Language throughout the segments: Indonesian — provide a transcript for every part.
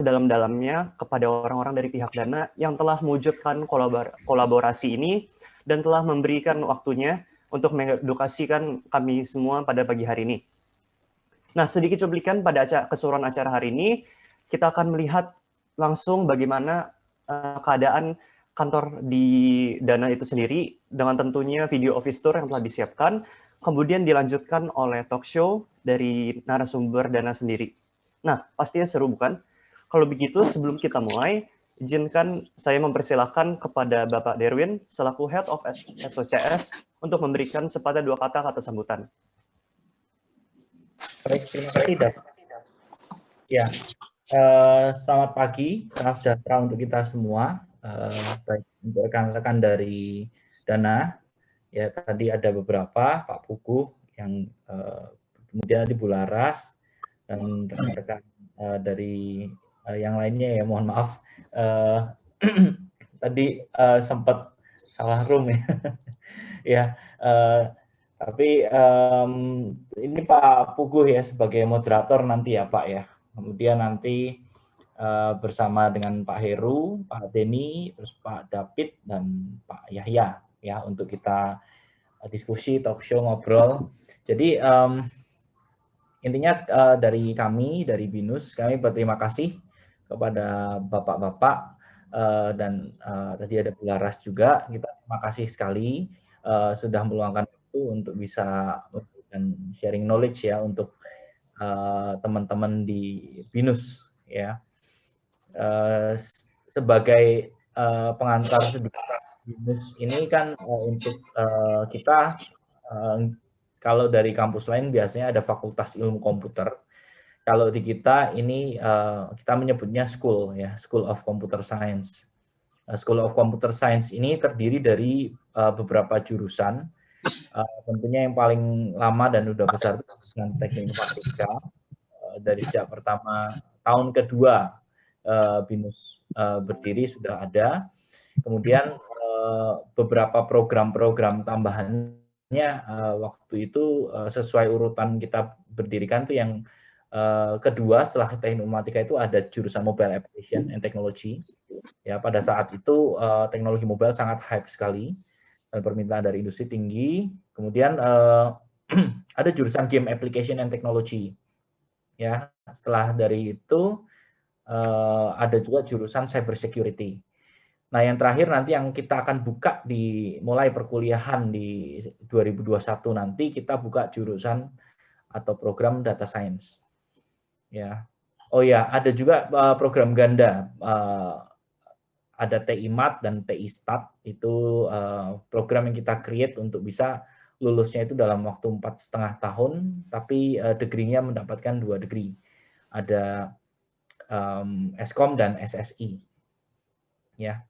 sedalam-dalamnya kepada orang-orang dari pihak Dana yang telah mewujudkan kolaborasi ini dan telah memberikan waktunya untuk mengedukasikan kami semua pada pagi hari ini. Nah, sedikit cuplikan pada keseluruhan acara hari ini, kita akan melihat langsung bagaimana keadaan kantor di Dana itu sendiri, dengan tentunya video office tour yang telah disiapkan, kemudian dilanjutkan oleh talk show dari narasumber Dana sendiri. Nah, pastinya seru bukan? Kalau begitu, sebelum kita mulai, izinkan saya mempersilahkan kepada Bapak Derwin, selaku Head of SOCS, untuk memberikan sepatah dua kata sambutan. Baik, terima kasih, Dap. Ya, selamat pagi, salam sejahtera untuk kita semua. Baik untuk rekan-rekan dari Dana, ya tadi ada beberapa, Pak Pugu, yang kemudian nanti Bu Laras, dan rekan-rekan dari yang lainnya ya, mohon maaf. Tadi sempat salah room ya. Ya, tapi ini Pak Puguh ya sebagai moderator nanti ya Pak ya. Kemudian nanti bersama dengan Pak Heru, Pak Denny, terus Pak David dan Pak Yahya ya untuk kita diskusi, talk show, ngobrol. Jadi intinya dari kami, dari BINUS, kami berterima kasih kepada bapak-bapak dan tadi ada Bu Laras juga. Kita terima kasih sekali sudah meluangkan waktu untuk bisa memberikan sharing knowledge ya untuk teman-teman di BINUS ya. Sebagai pengantar sedikit BINUS ini kan untuk kita kalau dari kampus lain biasanya ada Fakultas Ilmu Komputer. Kalau di kita ini kita menyebutnya school ya, School of Computer Science. School of Computer Science ini terdiri dari beberapa jurusan. Tentunya yang paling lama dan udah besar itu jurusan Teknik Informatika. Dari sejak pertama tahun kedua BINUS berdiri sudah ada. Kemudian beberapa program-program tambahannya waktu itu sesuai urutan kita berdirikan tuh yang kedua setelah Teknik Informatika itu ada jurusan Mobile Application and Technology. Ya, pada saat itu teknologi mobile sangat hype sekali dan permintaan dari industri tinggi. Kemudian ada jurusan Game Application and Technology. Ya, setelah dari itu ada juga jurusan Cyber Security. Nah, yang terakhir nanti yang kita akan buka di mulai perkuliahan di 2021 nanti kita buka jurusan atau program Data Science. Ya. Oh ya, ada juga program ganda. Ada TI-MAT dan TI-STAT, itu program yang kita create untuk bisa lulusnya itu dalam waktu 4,5 tahun, tapi degree-nya mendapatkan 2 degree. Ada Eskom dan SSI. Ya.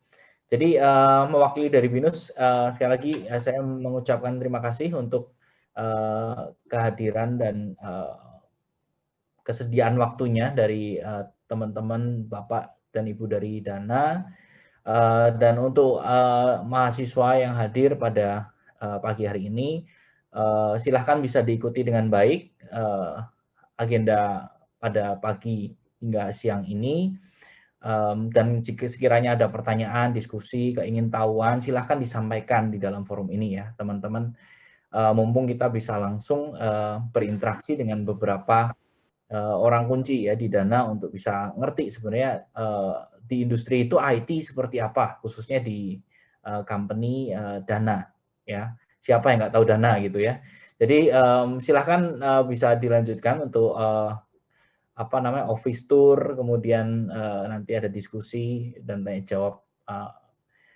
Jadi mewakili dari BINUS, sekali lagi saya mengucapkan terima kasih untuk kehadiran dan kesediaan waktunya dari teman-teman Bapak dan Ibu dari Dana. Dan untuk mahasiswa yang hadir pada pagi hari ini, silahkan bisa diikuti dengan baik agenda pada pagi hingga siang ini. Dan jika sekiranya ada pertanyaan, diskusi, keingintahuan, silahkan disampaikan di dalam forum ini ya, teman-teman. Mumpung kita bisa langsung berinteraksi dengan beberapa orang kunci ya di Dana untuk bisa ngerti sebenarnya di industri itu IT seperti apa, khususnya di company Dana ya. Siapa yang nggak tahu Dana gitu ya. Jadi silahkan bisa dilanjutkan untuk apa namanya office tour, kemudian nanti ada diskusi dan tanya jawab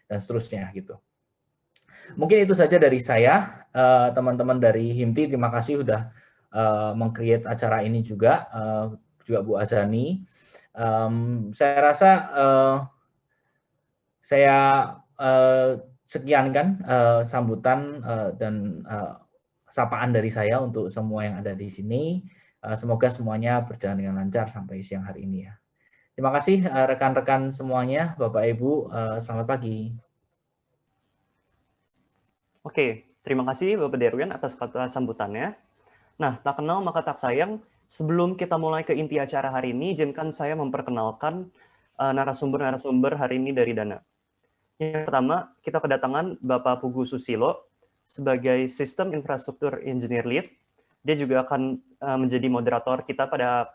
dan seterusnya gitu. Mungkin itu saja dari saya, teman-teman dari HIMPI, terima kasih sudah meng-create acara ini juga Bu Azani. Saya rasa saya sekiankan sambutan dan sapaan dari saya untuk semua yang ada di sini. Semoga semuanya berjalan dengan lancar sampai siang hari ini ya. Terima kasih rekan-rekan semuanya, Bapak Ibu, selamat pagi. Oke, terima kasih Bapak Derwin atas kata sambutannya. Nah, tak kenal maka tak sayang. Sebelum kita mulai ke inti acara hari ini, izinkan saya memperkenalkan narasumber-narasumber hari ini dari Dana. Yang pertama, kita kedatangan Bapak Pugu Susilo sebagai Sistem Infrastruktur Engineer Lead. Dia juga akan menjadi moderator kita pada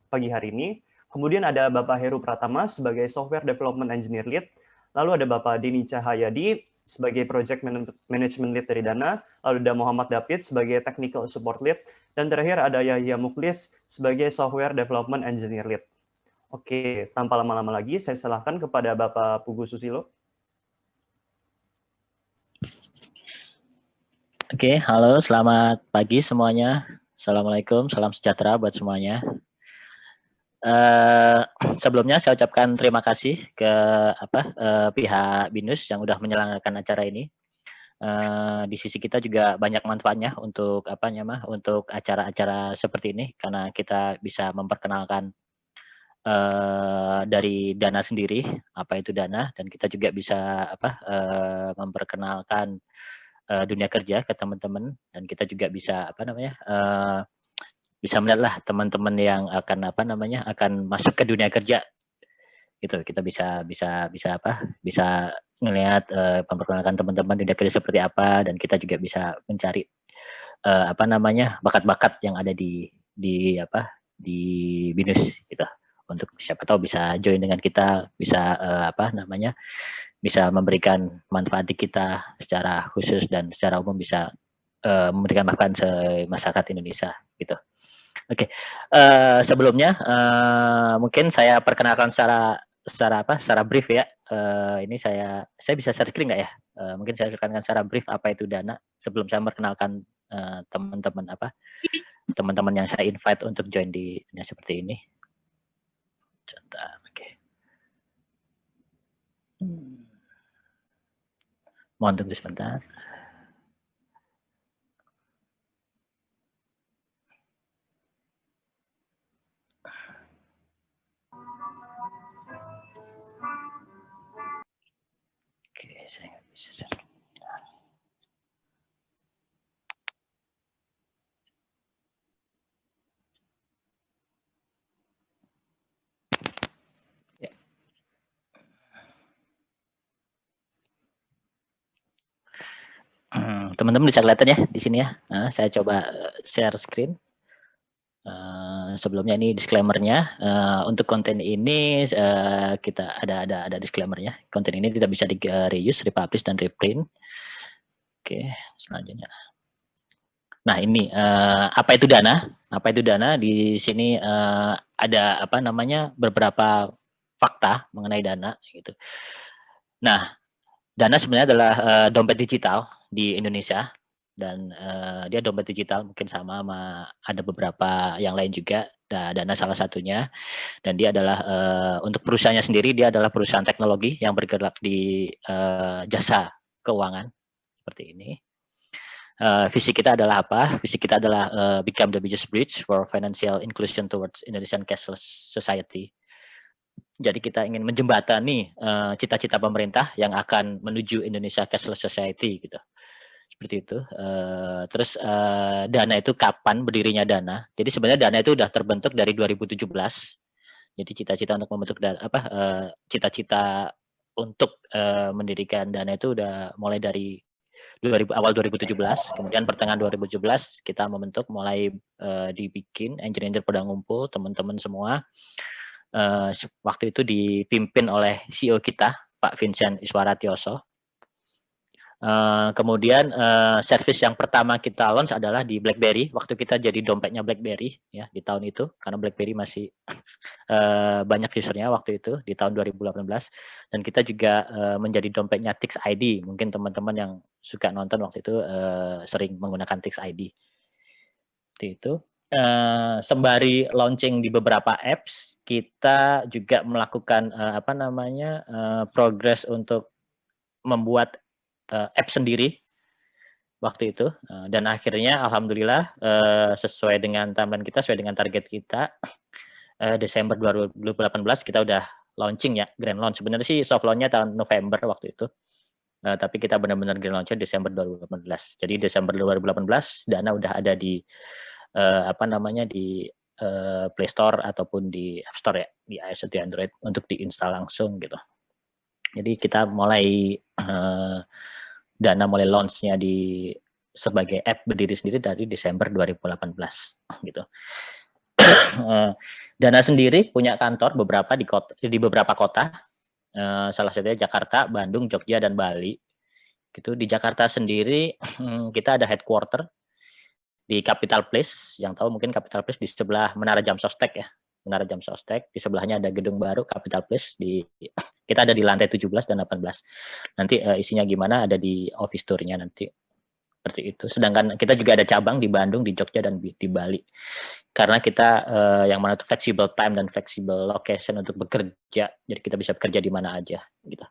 pagi hari ini. Kemudian ada Bapak Heru Pratama sebagai Software Development Engineer Lead. Lalu ada Bapak Dini Cahayadi sebagai Project Management Lead dari Dana. Lalu ada Muhammad David sebagai Technical Support Lead. Dan terakhir ada Yahya Muklis sebagai Software Development Engineer Lead. Oke, tanpa lama-lama lagi, saya serahkan kepada Bapak Pugu Susilo. Oke, halo, selamat pagi semuanya. Assalamualaikum, salam sejahtera buat semuanya. Sebelumnya saya ucapkan terima kasih ke pihak BINUS yang udah menyelenggarakan acara ini. Di sisi kita juga banyak manfaatnya untuk untuk acara-acara seperti ini karena kita bisa memperkenalkan dari Dana sendiri, apa itu Dana, dan kita juga bisa memperkenalkan dunia kerja ke teman-teman, dan kita juga bisa bisa melihatlah teman-teman yang akan masuk ke dunia kerja gitu. Kita bisa ngelihat memperkenalkan teman-teman dunia kerja seperti apa, dan kita juga bisa mencari bakat-bakat yang ada di BINUS gitu, untuk siapa tahu bisa join dengan kita, bisa bisa memberikan manfaat di kita secara khusus dan secara umum, bisa memberikan manfaat masyarakat Indonesia gitu. Oke, sebelumnya mungkin saya perkenalkan secara brief ya. Ini saya bisa share screen nggak ya? Mungkin saya perkenalkan secara brief apa itu Dana sebelum saya memperkenalkan teman-teman yang saya invite untuk join di seperti ini. Contoh, oke. Mohon tunggu sebentar. Oke, saya nggak bisa share. Ya. Teman-teman bisa kelihatan ya di sini ya. Nah, saya coba share screen. Sebelumnya ini disclaimer-nya, untuk konten ini kita ada disclaimer-nya. Konten ini tidak bisa di reuse, republish, dan reprint. Oke, selanjutnya. Nah ini apa itu Dana? Apa itu Dana? Di sini ada beberapa fakta mengenai Dana gitu. Nah, Dana sebenarnya adalah dompet digital di Indonesia, dan dia dompet digital mungkin sama ada beberapa yang lain juga. Dana salah satunya, dan dia adalah untuk perusahaannya sendiri, dia adalah perusahaan teknologi yang bergerak di jasa keuangan seperti ini. Visi kita adalah apa? Visi kita adalah become the biggest bridge for financial inclusion towards Indonesian cashless society. Jadi kita ingin menjembatani cita-cita pemerintah yang akan menuju Indonesia cashless society gitu. Seperti itu. Terus Dana itu kapan berdirinya Dana? Jadi sebenarnya Dana itu sudah terbentuk dari 2017. Jadi cita-cita untuk membentuk cita-cita untuk mendirikan Dana itu udah mulai dari awal 2017. Kemudian pertengahan 2017 kita membentuk, mulai dibikin engineer pada ngumpul teman-teman semua. Waktu itu dipimpin oleh CEO kita, Pak Vincent Iswaratyoso. Kemudian service yang pertama kita launch adalah di BlackBerry. Waktu kita jadi dompetnya BlackBerry ya di tahun itu, karena BlackBerry masih banyak usernya waktu itu di tahun 2018. Dan kita juga menjadi dompetnya Tix ID. Mungkin teman-teman yang suka nonton waktu itu sering menggunakan Tix ID. Seperti itu. Sembari launching di beberapa apps, kita juga melakukan progress untuk membuat app sendiri waktu itu, dan akhirnya alhamdulillah sesuai dengan timeline kita, sesuai dengan target kita, Desember 2018 kita udah launching ya, grand launch. Sebenarnya sih soft launch-nya tahun November waktu itu, tapi kita benar-benar grand launch-nya Desember 2018. Jadi Desember 2018 Dana udah ada di apa namanya di Play Store ataupun di App Store ya, di iOS atau di Android untuk diinstal langsung gitu. Jadi kita mulai Dana mulai launch-nya sebagai app berdiri sendiri dari Desember 2018 gitu. Dana sendiri punya kantor di beberapa kota, salah satunya Jakarta, Bandung, Jogja, dan Bali. Gitu. Di Jakarta sendiri kita ada headquarter di Capital Place. Yang tahu mungkin Capital Place di sebelah Menara Jam Sostek ya. Menara Jam Sostek, di sebelahnya ada gedung baru Capital Place. Kita ada di lantai 17 dan 18. Nanti isinya gimana ada di office tour-nya nanti. Seperti itu. Sedangkan kita juga ada cabang di Bandung, di Jogja, dan di Bali. Karena kita yang mana itu flexible time dan flexible location untuk bekerja. Jadi kita bisa bekerja di mana aja gitu.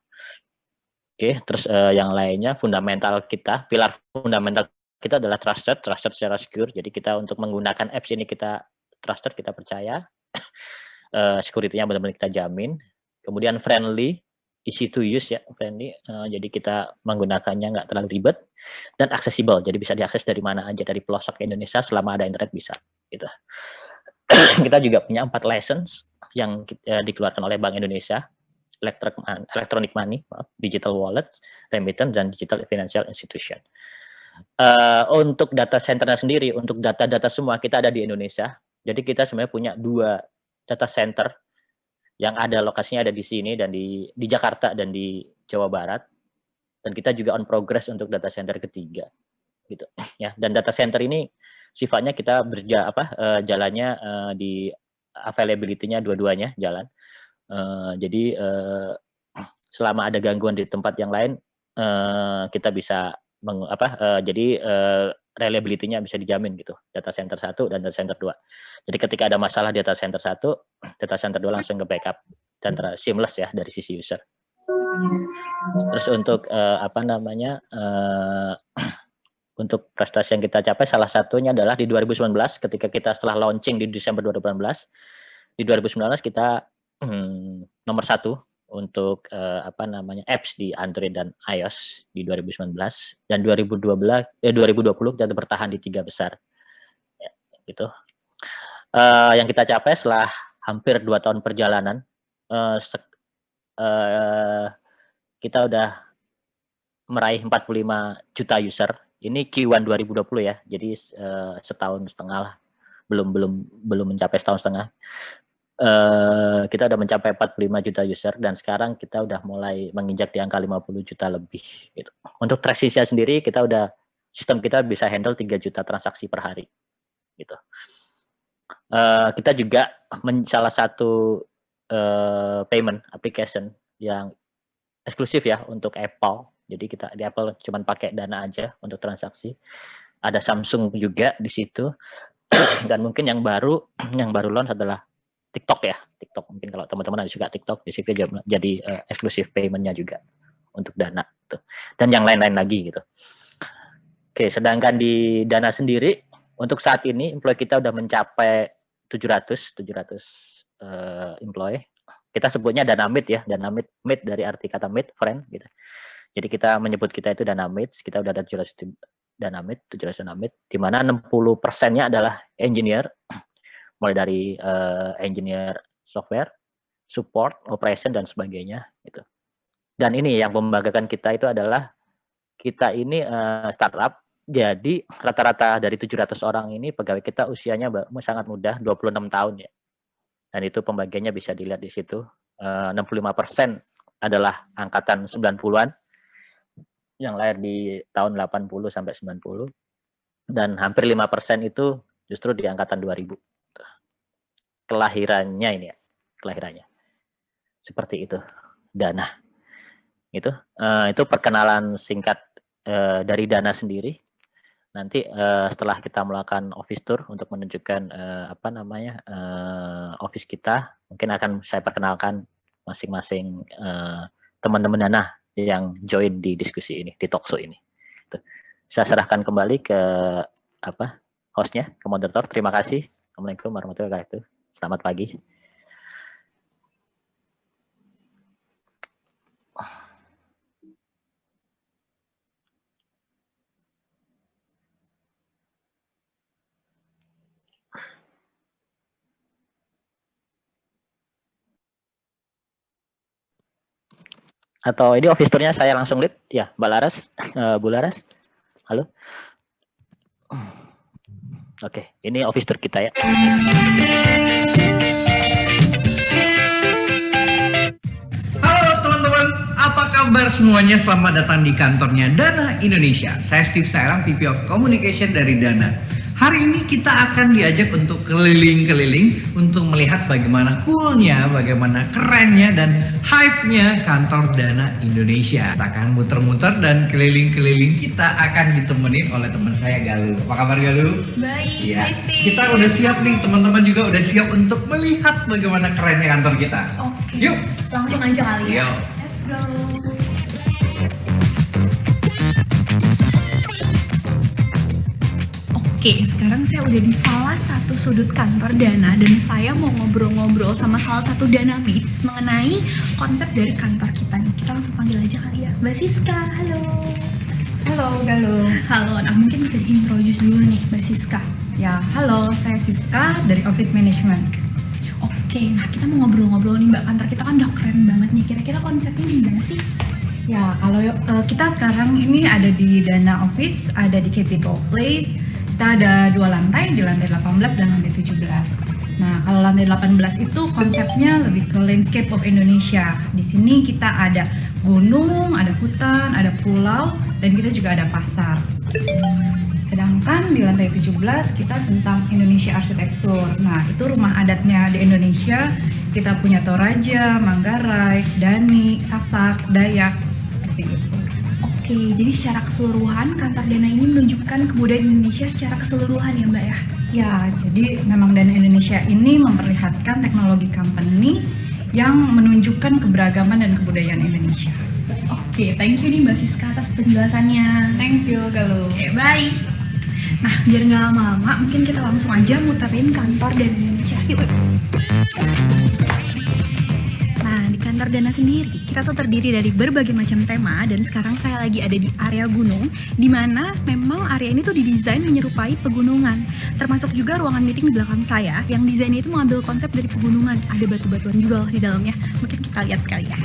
Oke, terus yang lainnya pilar fundamental kita adalah trusted secara secure. Jadi kita untuk menggunakan apps ini kita trusted, kita percaya. Security-nya benar-benar kita jamin. Kemudian friendly, easy to use ya, friendly. Jadi kita menggunakannya nggak terlalu ribet dan accessible. Jadi bisa diakses dari mana aja, dari pelosok Indonesia selama ada internet bisa. Gitu. Kita juga punya 4 license yang dikeluarkan oleh Bank Indonesia. Electronic money, digital wallet, remittance, dan digital financial institution. Untuk data centernya sendiri, untuk data-data semua kita ada di Indonesia. Jadi kita sebenarnya punya 2 data center yang ada lokasinya ada di sini dan di Jakarta dan di Jawa Barat. Dan kita juga on progress untuk data center ketiga, gitu ya. Dan data center ini sifatnya kita jalannya di availability-nya dua-duanya jalan. Jadi selama ada gangguan di tempat yang lain kita bisa reliability-nya bisa dijamin gitu. Data center 1 dan data center 2. Jadi ketika ada masalah di data center 1, data center 2 langsung ke backup dan seamless ya dari sisi user. Terus untuk untuk prestasi yang kita capai salah satunya adalah di 2019 ketika kita setelah launching di Desember 2018, di 2019 kita nomor 1 untuk apps di Android dan iOS di 2019 dan 2020 kita bertahan di 3 besar. Ya, gitu. Yang kita capai setelah hampir 2 tahun perjalanan, kita udah meraih 45 juta user. Ini Q1 2020 ya. Jadi setahun setengah lah. Belum mencapai setahun setengah. Kita udah mencapai 45 juta user dan sekarang kita udah mulai menginjak di angka 50 juta lebih gitu. Untuk transisinya sendiri sistem kita bisa handle 3 juta transaksi per hari gitu. Kita juga salah satu payment application yang eksklusif ya untuk Apple. Jadi kita di Apple cuma pakai Dana aja untuk transaksi. Ada Samsung juga di situ. Dan mungkin yang baru launch adalah TikTok ya. TikTok mungkin kalau teman-teman ada suka TikTok di situ jadi eksklusif payment-nya juga untuk Dana gitu. Dan yang lain-lain lagi gitu. Oke, sedangkan di Dana sendiri untuk saat ini employee kita udah mencapai 700 employee. Kita sebutnya Danamit ya, Danamit dari arti kata meet, friend gitu. Jadi kita menyebut kita itu Danamit, kita udah ada 700 Danamit, di mana 60%-nya adalah engineer, mulai dari engineer software, support, operation, dan sebagainya gitu. Dan ini yang membanggakan kita itu adalah kita ini startup, jadi rata-rata dari 700 orang ini pegawai kita usianya sangat muda, 26 tahun ya. Dan itu pembagiannya bisa dilihat di situ. 65% adalah angkatan 90-an yang lahir di tahun 80 sampai 90 dan hampir 5% itu justru di angkatan 2000. Kelahirannya ini ya, kelahirannya. Seperti itu. Dana. Itu perkenalan singkat dari Dana sendiri. Nanti setelah kita melakukan office tour untuk menunjukkan office kita, mungkin akan saya perkenalkan masing-masing teman-teman Dana yang join di diskusi ini, di talkshow ini. Saya serahkan kembali ke hostnya, ke moderator. Terima kasih. Assalamualaikum warahmatullahi wabarakatuh. Selamat pagi. Atau ini office tour-nya saya langsung lead? Ya, Mbak Laras, Bu Laras. Halo. Oke, ini office tour kita ya. Halo teman-teman, apa kabar semuanya? Selamat datang di kantornya Dana Indonesia. Saya Steve Sairang, VP of Communication dari Dana. Hari ini kita akan diajak untuk keliling-keliling untuk melihat bagaimana coolnya, bagaimana kerennya dan hype-nya kantor Dana Indonesia. Kita akan muter-muter dan keliling-keliling kita akan ditemenin oleh teman saya Galuh. Apa kabar Galuh? Baik, Ya, Steve. kita udah siap nih, teman-teman juga udah siap untuk melihat bagaimana kerennya kantor kita. Oke. Yuk. Langsung aja kali ya. Yuk. Let's go. Oke, sekarang saya udah di salah satu sudut kantor Dana dan saya mau ngobrol-ngobrol sama salah satu Dana Mates mengenai konsep dari kantor kita nih. Kita langsung panggil aja kali ya. Mbak Siska, halo. Halo Galuh. Halo, nah mungkin bisa diintroduce dulu nih Mbak Siska. Ya, halo, saya Siska dari Office Management. Oke, nah kita mau ngobrol-ngobrol nih Mbak, kantor kita kan udah keren banget nih. Kira-kira konsepnya gimana sih? Ya, kalau kita sekarang ini ada di Dana Office, ada di Capitol Place. Kita ada 2 lantai, di lantai 18 dan lantai 17. Nah, kalau lantai 18 itu konsepnya lebih ke landscape of Indonesia. Di sini kita ada gunung, ada hutan, ada pulau, dan kita juga ada pasar. Sedangkan di lantai 17 kita tentang Indonesia arsitektur. Nah, itu rumah adatnya di Indonesia. Kita punya Toraja, Manggarai, Dani, Sasak, Dayak, seperti itu. Oke, jadi secara keseluruhan kantor Dana ini menunjukkan kebudayaan Indonesia secara keseluruhan ya Mbak ya? Ya, jadi memang Dana Indonesia ini memperlihatkan teknologi company yang menunjukkan keberagaman dan kebudayaan Indonesia. Oke, thank you nih Mbak Siska atas penjelasannya. Thank you, Galuh. Oke, baik. Nah, biar nggak lama-lama, mungkin kita langsung aja muterin kantor Dana Indonesia. Yuk. Nah, di kantor Dana sendiri, kita tuh terdiri dari berbagai macam tema dan sekarang saya lagi ada di area gunung, di mana memang area ini tuh didesain menyerupai pegunungan. Termasuk juga ruangan meeting di belakang saya, yang desainnya itu mengambil konsep dari pegunungan. Ada batu-batuan juga loh di dalamnya. Mungkin kita lihat kali ya.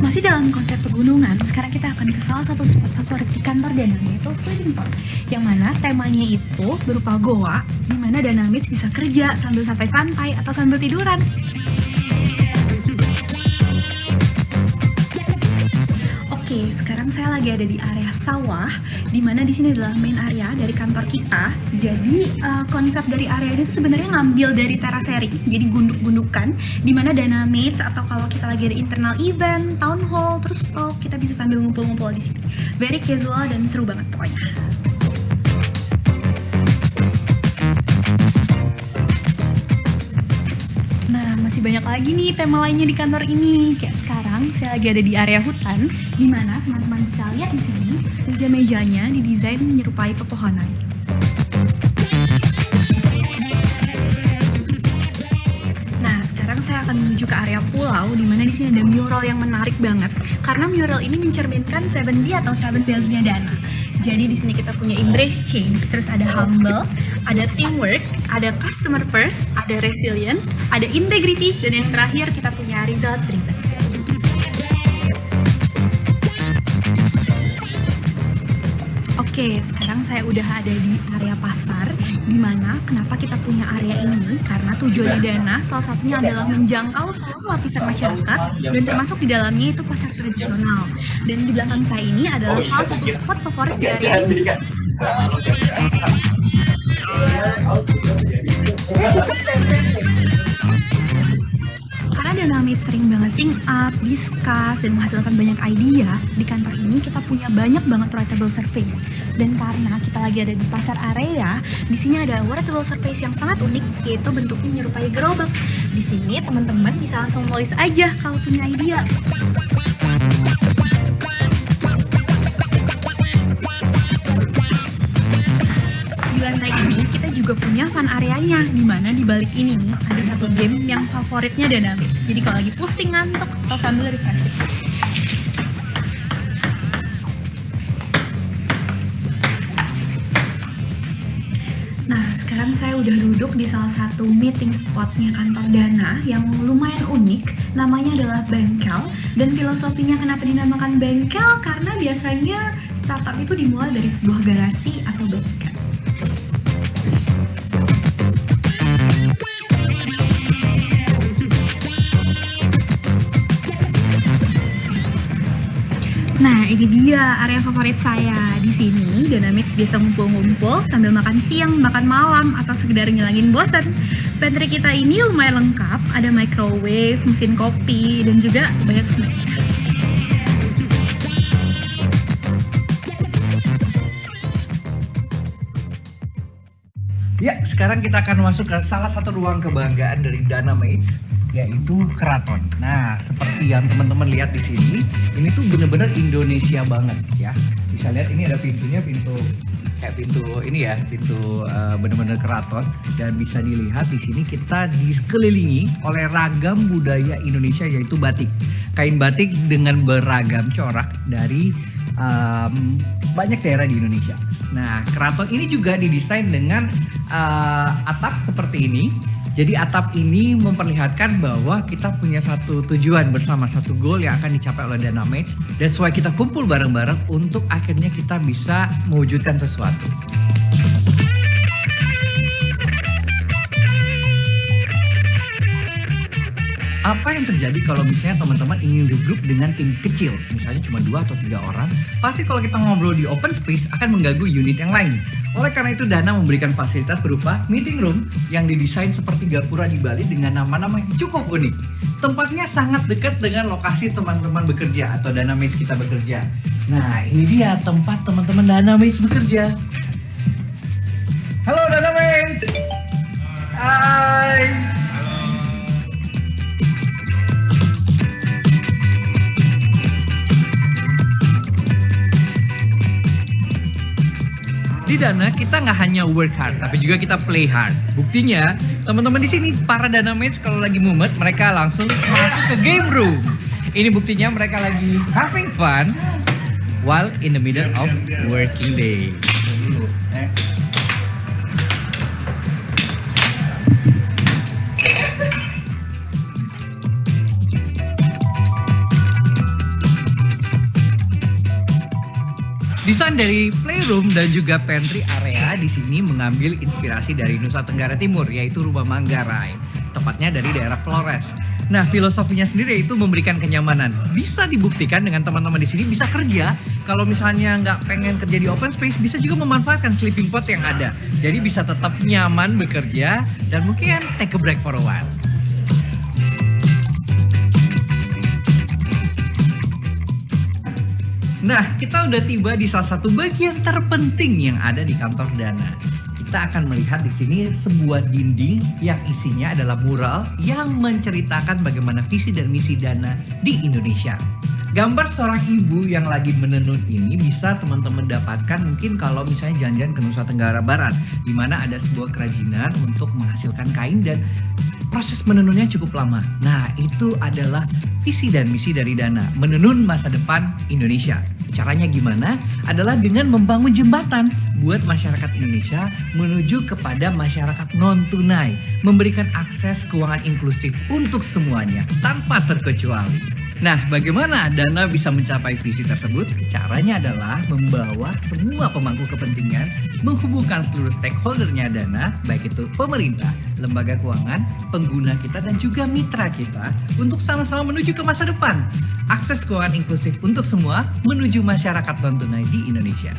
Masih dalam konsep pegunungan, sekarang kita akan ke salah satu spot favorit di kantor Dana, yaitu Sleeping Pod, yang mana temanya itu berupa goa, di mana Dana Mates bisa kerja sambil santai-santai atau sambil tiduran. Oke, sekarang saya lagi ada di area sawah, di mana di sini adalah main area dari kantor kita. Jadi konsep dari area ini tuh sebenarnya ngambil dari terasering, jadi gunduk-gundukan, di mana Dana Mates atau kalau kita lagi ada internal event, town hall, terus talk, kita bisa sambil ngumpul-ngumpul di sini. Very casual dan seru banget pokoknya. Nah, masih banyak lagi nih tema lainnya di kantor ini. Kayak sekarang saya lagi ada di area hutan, di mana teman-teman bisa lihat di sini meja-mejanya didesain menyerupai pepohonan. Nah, sekarang saya akan menuju ke area pulau, di mana di sini ada mural yang menarik banget. Karena mural ini mencerminkan 7D atau 7 Value-nya Dana. Jadi di sini kita punya embrace change, terus ada humble, ada teamwork, ada customer first, ada resilience, ada integrity, dan yang terakhir kita punya result driven. Oke, sekarang saya udah ada di area pasar, di mana kenapa kita punya area ini? Karena tujuannya Dana salah satunya adalah menjangkau seluruh lapisan masyarakat dan termasuk di dalamnya itu pasar tradisional. Dan di belakang saya ini adalah salah satu spot favorit di area ini. Karena Dana Mates sering banget sing up, discuss, dan menghasilkan banyak idea, di kantor ini kita punya banyak banget readable surface. Dan karena kita lagi ada di pasar area, di sini ada readable surface yang sangat unik, yaitu bentuknya menyerupai gerobak. Di sini teman-teman bisa langsung tulis aja kalau punya idea. Di lantai ini kita juga punya fun areanya, di mana di balik ini nih ada satu game yang favoritnya Dana Mates. Jadi kalau lagi pusing, ngantuk, atau sambil refreshing. sekarang saya udah duduk di salah satu meeting spotnya kantor Dana yang lumayan unik. Namanya adalah Bengkel. Dan filosofinya kenapa dinamakan Bengkel? Karena biasanya startup itu dimulai dari sebuah garasi atau bengkel. Nah, ini dia area favorit saya. Di sini Dynamics biasa ngumpul-ngumpul sambil makan siang, makan malam, atau sekedar ngilangin bosan. Pantry kita ini lumayan lengkap, ada microwave, mesin kopi, dan juga banyak snacknya. Ya, sekarang kita akan masuk ke salah satu ruang kebanggaan dari Dynamics, yaitu keraton. Nah, seperti yang teman-teman lihat di sini, ini tuh bener-bener Indonesia banget ya. Bisa lihat ini ada pintunya, pintu ini ya, pintu bener-bener keraton. Dan bisa dilihat di sini kita dikelilingi oleh ragam budaya Indonesia, yaitu batik. Kain batik dengan beragam corak dari banyak daerah di Indonesia. Nah, keraton ini juga didesain dengan atap seperti ini. Jadi atap ini memperlihatkan bahwa kita punya satu tujuan bersama, satu goal yang akan dicapai oleh Dynamics. That's why kita kumpul bareng-bareng untuk akhirnya kita bisa mewujudkan sesuatu. Apa yang terjadi kalau misalnya teman-teman ingin regroup dengan tim kecil, misalnya cuma 2 atau 3 orang, pasti kalau kita ngobrol di open space akan mengganggu unit yang lain. Oleh karena itu Dana memberikan fasilitas berupa meeting room yang didesain seperti gapura di Bali dengan nama-nama yang cukup unik. Tempatnya sangat dekat dengan lokasi teman-teman bekerja atau Dynamics kita bekerja. Nah, ini dia tempat teman-teman Dynamics bekerja. Halo Dynamics. Hai. Di Dana kita nggak hanya work hard, tapi juga kita play hard. Buktinya, teman-teman di sini para Dynamics kalau lagi mumet, mereka langsung masuk ke game room. Ini buktinya mereka lagi having fun while in the middle of working day. Desain dari playroom dan juga pantry area di sini mengambil inspirasi dari Nusa Tenggara Timur, yaitu Rumah Manggarai, tepatnya dari daerah Flores. Nah, filosofinya sendiri yaitu memberikan kenyamanan. Bisa dibuktikan dengan teman-teman di sini bisa kerja. Kalau misalnya nggak pengen kerja di open space, bisa juga memanfaatkan sleeping pod yang ada. Jadi bisa tetap nyaman bekerja dan mungkin take a break for a while. Nah, kita udah tiba di salah satu bagian terpenting yang ada di kantor Dana. Kita akan melihat di sini sebuah dinding yang isinya adalah mural yang menceritakan bagaimana visi dan misi Dana di Indonesia. Gambar seorang ibu yang lagi menenun ini bisa teman-teman dapatkan mungkin kalau misalnya jalan-jalan ke Nusa Tenggara Barat, di mana ada sebuah kerajinan untuk menghasilkan kain dan proses menenunnya cukup lama. Nah, itu adalah visi dan misi dari Dana, menenun masa depan Indonesia. Caranya gimana? Adalah dengan membangun jembatan buat masyarakat Indonesia menuju kepada masyarakat non-tunai, memberikan akses keuangan inklusif untuk semuanya tanpa terkecuali. Nah, bagaimana Dana bisa mencapai visi tersebut? Caranya adalah membawa semua pemangku kepentingan, menghubungkan seluruh stakeholdernya Dana, baik itu pemerintah, lembaga keuangan, pengguna kita, dan juga mitra kita, untuk sama-sama menuju ke masa depan. Akses keuangan inklusif untuk semua menuju masyarakat non-tunai di Indonesia.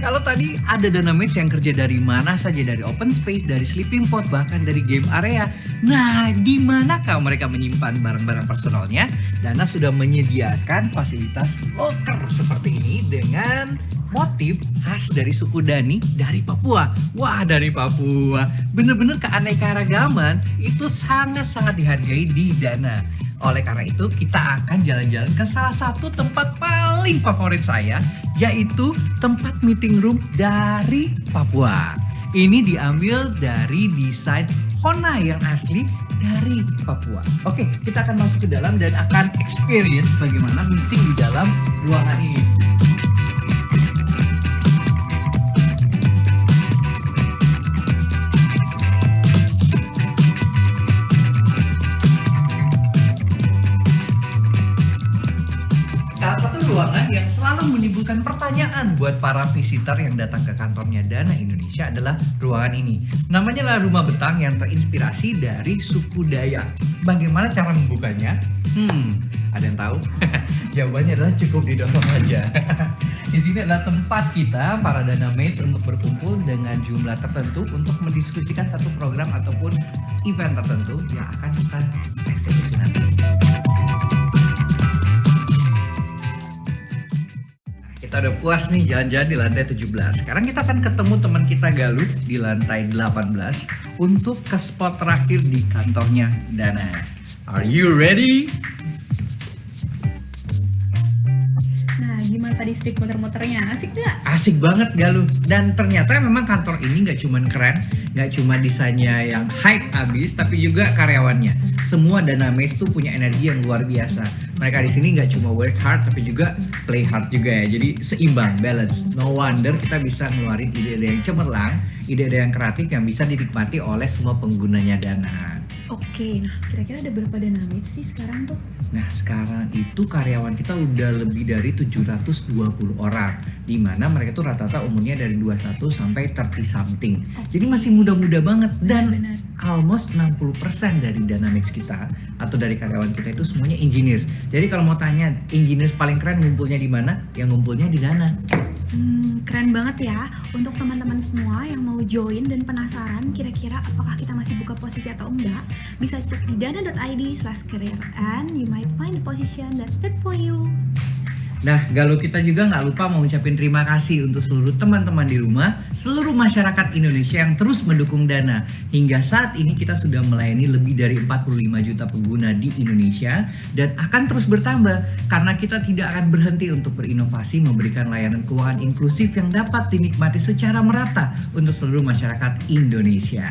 Kalau tadi ada Dynamics yang kerja dari mana saja, dari open space, dari sleeping pod, bahkan dari game area. Nah, di manakah mereka menyimpan barang-barang personalnya? Dana sudah menyediakan fasilitas locker seperti ini dengan motif khas dari suku Dani dari Papua. Wah, dari Papua. Bener-bener keanekaragaman itu sangat-sangat dihargai di Dana. Oleh karena itu, kita akan jalan-jalan ke salah satu tempat paling favorit saya, yaitu tempat meeting room dari Papua. Ini diambil dari desain Hona yang asli dari Papua. Oke, kita akan masuk ke dalam dan akan experience bagaimana meeting di dalam ruangan ini. ruangan yang selalu menimbulkan pertanyaan buat para visitor yang datang ke kantornya Dana Indonesia adalah ruangan ini. Namanya adalah rumah betang yang terinspirasi dari suku Dayak. Bagaimana cara membukanya? Ada yang tahu? Jawabannya adalah cukup didorong aja. Di sini adalah tempat kita, para Dana Mates, untuk berkumpul dengan jumlah tertentu untuk mendiskusikan satu program ataupun event tertentu yang akan kita eksekusi nanti. Kita udah puas nih jalan-jalan di lantai 17. Sekarang kita akan ketemu teman kita Galuh di lantai 18 untuk ke spot terakhir di kantornya Dana. Are you ready? Nah, gimana tadi stick muter-muternya? Asik gak? Asik banget Galuh. Dan ternyata memang kantor ini nggak cuma keren, nggak cuma desainnya yang hype abis, tapi juga karyawannya. Semua Dana Mates tuh punya energi yang luar biasa. Mereka di sini nggak cuma work hard, tapi juga play hard juga ya. Jadi seimbang, balance. No wonder kita bisa ngeluarin ide-ide yang cemerlang, ide-ide yang kreatif yang bisa dinikmati oleh semua penggunanya Dana. Oke, nah kira-kira ada berapa Dana Mates sih sekarang tuh? Nah sekarang itu karyawan kita udah lebih dari 720 orang, di mana mereka tuh rata-rata umurnya dari 21 sampai 30 something. Jadi masih muda-muda banget, dan Benar. almost 60% dari Dana Mates kita atau dari karyawan kita itu semuanya engineers. Jadi kalau mau tanya engineers paling keren ngumpulnya di mana? Yang ngumpulnya di Dana. Keren banget ya. Untuk teman-teman semua yang mau join dan penasaran kira-kira apakah kita masih buka posisi atau enggak, bisa cek di dana.id/career and you might find the position that's fit for you. Nah, Galuh kita juga nggak lupa mau ucapin terima kasih untuk seluruh teman-teman di rumah, seluruh masyarakat Indonesia yang terus mendukung Dana. Hingga saat ini kita sudah melayani lebih dari 45 juta pengguna di Indonesia dan akan terus bertambah karena kita tidak akan berhenti untuk berinovasi memberikan layanan keuangan inklusif yang dapat dinikmati secara merata untuk seluruh masyarakat Indonesia.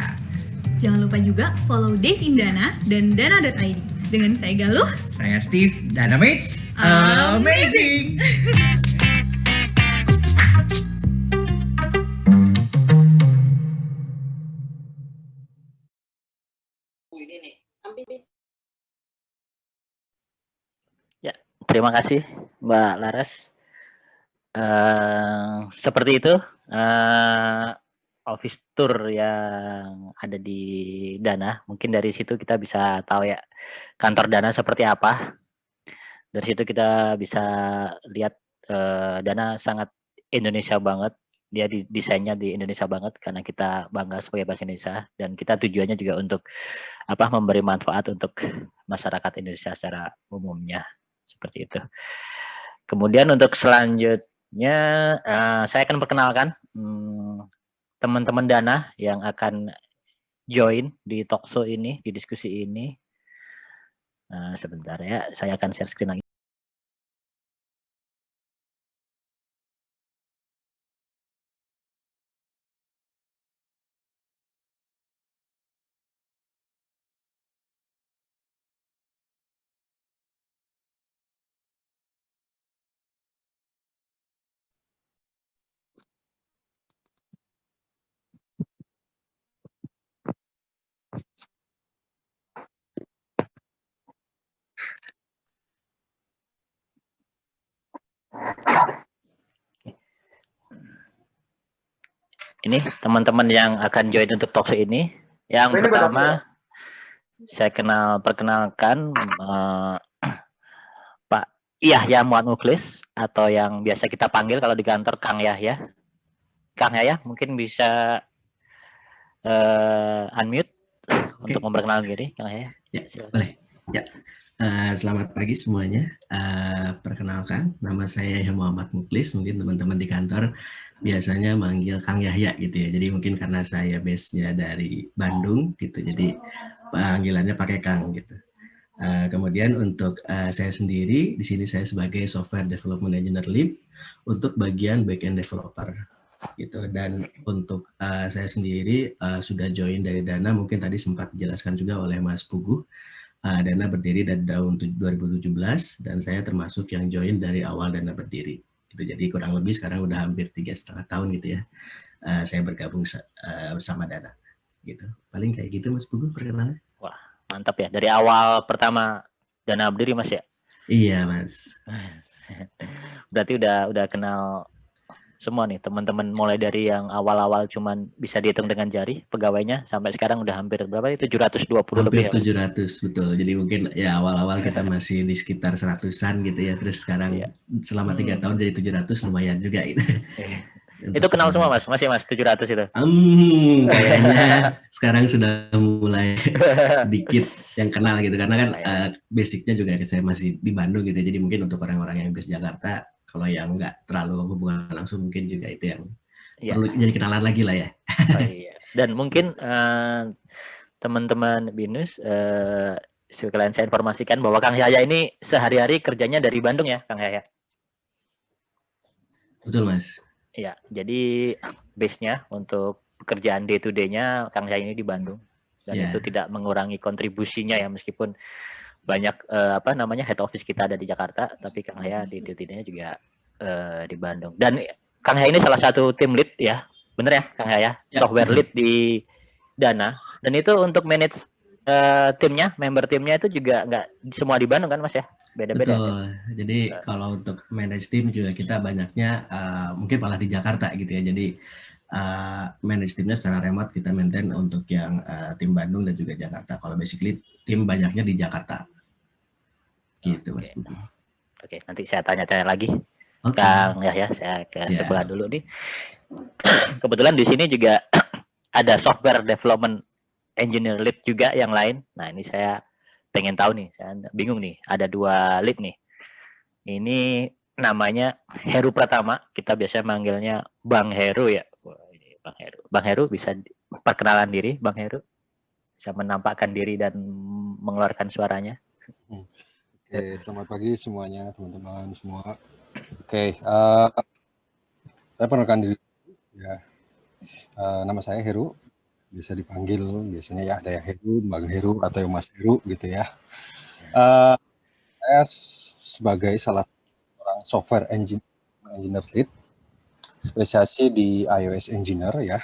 Jangan lupa juga follow Days in Dana dan dana.id. Dengan saya Galuh, Saya Steve, Dana Mates, amazing! Ya, terima kasih Mbak Laras. Seperti itu office tour yang ada di Dana. Mungkin dari situ kita bisa tahu ya kantor Dana seperti apa. Dari situ kita bisa lihat Dana sangat Indonesia banget. Dia desainnya di Indonesia banget karena kita bangga sebagai bahasa Indonesia, dan kita tujuannya juga untuk memberi manfaat untuk masyarakat Indonesia secara umumnya, seperti itu. Kemudian untuk selanjutnya saya akan perkenalkan teman-teman Dana yang akan join di talkshow ini, di diskusi ini. Sebentar ya, saya akan share screen lagi. Ini teman-teman yang akan join untuk talkshow ini. Yang pertama saya perkenalkan Pak Yahya Muhammad Mukhlis, atau yang biasa kita panggil kalau di kantor Kang Yahya. Kang Yahya mungkin bisa unmute untuk memperkenalkan diri, Kang Yahya. Ya, boleh. Ya. Selamat pagi semuanya. Perkenalkan, nama saya Yahya Muhammad Mukhlis. Mungkin teman-teman di kantor biasanya manggil Kang Yahya gitu ya. Jadi mungkin karena saya base-nya dari Bandung gitu, jadi panggilannya pakai Kang gitu. Kemudian untuk saya sendiri, di sini saya sebagai Software Development Engineer Lead untuk bagian backend developer gitu. Dan untuk saya sendiri sudah join dari Dana, mungkin tadi sempat dijelaskan juga oleh Mas Puguh. Dana berdiri dari tahun 2017 dan saya termasuk yang join dari awal Dana berdiri. Gitu. Jadi kurang lebih sekarang udah hampir 3,5 tahun gitu ya. Saya bergabung bersama Dana. Gitu. Paling kayak gitu Mas Puguh perkenalan. Wah, mantap ya. Dari awal pertama Dana berdiri Mas ya. Iya, Mas. Berarti udah kenal semua nih teman-teman, mulai dari yang awal-awal cuman bisa dihitung dengan jari pegawainya sampai sekarang udah hampir berapa, 720 lebih Hampir ya Mas? 700, betul. Jadi mungkin ya awal-awal kita masih di sekitar 100-an gitu ya. Terus sekarang Iya. selama 3 tahun jadi 700, lumayan juga gitu. Itu kenal semua Mas, masih Mas 700 itu? Kayaknya sekarang sudah mulai sedikit yang kenal gitu. Karena kan basicnya juga saya masih di Bandung gitu. Jadi mungkin untuk orang-orang yang di Jakarta, kalau yang nggak terlalu hubungan langsung mungkin juga itu yang perlu jadi kenalan lagi lah ya. Iya. Dan mungkin teman-teman BINUS, sekalian saya informasikan bahwa Kang Yahya ini sehari-hari kerjanya dari Bandung ya, Kang Yahya? Betul, Mas. Iya, jadi base-nya untuk pekerjaan day to day-nya Kang Yahya ini di Bandung. Dan itu tidak mengurangi kontribusinya ya, meskipun banyak head office kita ada di Jakarta, tapi Kang Yahya di day to day-nya juga di Bandung. Dan Kang Yahya ini salah satu tim lead ya, bener ya Kang Yahya? Software lead di Dana. Dan itu untuk manage timnya, member timnya itu juga nggak semua di Bandung kan Mas ya? Beda-beda. Betul. Jadi kalau untuk manage tim juga kita banyaknya mungkin malah di Jakarta gitu ya. Jadi manage timnya secara remote kita maintain untuk yang tim Bandung dan juga Jakarta. Kalau basically tim banyaknya di Jakarta. Gitu Mas Budi. Oke, nanti saya tanya-tanya lagi. Kang Yahya, saya ke sebelah dulu nih. Kebetulan di sini juga ada software development engineer lead juga yang lain. Nah, ini saya pengen tahu nih, saya bingung nih, ada 2 lead nih. Ini namanya Heru Pratama, kita biasanya manggilnya Bang Heru ya. Bang Heru. Bang Heru bisa perkenalan diri, Bang Heru? Bisa menampakkan diri dan mengeluarkan suaranya. Oke, selamat pagi semuanya, teman-teman semua. Oke, saya perkenalkan diri ya. Nama saya Heru. Bisa dipanggil biasanya ya, ada yang Heru, Bang Heru, atau yang Mas Heru gitu ya. Saya sebagai salah seorang software engineer lead, spesialisasi di iOS engineer ya.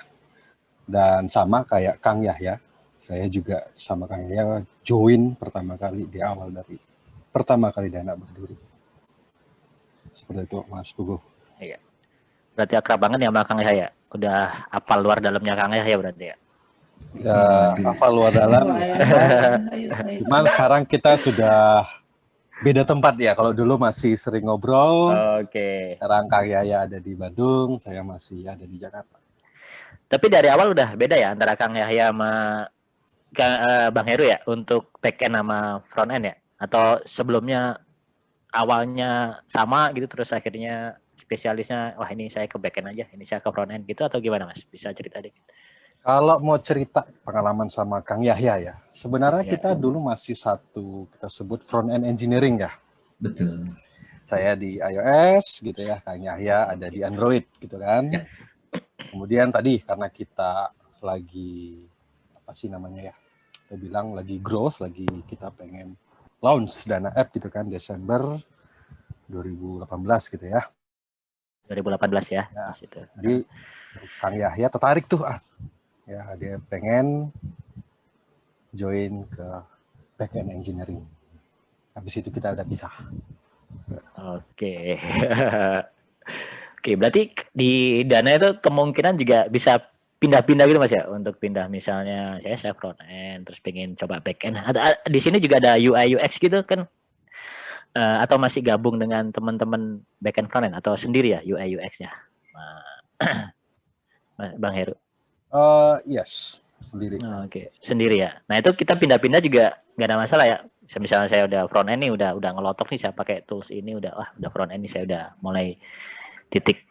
Dan sama kayak Kang Yahya, saya juga sama Kang Yahya join pertama kali di awal dari pertama kali Dana berdiri. Seperti itu Mas Pugu. Iya. Berarti akrab banget ya sama Kang Yahya. Udah hafal luar dalamnya Kang Yahya berarti ya. Ya, hafal luar dalam. Cuman sekarang kita sudah beda tempat ya. Kalau dulu masih sering ngobrol. Oke. Sekarang Kang Yahya ada di Bandung, saya masih ada di Jakarta. Tapi dari awal udah beda ya antara Kang Yahya sama Bang Heru ya untuk back end sama front end ya? Atau sebelumnya awalnya sama gitu terus akhirnya spesialisnya wah ini saya ke back end aja, ini saya ke front end gitu atau gimana Mas? Bisa cerita dikit. Kalau mau cerita pengalaman sama Kang Yahya ya, sebenarnya kita dulu masih satu kita sebut front end engineering ya. Betul. Saya di iOS gitu ya, Kang Yahya ada di Android gitu kan. Kemudian tadi karena kita lagi apa sih namanya ya, kita bilang lagi growth, lagi kita pengen launch Dana App gitu kan Desember 2018 gitu ya. 2018 ya. Jadi Kang Yahya tertarik tuh ya dia pengen join ke backend engineering. Habis itu kita udah pisah. Oke. Oke, berarti di Dana itu kemungkinan juga bisa pindah-pindah gitu Mas ya, untuk pindah misalnya saya front end terus pengen coba back end. Atau di sini juga ada UI UX gitu kan? Atau masih gabung dengan teman-teman back end front end atau sendiri ya UI UX-nya? Bang Heru. Yes, sendiri. Oke, sendiri ya. Nah itu kita pindah-pindah juga nggak ada masalah ya. Misalnya saya udah front end nih, udah ngelotok nih, saya pakai tools ini, udah front end nih, saya udah mulai titik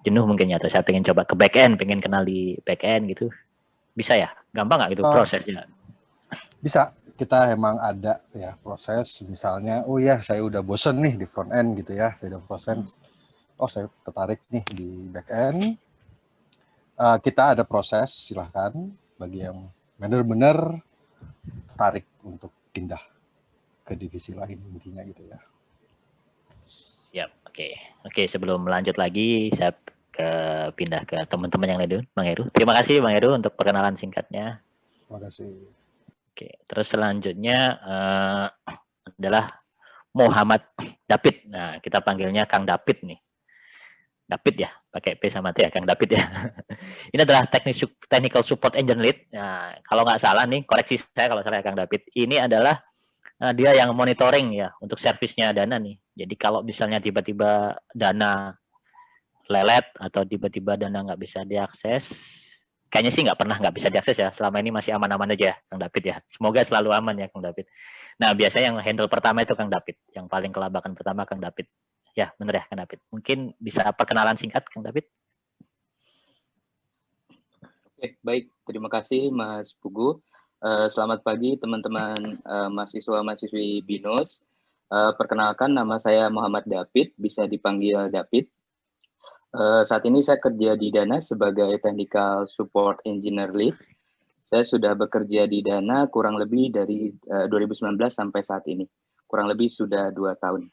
jenuh mungkin ya, atau saya pengen coba ke back end, pengen kenal di back end gitu, bisa ya? Gampang nggak gitu prosesnya? Bisa. Kita emang ada ya proses. Misalnya, oh ya saya udah bosen nih di front end gitu ya, saya udah bosen. Oh saya tertarik nih di back end. Kita ada proses, silahkan bagi yang benar-benar tertarik untuk pindah ke divisi lain intinya gitu ya. Siap, oke. Sebelum lanjut lagi, saya pindah ke teman-teman yang lain, Bang Heru. Terima kasih Bang Heru untuk perkenalan singkatnya. Terima kasih. Oke, terus selanjutnya adalah Muhammad David. Nah, kita panggilnya Kang David nih. David ya, pakai P sama T ya, Kang David ya. Ini adalah technical support engine lead. Nah, kalau nggak salah nih, koreksi saya kalau salah ya Kang David. Ini adalah dia yang monitoring ya untuk servisnya Dana nih. Jadi kalau misalnya tiba-tiba Dana lelet atau tiba-tiba Dana nggak bisa diakses, kayaknya sih nggak bisa diakses ya. Selama ini masih aman-aman aja ya, Kang David ya. Semoga selalu aman ya, Kang David. Nah, biasanya yang handle pertama itu Kang David. Yang paling kelabakan pertama Kang David. Ya, benar ya, Kang David. Mungkin bisa perkenalan singkat, Kang David. Oke, baik. Terima kasih, Mas Pugu. Selamat pagi, teman-teman mahasiswa-mahasiswi BINUS. Perkenalkan, nama saya Muhammad David, bisa dipanggil David. Saat ini saya kerja di Dana sebagai Technical Support Engineer Lead. Saya sudah bekerja di Dana kurang lebih dari 2019 sampai saat ini. Kurang lebih sudah 2 tahun.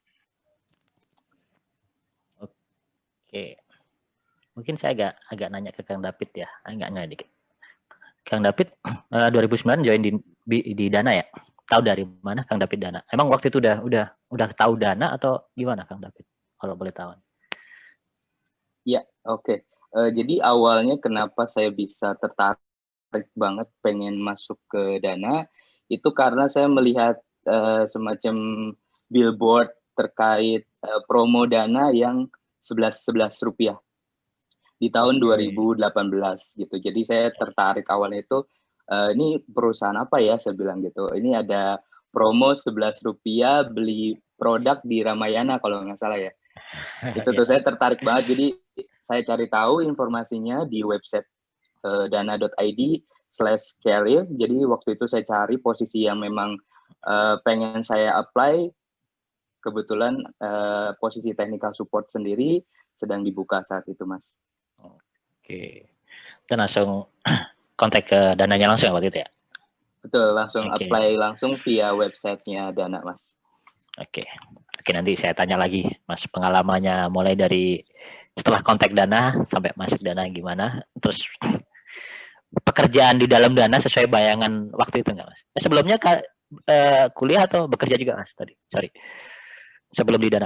Oke, mungkin saya agak nanya ke Kang David ya, agak nanya dikit. Kang David 2009 join di Dana ya? Tahu dari mana Kang David Dana? Emang waktu itu udah tahu Dana atau gimana Kang David? Kalau boleh tahu. Ya, oke. Jadi awalnya kenapa saya bisa tertarik banget pengen masuk ke Dana itu karena saya melihat semacam billboard terkait promo Dana yang 11 rupiah di tahun 2018 gitu. Jadi saya tertarik awalnya itu ini perusahaan apa ya, saya bilang gitu. Ini ada promo 11 rupiah beli produk di Ramayana kalau nggak salah ya. Itu tuh saya tertarik banget. Jadi saya cari tahu informasinya di website dana.id/career. Jadi waktu itu saya cari posisi yang memang pengen saya apply. Kebetulan posisi technical support sendiri sedang dibuka saat itu, Mas. Oke. Dan langsung kontak ke Dananya langsung ya waktu itu ya? Betul, langsung apply langsung via websitenya Dana, Mas. Oke, nanti saya tanya lagi, Mas, pengalamannya mulai dari setelah kontak Dana sampai masuk Dana gimana, terus pekerjaan di dalam Dana sesuai bayangan waktu itu nggak, Mas? Sebelumnya kuliah atau bekerja juga, Mas? Tadi, sorry. Sebelum di Dana?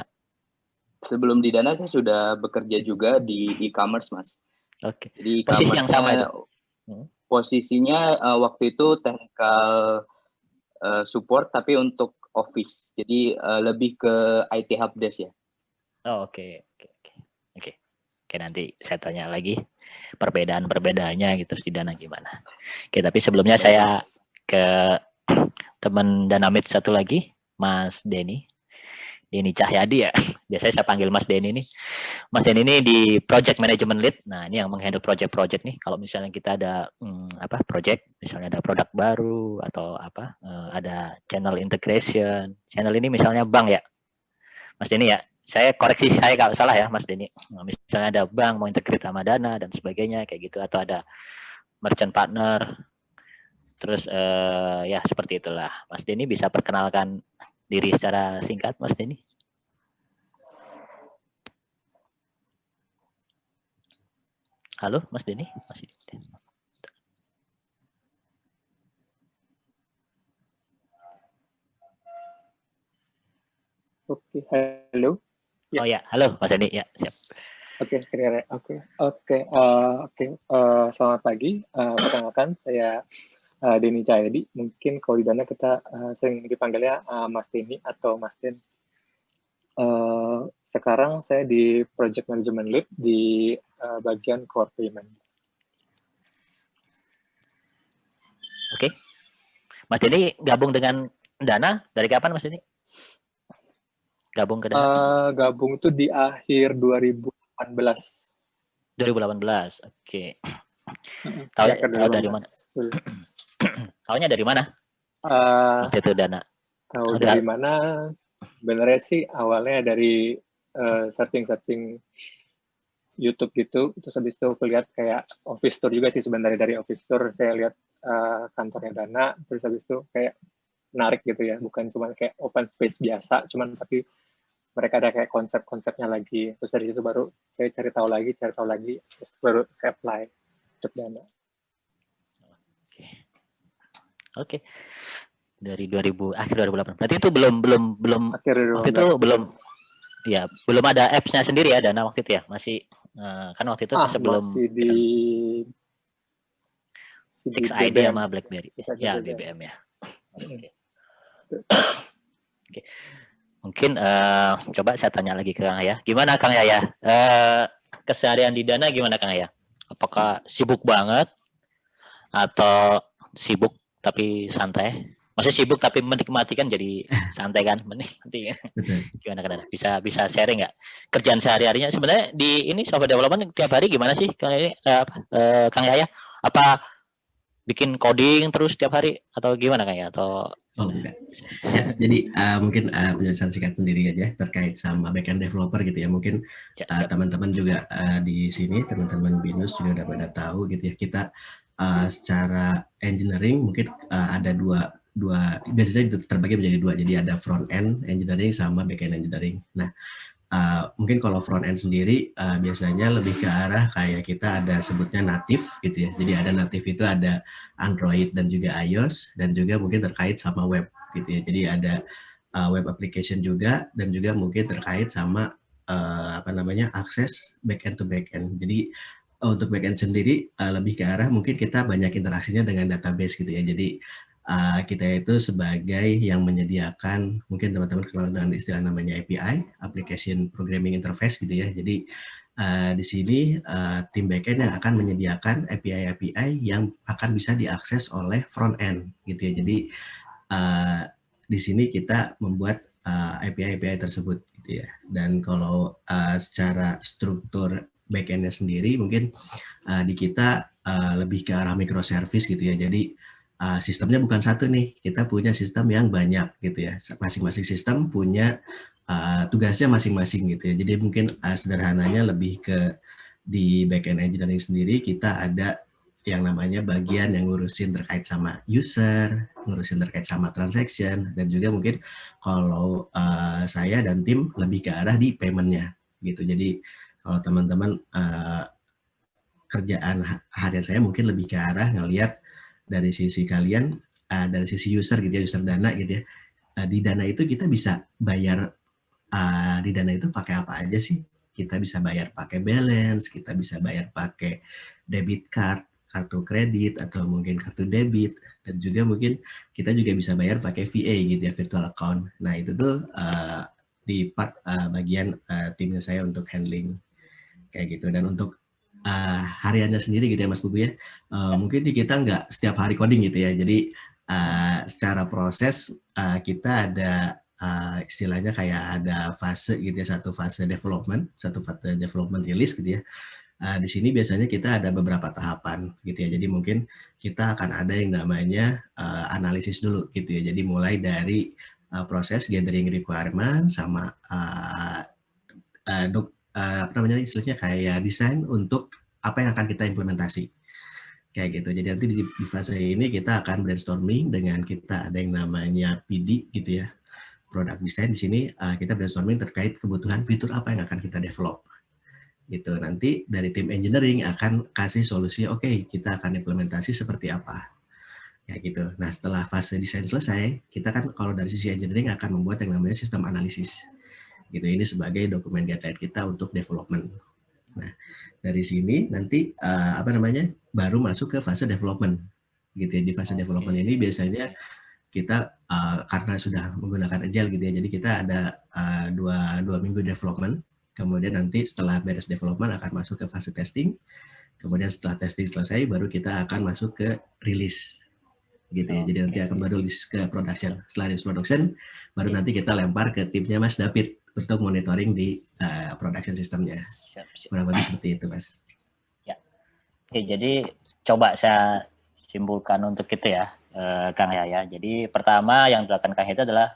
Sebelum di Dana saya sudah bekerja juga di e-commerce, Mas. Oke. Jadi posisi yang sama itu? Posisinya waktu itu technical support tapi untuk office. Jadi lebih ke IT helpdesk ya. Oh, oke, nanti saya tanya lagi perbedaannya gitu di Dana gimana. Oke, tapi sebelumnya saya ke teman Danamit satu lagi, Mas Denny Cahyadi ya. Biasanya saya panggil Mas Denny nih. Mas Denny ini di Project Management Lead. Nah, ini yang menghandle project-project nih. Kalau misalnya kita ada project, misalnya ada produk baru atau ada channel integration. Channel ini misalnya bank ya. Mas Denny ya. Saya koreksi saya kalau salah ya, Mas Denny. Nah, misalnya ada bank mau integrate sama Dana dan sebagainya kayak gitu, atau ada merchant partner. Terus ya seperti itulah. Mas Denny bisa perkenalkan diri secara singkat, Mas Denny? Halo, Mas Denny? Masih. Oke, halo. Ya. Oh ya, halo Mas Denny, ya siap. Oke, selamat pagi. Perkenalkan, saya Denny Cahyadi. Mungkin kalau di Dana kita sering dipanggilnya Mas Denny atau Mas Den. Sekarang saya di Project Management Lead di bagian Core Payment. Oke. Mas Denny gabung dengan Dana dari kapan, Mas Denny? Gabung ke Dana? Gabung itu di akhir 2018. 2018, oke. Tahu dari mana? Taunya dari mana? Waktu itu Dana. Tahu dari mana? Sebenarnya sih awalnya dari searching YouTube gitu. Terus habis itu aku lihat kayak office tour juga sih sebenarnya. Dari office tour saya lihat kantornya Dana. Terus habis itu kayak menarik gitu ya. Bukan cuma kayak open space biasa, cuman tapi mereka ada kayak konsep-konsepnya lagi. Terus dari situ baru saya cari tahu lagi, terus baru saya apply untuk Dana. Oke. Dari 2000 akhir 2008. Berarti itu belum Akhir waktu itu 2018. belum ada apps-nya sendiri ya Dana waktu itu ya. Masih kan waktu itu sebelum masih di XID BBM. sama BlackBerry. Bisa di Ya, BBM. BBM ya. Oke. Oke. Mungkin coba saya tanya lagi ke Kang Yaya. Gimana Kang Yaya? Keseharian di Dana gimana Kang Yaya? Apakah sibuk banget atau sibuk tapi santai? Maksudnya sibuk tapi menikmati kan jadi santai kan, menikmati. Gimana Kang? Bisa sharing nggak? Kerjaan sehari-harinya sebenarnya di ini software development tiap hari gimana sih Kang Yaya? Kang Yaya? Apa bikin coding terus tiap hari atau gimana Kang Yaya? Atau enggak. Ya, jadi mungkin penjelasan singkat sendiri aja terkait sama backend developer gitu ya. Mungkin teman-teman juga di sini, teman-teman BINUS juga udah pada tahu gitu ya. Kita secara engineering mungkin ada dua biasanya terbagi menjadi dua. Jadi ada front end engineering sama back end engineering. Nah, mungkin kalau front end sendiri biasanya lebih ke arah kayak kita ada sebutnya native gitu ya. Jadi ada native itu ada Android dan juga iOS, dan juga mungkin terkait sama web gitu ya. Jadi ada web application juga, dan juga mungkin terkait sama akses backend to backend. Jadi untuk backend sendiri lebih ke arah mungkin kita banyak interaksinya dengan database gitu ya. Jadi kita itu sebagai yang menyediakan, mungkin teman-teman kenal dengan istilah namanya API, Application Programming Interface gitu ya. Jadi di sini tim backend yang akan menyediakan API yang akan bisa diakses oleh front end gitu ya. Jadi di sini kita membuat API tersebut gitu ya. Dan kalau secara struktur backendnya sendiri mungkin di kita lebih ke arah microservice gitu ya. Jadi sistemnya bukan satu nih, kita punya sistem yang banyak gitu ya. Masing-masing sistem punya tugasnya masing-masing gitu ya. Jadi mungkin sederhananya lebih ke di backend engineering sendiri kita ada yang namanya bagian yang ngurusin terkait sama user, ngurusin terkait sama transaction, dan juga mungkin kalau saya dan tim lebih ke arah di payment-nya gitu. Jadi kalau teman-teman kerjaan harian saya mungkin lebih ke arah ngelihat dari sisi kalian, dari sisi user gitu ya, user Dana gitu ya. Di Dana itu kita bisa bayar, di Dana itu pakai apa aja sih? Kita bisa bayar pakai balance, kita bisa bayar pakai debit card, kartu kredit, atau mungkin kartu debit, dan juga mungkin kita juga bisa bayar pakai VA gitu ya, virtual account. Nah itu tuh di part bagian timnya saya untuk handling kayak gitu. Dan untuk hariannya sendiri gitu ya Mas Bubu ya, mungkin di kita nggak setiap hari coding gitu ya. Jadi secara proses kita ada istilahnya kayak ada fase gitu ya, satu fase development release gitu ya. Di sini biasanya kita ada beberapa tahapan gitu ya. Jadi mungkin kita akan ada yang namanya analisis dulu gitu ya. Jadi mulai dari proses gathering requirement sama istilahnya kayak desain untuk apa yang akan kita implementasi kayak gitu. Jadi nanti di fase ini kita akan brainstorming dengan kita ada yang namanya PD gitu ya, product design. Di sini kita brainstorming terkait kebutuhan fitur apa yang akan kita develop gitu. Nanti dari tim engineering akan kasih solusi, oke, kita akan implementasi seperti apa kayak gitu. Nah setelah fase desain selesai, kita kan kalau dari sisi engineering akan membuat yang namanya sistem analisis gitu. Ini sebagai dokumen guideline kita untuk development. Nah, dari sini nanti baru masuk ke fase development gitu ya. Di fase development ini biasanya kita karena sudah menggunakan agile gitu ya. Jadi kita ada dua minggu development. Kemudian nanti setelah beres development akan masuk ke fase testing. Kemudian setelah testing selesai baru kita akan masuk ke release gitu ya. Jadi nanti akan baru release ke production. Setelah release production baru nanti kita lempar ke timnya Mas David untuk monitoring di production sistemnya. Kurang lebih seperti itu, Mas. Ya. Oke, jadi coba saya simpulkan untuk itu ya, Kang Yaya. Jadi pertama yang dilakukan Kang Yaya itu adalah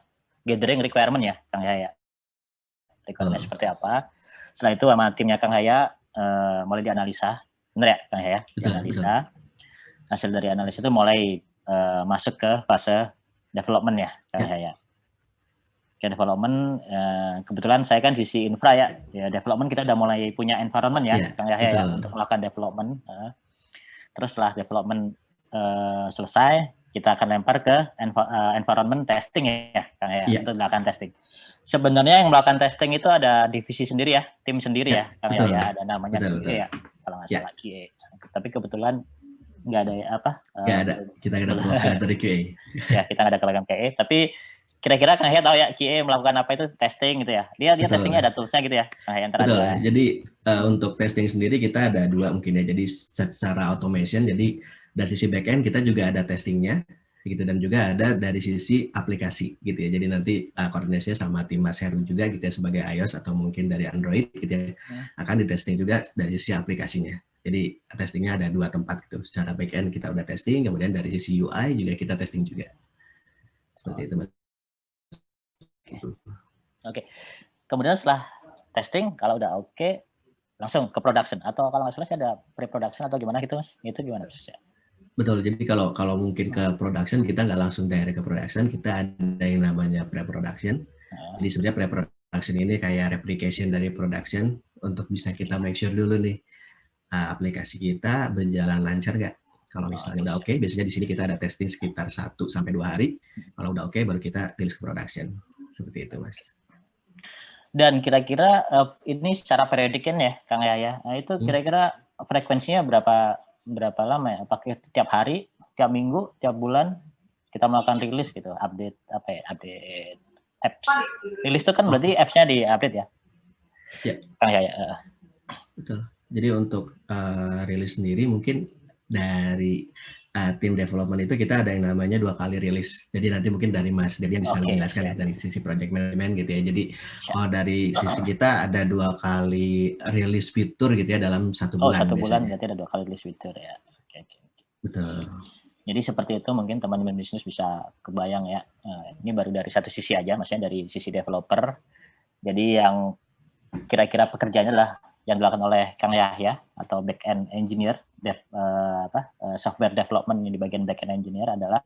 gathering requirement ya, Kang Yaya. Requirement seperti apa. Setelah itu sama timnya Kang Yaya mulai dianalisa. Benar ya, Kang Yaya? Dianalisa. Hasil dari analisa itu mulai masuk ke fase development ya, Kang Yaya. Ke development, kebetulan saya kan sisi infra ya development kita udah mulai punya environment ya, Kang Yahya ya, untuk melakukan development. Terus setelah development selesai, kita akan lempar ke environment testing ya, Kang ya, Iya. untuk melakukan testing. Sebenarnya yang melakukan testing itu ada divisi sendiri ya, tim sendiri ya, Kang betul. ya, ada namanya Betul, QA betul. ya, kalau nggak Ya. salah QA. Tapi kebetulan nggak ada apa? Nggak ada, kita nggak ada perwakilan dari QA. Ya, kita nggak ada kelengkapan QA, tapi kira-kira Kang Yahya tahu ya QA melakukan apa itu testing gitu ya? Dia Betul. testingnya ada toolsnya gitu ya, Kang Yahya, antara Betul. ada. Jadi untuk testing sendiri kita ada dua mungkin ya. Jadi secara automation, jadi dari sisi backend kita juga ada testingnya, gitu, dan juga ada dari sisi aplikasi gitu ya. Jadi nanti koordinasinya sama tim Mas Heru juga gitu ya, sebagai iOS atau mungkin dari Android gitu ya, akan ditesting juga dari sisi aplikasinya. Jadi testingnya ada dua tempat gitu. Secara backend kita udah testing, kemudian dari sisi UI juga kita testing juga. Seperti itu, Mas. Oke. Kemudian setelah testing, kalau udah oke, langsung ke production, atau kalau nggak salah sih ada pre-production atau gimana gitu, Mas? Itu gimana prosesnya? Betul, jadi kalau mungkin ke production, kita nggak langsung direct ke production, kita ada yang namanya pre-production. Jadi sebenarnya pre-production ini kayak replication dari production, untuk bisa kita make sure dulu nih, aplikasi kita berjalan lancar nggak. Kalau misalnya udah oke, biasanya di sini kita ada testing sekitar 1-2 hari. Kalau udah oke, baru kita release ke production. Seperti itu, Mas. Dan kira-kira ini secara periodik kan ya, Kang Yahya. Nah, itu kira-kira frekuensinya berapa lama ya? Apakah tiap hari, tiap minggu, tiap bulan kita melakukan rilis gitu, update apa ya? Update apps. Rilis itu kan berarti apps-nya di-update ya? Ya. Kang Yahya. Betul. Jadi untuk rilis sendiri mungkin dari tim development itu kita ada yang namanya 2 kali rilis. Jadi nanti mungkin dari Mas Devian bisa lebih jelaskan ya dari sisi project management gitu ya. Jadi kalau dari sisi kita ada 2 kali rilis fitur gitu ya dalam 1 bulan. 1 bulan berarti ada 2 kali rilis fitur ya. Oke. Betul. Jadi seperti itu mungkin teman-teman bisnis bisa kebayang ya. Ini baru dari satu sisi aja, maksudnya dari sisi developer. Jadi yang kira-kira pekerjaannya adalah yang dilakukan oleh Kang Yahya atau back-end engineer, software development yang di bagian back-end engineer adalah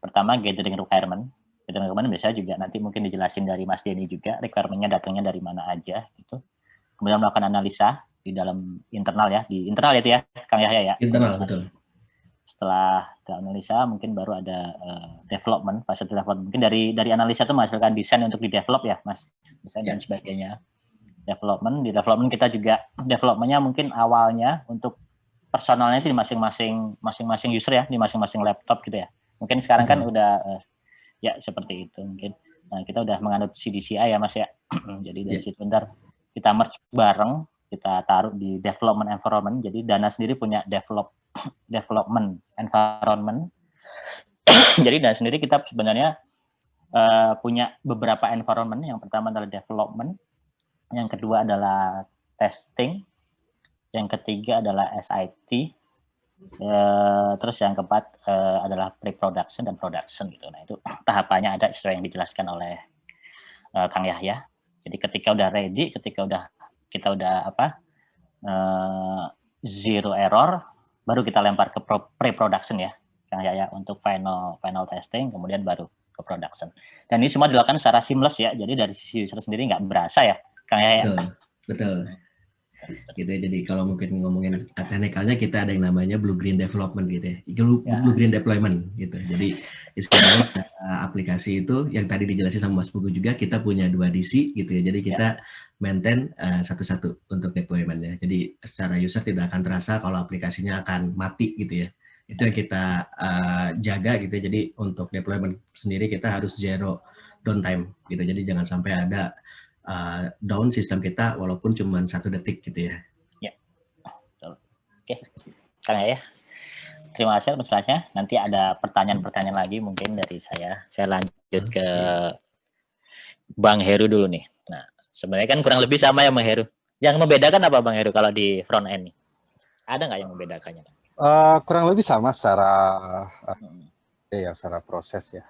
pertama gathering requirement. Gathering requirement biasanya juga nanti mungkin dijelasin dari Mas Denny juga, requirement-nya datangnya dari mana aja gitu. Kemudian melakukan analisa di dalam internal ya, di internal itu ya, Kang Yahya ya. Internal, betul. Setelah analisa mungkin baru ada development, fase development. Mungkin dari analisa itu menghasilkan desain untuk di-develop ya, Mas. Desain dan sebagainya. Di development kita juga developmentnya mungkin awalnya untuk personalnya itu di masing-masing user ya, di masing-masing laptop gitu ya. Mungkin sekarang kan udah ya seperti itu mungkin. Nah, kita udah menganut CDCI ya Mas ya. Jadi dari situ bentar kita merge bareng, kita taruh di development environment. Jadi Dana sendiri punya development environment. Jadi Dana sendiri kita sebenarnya punya beberapa environment. Yang pertama adalah development, yang kedua adalah testing, yang ketiga adalah SIT, terus yang keempat adalah pre-production dan production gitu. Nah itu tahapannya ada sesuai yang dijelaskan oleh Kang Yahya. Jadi ketika udah ready, ketika kita udah zero error, baru kita lempar ke pre-production ya, Kang Yahya, untuk final testing, kemudian baru ke production. Dan ini semua dilakukan secara seamless ya, jadi dari sisi user sendiri nggak berasa ya, Kang Yahya. Betul. Gitu ya, jadi kalau mungkin ngomongin teknikalnya kita ada yang namanya blue green development gitu ya, blue green deployment gitu. Jadi istilahnya aplikasi itu yang tadi dijelasin sama Mas Pugu juga, kita punya 2 DC gitu ya, jadi kita maintain satu-satu untuk deploymentnya. Jadi secara user tidak akan terasa kalau aplikasinya akan mati gitu ya. Itu yang kita jaga gitu ya. Jadi untuk deployment sendiri kita harus zero downtime gitu, jadi jangan sampai ada down sistem kita walaupun cuma 1 detik gitu ya. Ya, betul. Oke, Kang Yahya, terima kasih atas penjelasannya. Nanti ada pertanyaan-pertanyaan lagi mungkin dari saya. Saya lanjut ke Bang Heru dulu nih. Nah, sebenarnya kan kurang lebih sama ya Bang Heru. Yang membedakan apa Bang Heru kalau di front end nih? Ada nggak yang membedakannya? Kurang lebih sama secara secara proses ya.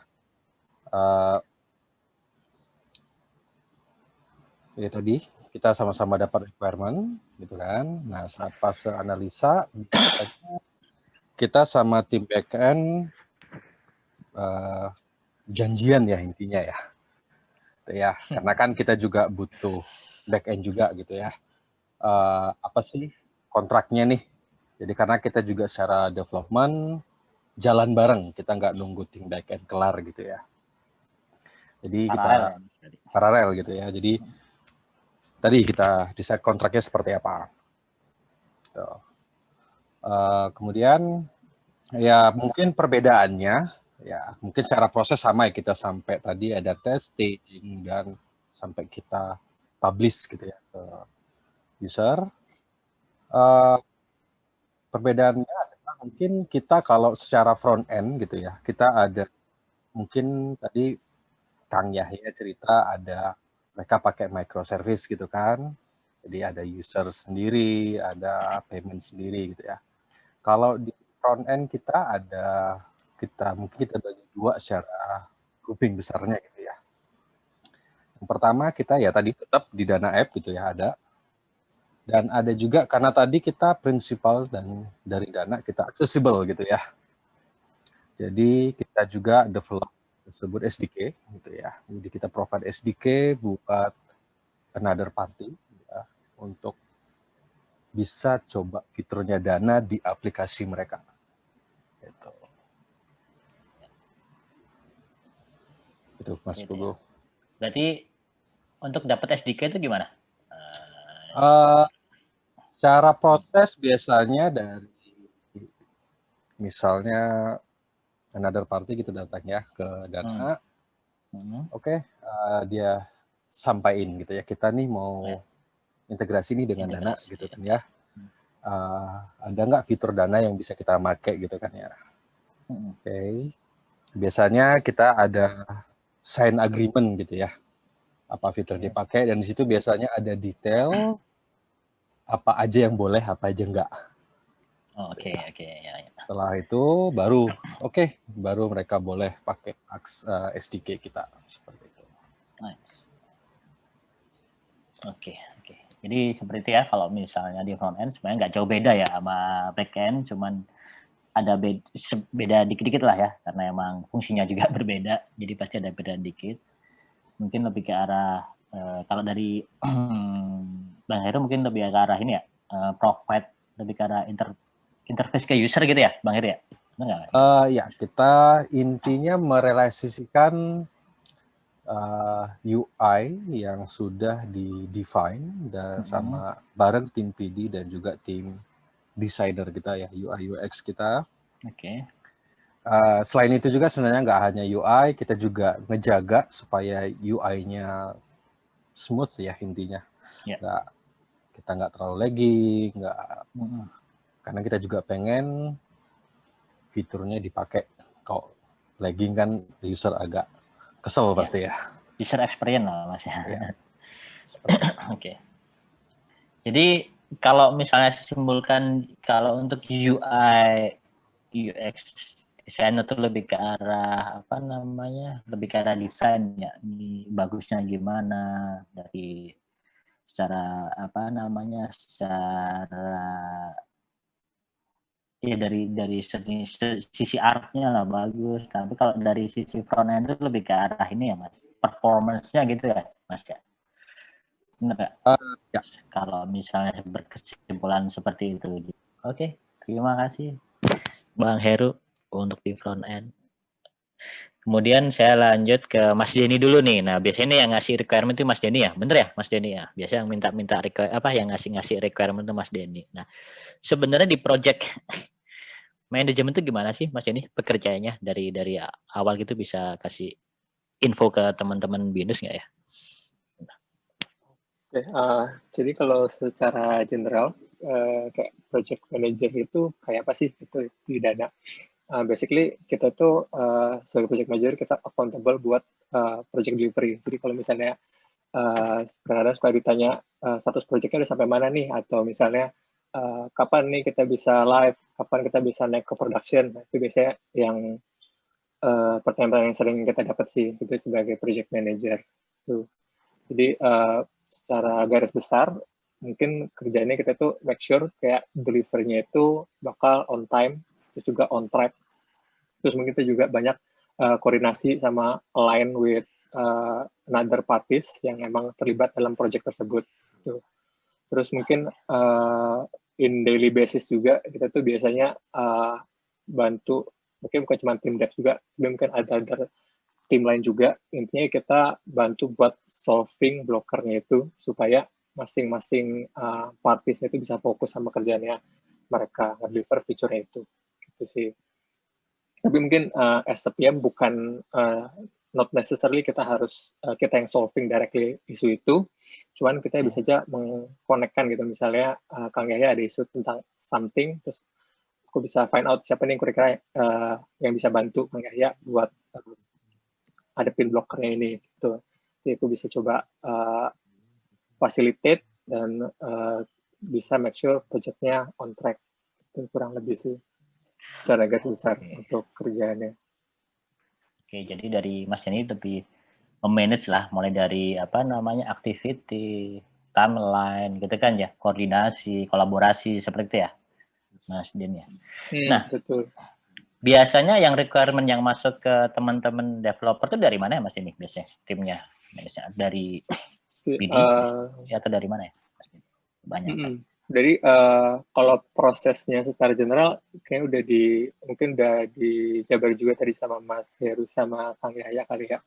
Ya tadi kita sama-sama dapat requirement gitu kan. Nah, saat fase analisa kita sama tim backend janjian ya intinya ya. Ya, karena kan kita juga butuh backend juga gitu ya. Apa sih kontraknya nih? Jadi karena kita juga secara development jalan bareng, kita nggak nunggu tim backend kelar gitu ya. Jadi kita paralel gitu ya. Jadi tadi kita decide kontraknya seperti apa. Gitu. Kemudian ya mungkin perbedaannya ya mungkin secara proses sama ya, kita sampai tadi ada testing dan sampai kita publish gitu ya ke user. Perbedaannya adalah mungkin kita kalau secara front end gitu ya, kita ada mungkin tadi Kang Yahya cerita ada mereka pakai microservice gitu kan, jadi ada user sendiri, ada payment sendiri gitu ya. Kalau di front end kita mungkin kita bagi dua secara grouping besarnya gitu ya. Yang pertama kita ya tadi tetap di Dana App gitu ya ada. Dan ada juga karena tadi kita prinsipal dan dari Dana kita accessible gitu ya. Jadi kita juga develop tersebut SDK gitu ya. Jadi kita provide SDK buat another party ya, untuk bisa coba fiturnya Dana di aplikasi mereka. Gitu. Itu Mas Pugu. Berarti untuk dapat SDK itu gimana? Secara proses biasanya dari misalnya another party kita datang ya ke Dana, oke, dia sampaikan gitu ya, kita nih mau integrasi nih dengan Dana gitu kan ya, ada nggak fitur Dana yang bisa kita pakai gitu kan ya, oke. Biasanya kita ada sign agreement gitu ya, apa fitur dipakai, dan di situ biasanya ada detail apa aja yang boleh, apa aja enggak. Oke. Ya. Setelah itu baru baru mereka boleh pakai SDK kita seperti itu. Oke. Jadi seperti itu ya, kalau misalnya di front end sebenarnya nggak jauh beda ya sama back end, cuman ada beda dikit-dikit lah ya, karena emang fungsinya juga berbeda, jadi pasti ada beda dikit. Mungkin lebih ke arah kalau dari Bang Heru mungkin lebih ke arah ini ya, provide lebih ke arah interface ke user gitu ya, Bang Heru ya? Benar nggak? Ya, kita intinya merelasikan UI yang sudah di-define sama bareng tim PD dan juga tim designer kita ya, UI UX kita. Oke. Selain itu juga sebenarnya nggak hanya UI, kita juga ngejaga supaya UI-nya smooth ya intinya. Kita nggak terlalu lagging, karena kita juga pengen fiturnya dipakai. Kalau lagging kan user agak kesel pasti ya. User experience lah Mas ya. Oke. Jadi kalau misalnya simpulkan, kalau untuk UI UX desainer itu lebih ke arah lebih ke arah desain ya, ini bagusnya gimana dari secara dari sisi artnya lah bagus, tapi kalau dari sisi front end itu lebih ke arah ini ya Mas, performance-nya gitu ya Mas ya. Benar nggak? Ya. Kalau misalnya berkesimpulan seperti itu. Oke, terima kasih Bang Heru untuk di front end. Kemudian saya lanjut ke Mas Denny dulu nih. Nah, biasanya yang ngasih requirement itu Mas Denny ya, bener ya Mas Denny ya? Biasa yang minta yang ngasih requirement itu Mas Denny. Nah, sebenarnya di project manajemen itu gimana sih Mas Denny pekerjaannya dari awal gitu, bisa kasih info ke teman-teman BINUS nggak ya? Jadi kalau secara general kayak project manager itu kayak apa sih itu di Dana? Basically kita tuh sebagai project manager kita accountable buat project delivery. Jadi kalau misalnya kadang-kadang suka ditanya status projectnya udah sampai mana nih, atau misalnya kapan nih kita bisa live, kapan kita bisa naik ke production. Nah, itu biasanya yang pertanyaan yang sering kita dapat sih itu sebagai project manager tuh. Jadi secara garis besar mungkin kerjanya kita tuh make sure kayak delivery-nya itu bakal on time, terus juga on track. Terus mungkin kita juga banyak koordinasi sama align with another parties yang emang terlibat dalam project tersebut. Tuh. Terus mungkin in daily basis juga kita tuh biasanya bantu mungkin bukan cuma tim dev juga, tapi mungkin ada tim lain juga. Intinya kita bantu buat solving blokernya itu supaya masing-masing parties itu bisa fokus sama kerjanya mereka nge-deliver feature-nya itu. Gitu sih. Tapi mungkin as a PM bukan not necessarily kita harus kita yang solving directly isu itu, cuman kita bisa aja mengkonekkan gitu. Misalnya Kang Yahya ada isu tentang something, terus aku bisa find out siapa nih kira-kira yang bisa bantu Kang Yahya buat hadapin blokernya ini gitu. Jadi aku bisa coba facilitate dan bisa make sure projectnya on track. Itu kurang lebih sih cara garis besar untuk kerjaannya. Oke, jadi dari Mas Yani lebih memanage lah, mulai dari apa namanya activity, timeline, gitu kan ya, koordinasi, kolaborasi seperti itu ya, Mas Din ya. Nah, betul. Biasanya yang requirement yang masuk ke teman-teman developer itu dari mana ya Mas ini biasanya timnya? Dari BD atau dari mana ya? Banyak. Jadi kalau prosesnya secara general kayaknya mungkin udah dijabar juga tadi sama Mas Heru sama Kang Yahya kali ya.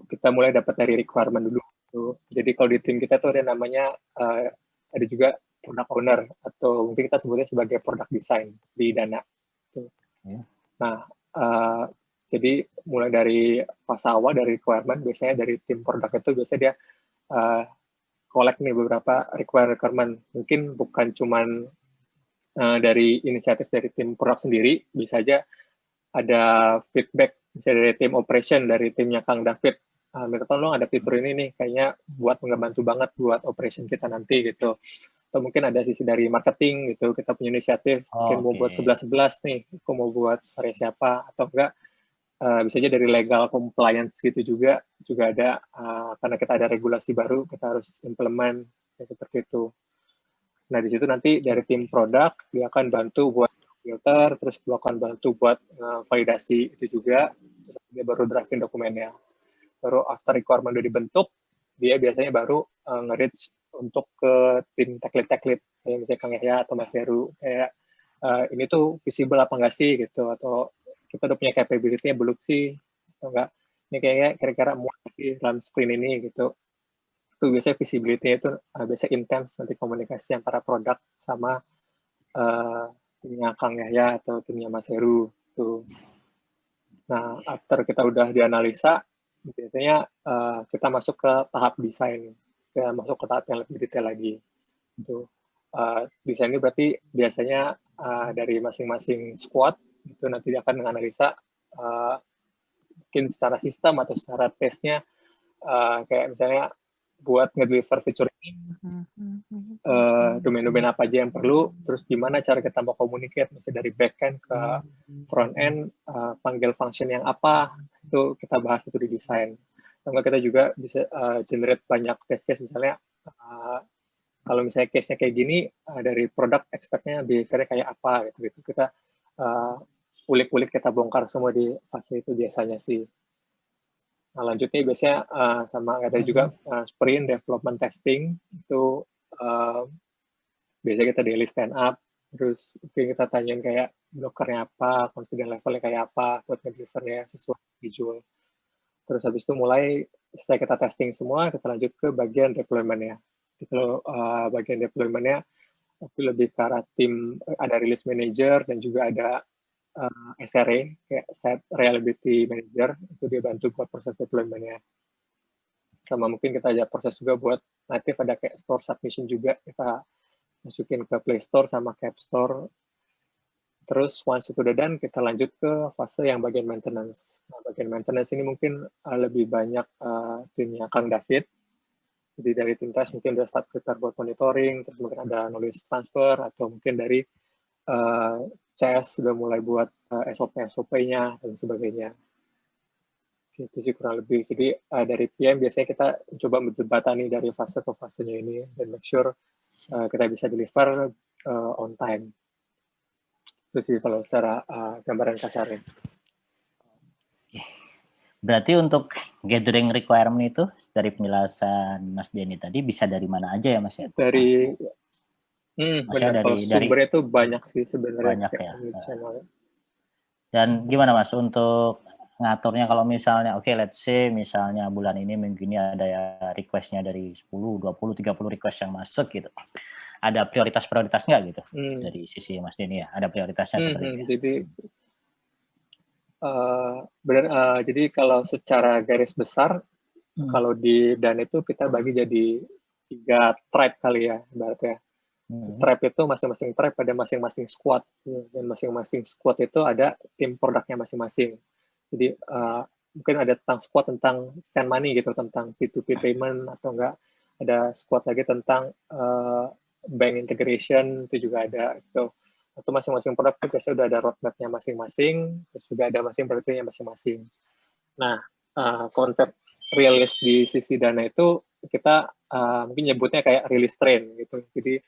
Kita mulai dapat dari requirement dulu. Jadi kalau di tim kita tuh ada namanya ada juga product owner atau mungkin kita sebutnya sebagai product design di Dana. Nah, jadi mulai dari fase awal dari requirement biasanya dari tim product itu biasanya dia collect nih beberapa requirement. Mungkin bukan cuman dari inisiatif dari tim produk sendiri, bisa aja ada feedback misalnya dari tim operation, dari timnya Kang David. Minta tolong ada fitur ini nih, kayaknya buat ngebantu banget buat operation kita nanti gitu. Atau mungkin ada sisi dari marketing gitu, kita punya inisiatif, mungkin mau buat 11-11 nih, aku mau buat variasi apa, atau enggak bisa aja dari legal compliance gitu juga ada karena kita ada regulasi baru kita harus implement seperti itu. Nah di situ nanti dari tim produk dia akan bantu buat filter, terus dia akan bantu buat validasi itu juga, terus dia baru drafting dokumennya. Baru after requirement udah dibentuk, dia biasanya baru nge-reach untuk ke tim tech lead kayak misalnya Kang Yahya atau Mas Heru kayak ini tuh visible apa enggak sih gitu, atau kita udah punya capability-nya belum sih, atau enggak, ini kayaknya kira-kira mau sih dalam sprint ini gitu. Itu biasanya visibility-nya itu biasanya intens nanti komunikasi antara produk sama timnya Kang Yahya atau timnya Mas Heru tuh. Nah, after kita udah dianalisa, biasanya kita masuk ke tahap desain, kita masuk ke tahap yang lebih detail lagi. Itu desain ini berarti biasanya dari masing-masing squad itu nanti dia akan menganalisa mungkin secara sistem atau secara testnya kayak misalnya buat nge-deliver feature ini domain-domain apa aja yang perlu, terus gimana cara kita mau communicate misalnya dari back-end ke front-end, panggil function yang apa, itu kita bahas itu di desain. Atau kita juga bisa generate banyak test case misalnya kalau misalnya case-nya kayak gini dari produk expect-nya behavior-nya kayak apa gitu kita ulik-ulik kita bongkar semua di fase itu biasanya sih. Nah lanjutnya biasanya sama ada juga sprint development testing itu biasanya kita daily stand up, terus mungkin kita tanyain kayak blokernya apa, confidence levelnya kayak apa buat nge-delivernya sesuai schedule. Terus habis itu mulai setelah kita testing semua kita lanjut ke bagian deployment-nya. Itu bagian deployment-nya itu lebih ke arah tim, ada release manager dan juga ada SRE, kayak Site Reliability Manager, itu dia bantu buat proses deployment-nya. Sama mungkin kita ada proses juga buat native, ada kayak store submission juga, kita masukin ke Play Store sama ke App Store. Terus once itu udah done, kita lanjut ke fase yang bagian maintenance. Nah, bagian maintenance ini mungkin lebih banyak timnya Kang David. Jadi dari tim test mungkin udah start prepare buat monitoring, terus mungkin ada knowledge transfer, atau mungkin dari CS sudah mulai buat SOP-nya dan sebagainya. Itu sih kurang lebih. Jadi dari PM biasanya kita coba menjembatani dari fase ke fasenya ini dan make sure kita bisa deliver on time. Itu sih kalau secara gambaran kasarnya. Berarti untuk gathering requirement itu dari penjelasan Mas Denny tadi bisa dari mana aja ya Mas ya? Maksudnya Benar. Kalau dari sumbernya itu banyak sih sebenarnya banyak kayak ya. channel. Dan gimana Mas untuk ngaturnya kalau misalnya oke let's say misalnya bulan ini minggu ini ada ya request-nya dari 10, 20, 30 request yang masuk gitu. Ada prioritas-prioritas nggak gitu dari sisi Mas Denny ya? Ada prioritasnya seperti itu. Jadi benar. Jadi kalau secara garis besar, kalau di Dan itu kita bagi jadi 3 tribe kali ya, ibaratnya. Tribe itu masing-masing tribe ada masing-masing squad, dan masing-masing squad itu ada tim produknya masing-masing. Jadi mungkin ada tentang squad tentang send money gitu, tentang P2P payment, atau enggak ada squad lagi tentang bank integration, itu juga ada itu. Atau masing-masing produk itu biasanya udah ada roadmap-nya masing-masing, terus juga ada priority-nya masing-masing. Nah, konsep rilis di sisi Dana itu kita mungkin nyebutnya kayak release train gitu. Jadi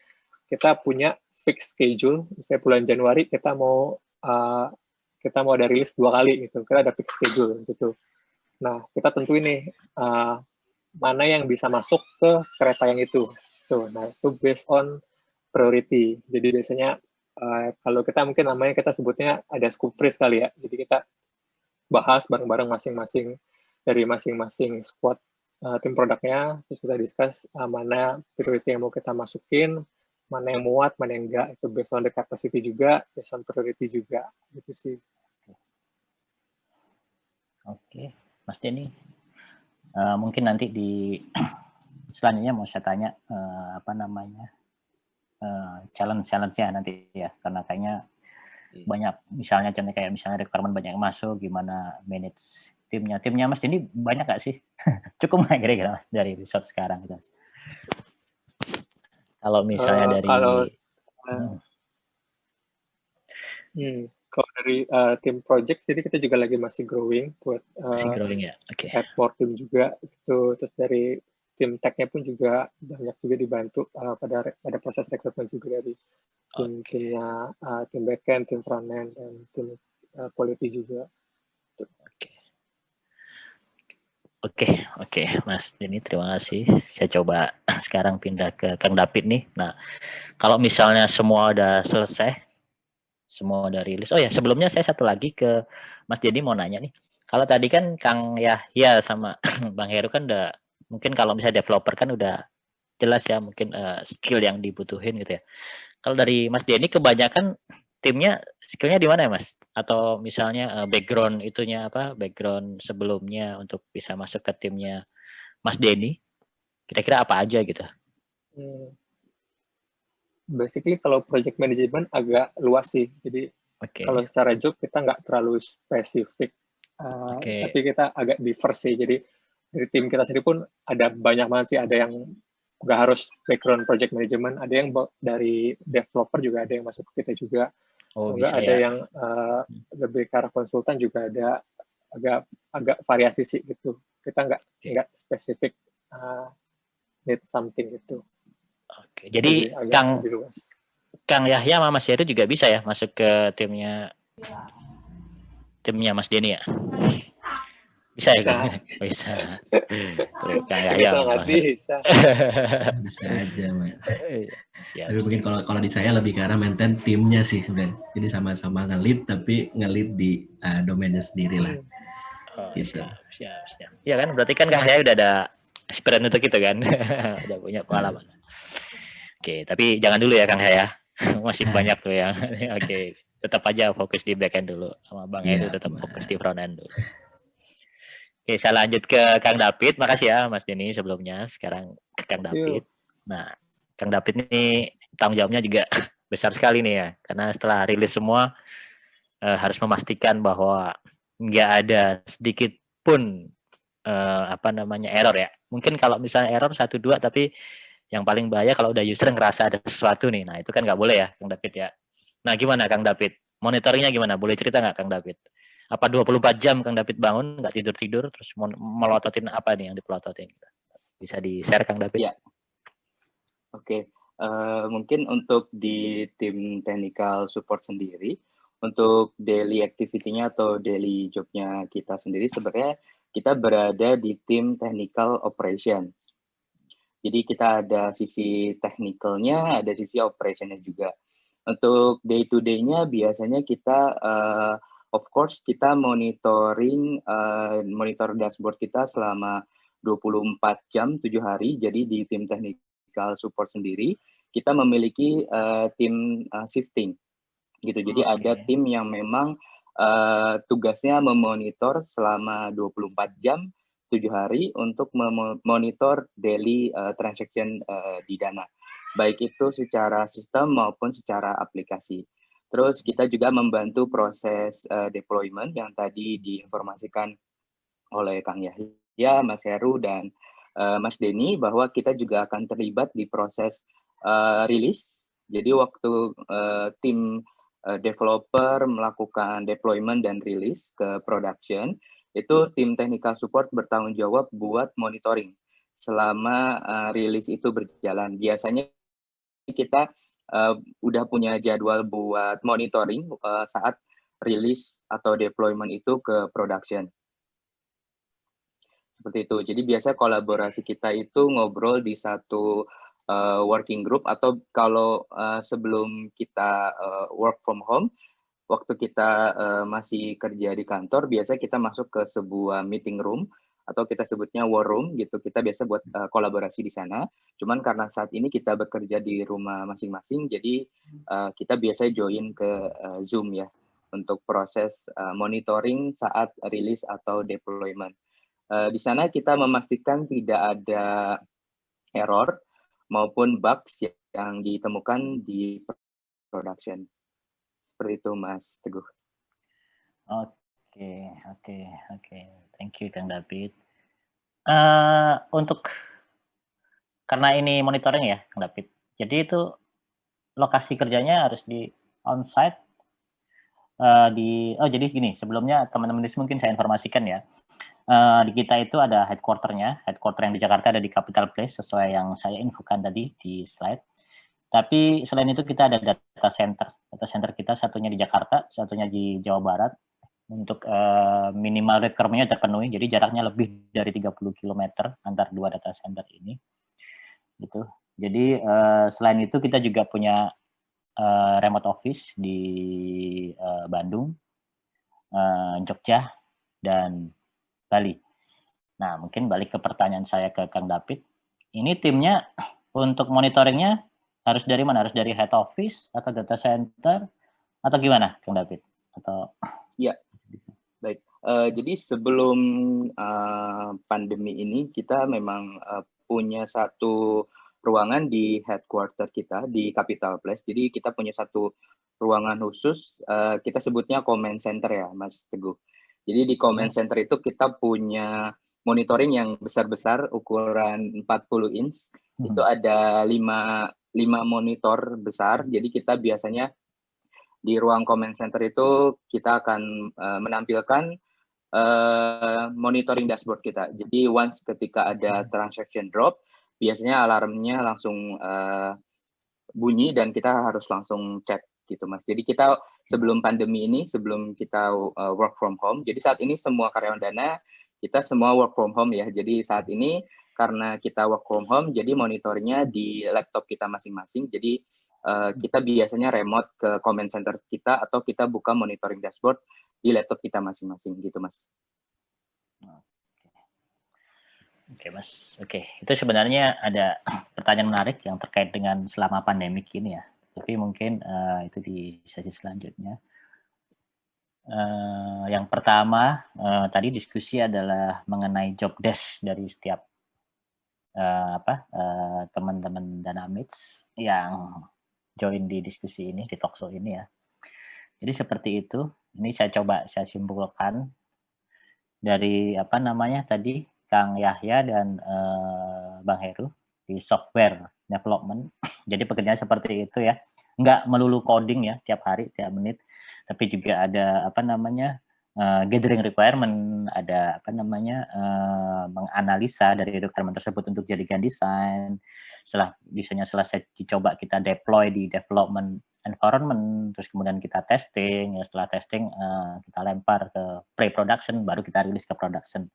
kita punya fixed schedule, misalnya bulan Januari kita mau ada rilis 2 kali gitu, kita ada fixed schedule gitu. Nah, kita tentuin nih mana yang bisa masuk ke kereta yang itu. Tuh, nah itu based on priority. Jadi biasanya kalau kita mungkin namanya kita sebutnya ada scoop freeze kali ya. Jadi kita bahas bareng-bareng masing-masing dari masing-masing squad tim produknya, terus kita discuss mana priority yang mau kita masukin, mana yang muat, mana yang enggak, itu based on the capacity juga, based on priority juga, gitu sih. Oke, Mas Denny, mungkin nanti di selanjutnya mau saya tanya challenge-nya nanti ya, karena kayaknya banyak misalnya contoh kayak misalnya requirement banyak yang masuk, gimana manage timnya Mas Denny banyak nggak sih? Cukup nggak kira-kira dari resource sekarang gitu? Kalau misalnya dari kalau dari tim project, jadi kita juga lagi masih growing buat ya. Add more tim juga gitu. Terus dari tim tech-nya pun juga banyak juga dibantu pada proses rekrutmen juga dari timnya tim backend, tim frontend, dan tim quality juga. Oke, Mas Denny, terima kasih. Saya coba sekarang pindah ke Kang David nih. Nah, kalau misalnya semua udah selesai, semua udah rilis. Oh ya, sebelumnya saya satu lagi ke Mas Denny mau nanya nih. Kalau tadi kan Kang Yahya sama Bang Heru kan udah, mungkin kalau misalnya developer kan udah jelas ya mungkin skill yang dibutuhin gitu ya. Kalau dari Mas Denny kebanyakan timnya skillnya di mana ya Mas? Atau misalnya background background sebelumnya untuk bisa masuk ke timnya Mas Denny, kira-kira apa aja gitu? Basically kalau project management agak luas sih, jadi kalau secara job kita nggak terlalu spesifik, tapi kita agak diverse sih. Jadi dari tim kita sendiri pun ada banyak banget sih, ada yang nggak harus background project management, ada yang dari developer juga ada yang masuk ke kita juga. Enggak ada yang lebih ke arah konsultan juga ada, agak variasi sih gitu. Kita nggak spesifik need something gitu. Oke, jadi Kang Yahya sama Mas Heru juga bisa ya masuk ke timnya Mas Denny ya? Bisa ya Kang? Bisa. Kang Yahya bisa aja, Mas. Tapi mungkin kalau di saya lebih ke arah maintain timnya sih sebenarnya. Jadi sama-sama nge-lead tapi nge-lead di domainnya sendiri lah. Gitu. Siap. Iya kan, berarti kan Kang Yahya udah ada experience untuk itu kan, udah punya pengalaman. Oke, tapi jangan dulu ya Kang Yahya, masih banyak tuh yang. Oke, tetap aja fokus di backend dulu, sama Bang Heru tetap fokus di frontend dulu. Oke, saya lanjut ke Kang David. Makasih ya Mas Denny sebelumnya. Sekarang ke Kang David. Nah, Kang David ini tanggung jawabnya juga besar sekali nih ya, karena setelah rilis semua harus memastikan bahwa nggak ada sedikit pun error ya. Mungkin kalau misalnya error 1-2, tapi yang paling bahaya kalau udah user ngerasa ada sesuatu nih. Nah, itu kan nggak boleh ya Kang David ya. Nah, gimana Kang David? Monitoringnya gimana? Boleh cerita nggak Kang David? Apa 24 jam Kang David bangun nggak tidur-tidur terus melototin apa nih yang dipelototin? Bisa di-share Kang David? Ya. Oke. Mungkin untuk di tim technical support sendiri, untuk daily activity-nya atau daily job-nya kita sendiri sebenarnya kita berada di tim technical operation. Jadi kita ada sisi technical-nya, ada sisi operation-nya juga. Untuk day to day-nya biasanya kita of course kita monitoring monitor dashboard kita selama 24 jam 7 hari. Jadi di tim technical support sendiri kita memiliki tim shifting gitu. Jadi ada tim yang memang tugasnya memonitor selama 24 jam 7 hari untuk memonitor daily transaction di Dana, baik itu secara sistem maupun secara aplikasi. Terus kita juga membantu proses deployment yang tadi diinformasikan oleh Kang Yahya, Mas Heru, dan Mas Denny, bahwa kita juga akan terlibat di proses rilis. Jadi waktu tim developer melakukan deployment dan rilis ke production, itu tim technical support bertanggung jawab buat monitoring selama rilis itu berjalan. Biasanya kita udah punya jadwal buat monitoring saat rilis atau deployment itu ke production. Seperti itu. Jadi biasa kolaborasi kita itu ngobrol di satu working group, atau kalau sebelum kita work from home, waktu kita masih kerja di kantor, biasa kita masuk ke sebuah meeting room atau kita sebutnya war room gitu. Kita biasa buat kolaborasi di sana. Cuman karena saat ini kita bekerja di rumah masing-masing, jadi kita biasa join ke Zoom ya untuk proses monitoring saat rilis atau deployment. Di sana kita memastikan tidak ada error maupun bugs yang ditemukan di production. Seperti itu, Mas Teguh. Oke. Thank you, Kang David. Untuk karena ini monitoring ya, Kang David. Jadi itu lokasi kerjanya harus di on-site. Jadi gini, sebelumnya teman-teman mungkin saya informasikan ya. Di kita itu ada headquarter yang di Jakarta ada di Capital Place, sesuai yang saya infokan tadi di slide. Tapi selain itu kita ada data center. Data center kita satunya di Jakarta, satunya di Jawa Barat. Untuk minimal requirement-nya terpenuhi, jadi jaraknya lebih dari 30 km antar dua data center ini. Gitu. Jadi selain itu kita juga punya remote office di Bandung, Jogja, dan Bali. Nah, mungkin balik ke pertanyaan saya ke Kang David. Ini timnya untuk monitoringnya harus dari mana? Harus dari head office atau data center atau gimana, Kang David? Atau ya, baik. Jadi sebelum pandemi ini kita memang punya satu ruangan di headquarter kita di Capital Place. Jadi kita punya satu ruangan khusus, kita sebutnya command center ya, Mas Teguh. Jadi di command center itu kita punya monitoring yang besar-besar, ukuran 40 inch. Itu ada 5 monitor besar. Jadi kita biasanya di ruang command center itu kita akan menampilkan monitoring dashboard kita. Jadi once ketika ada transaction drop, biasanya alarmnya langsung bunyi dan kita harus langsung cek gitu, Mas. Jadi kita sebelum pandemi ini, sebelum kita work from home, jadi saat ini semua karyawan Dana kita semua work from home ya. Jadi saat ini karena kita work from home, jadi monitornya di laptop kita masing-masing. Jadi kita biasanya remote ke command center kita atau kita buka monitoring dashboard di laptop kita masing-masing gitu, Mas. Oke, Mas. Oke, itu sebenarnya ada pertanyaan menarik yang terkait dengan selama pandemik ini ya. Tapi mungkin itu di sesi selanjutnya. Yang pertama tadi diskusi adalah mengenai job desk dari setiap teman-teman Dynamics yang join di diskusi ini, di talkshow ini ya. Jadi seperti itu. Ini saya simpulkan dari tadi Kang Yahya dan Bang Heru di software development. Jadi pekerjaan seperti itu ya. Nggak melulu coding ya tiap hari, tiap menit, tapi juga ada gathering requirement, ada menganalisa dari requirement tersebut untuk jadikan desain. Setelah desainnya selesai dicoba kita deploy di development environment, terus kemudian kita testing, ya setelah testing kita lempar ke pre-production, baru kita rilis ke production.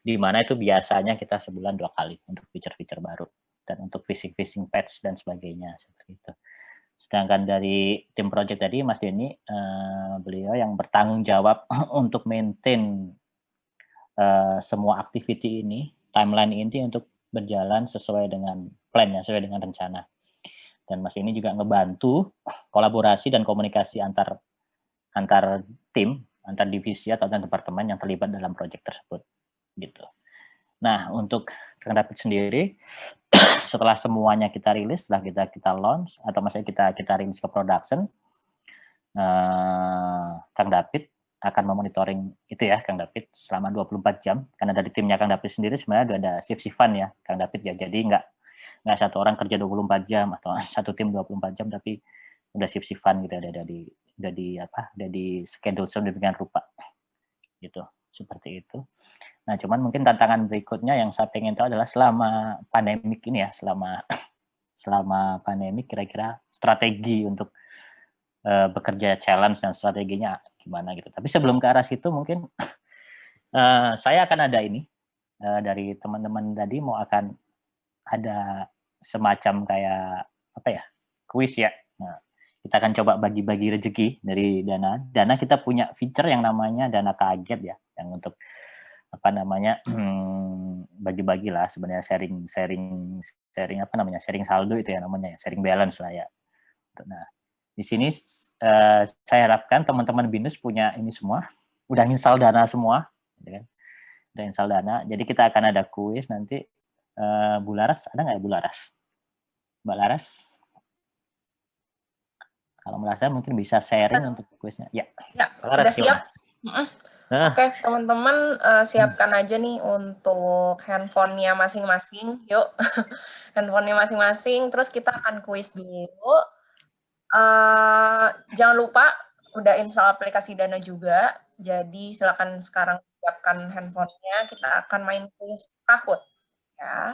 Di mana itu biasanya kita sebulan 2 kali untuk feature-feature baru. dan untuk phishing patch dan sebagainya seperti itu. Sedangkan dari tim project tadi Mas Denny, beliau yang bertanggung jawab untuk maintain semua activity ini, timeline ini untuk berjalan sesuai dengan plan ya, sesuai dengan rencana. Dan Mas ini juga ngebantu kolaborasi dan komunikasi antar tim, antar divisi atau antar departemen yang terlibat dalam proyek tersebut gitu. Nah, untuk Kang David sendiri setelah semuanya kita rilis, setelah kita launch atau maksudnya kita rilis ke production, Kang David akan memonitoring itu ya, Kang David, selama 24 jam. Karena dari timnya Kang David sendiri sebenarnya ada shift-shiftan ya, Kang David ya. Jadi nggak satu orang kerja 24 jam atau satu tim 24 jam, tapi udah shift-shiftan gitu, udah di schedule sedemikian rupa gitu, seperti itu. Nah, cuman mungkin tantangan berikutnya yang saya pengen tahu adalah selama pandemik ini ya, selama pandemik kira-kira strategi untuk bekerja challenge dan strateginya gimana gitu. Tapi sebelum ke arah situ mungkin saya akan ada ini dari teman-teman tadi mau akan ada semacam kayak apa ya, kuis ya. Nah, kita akan coba bagi-bagi rezeki dari Dana. Dana kita punya feature yang namanya Dana Kaget ya, yang untuk apa namanya bagi-bagi lah sebenarnya sharing apa namanya, sharing saldo itu ya namanya, sharing balance lah ya. Nah, di sini saya harapkan teman-teman BINUS punya ini semua, udah install Dana semua, gitu kan? Udah install Dana. Jadi kita akan ada kuis nanti. Bu Laras, ada nggak ya Bu Laras? Mbak Laras? Kalau merasa mungkin bisa sharing untuk kuisnya. Ya, udah siap. Oke, teman-teman siapkan aja nih untuk handphonenya masing-masing. Yuk, handphonenya masing-masing. Terus kita akan kuis dulu. Jangan lupa udah install aplikasi Dana juga. Jadi silakan sekarang siapkan handphonenya. Kita akan main kuis Kahoot. Ya.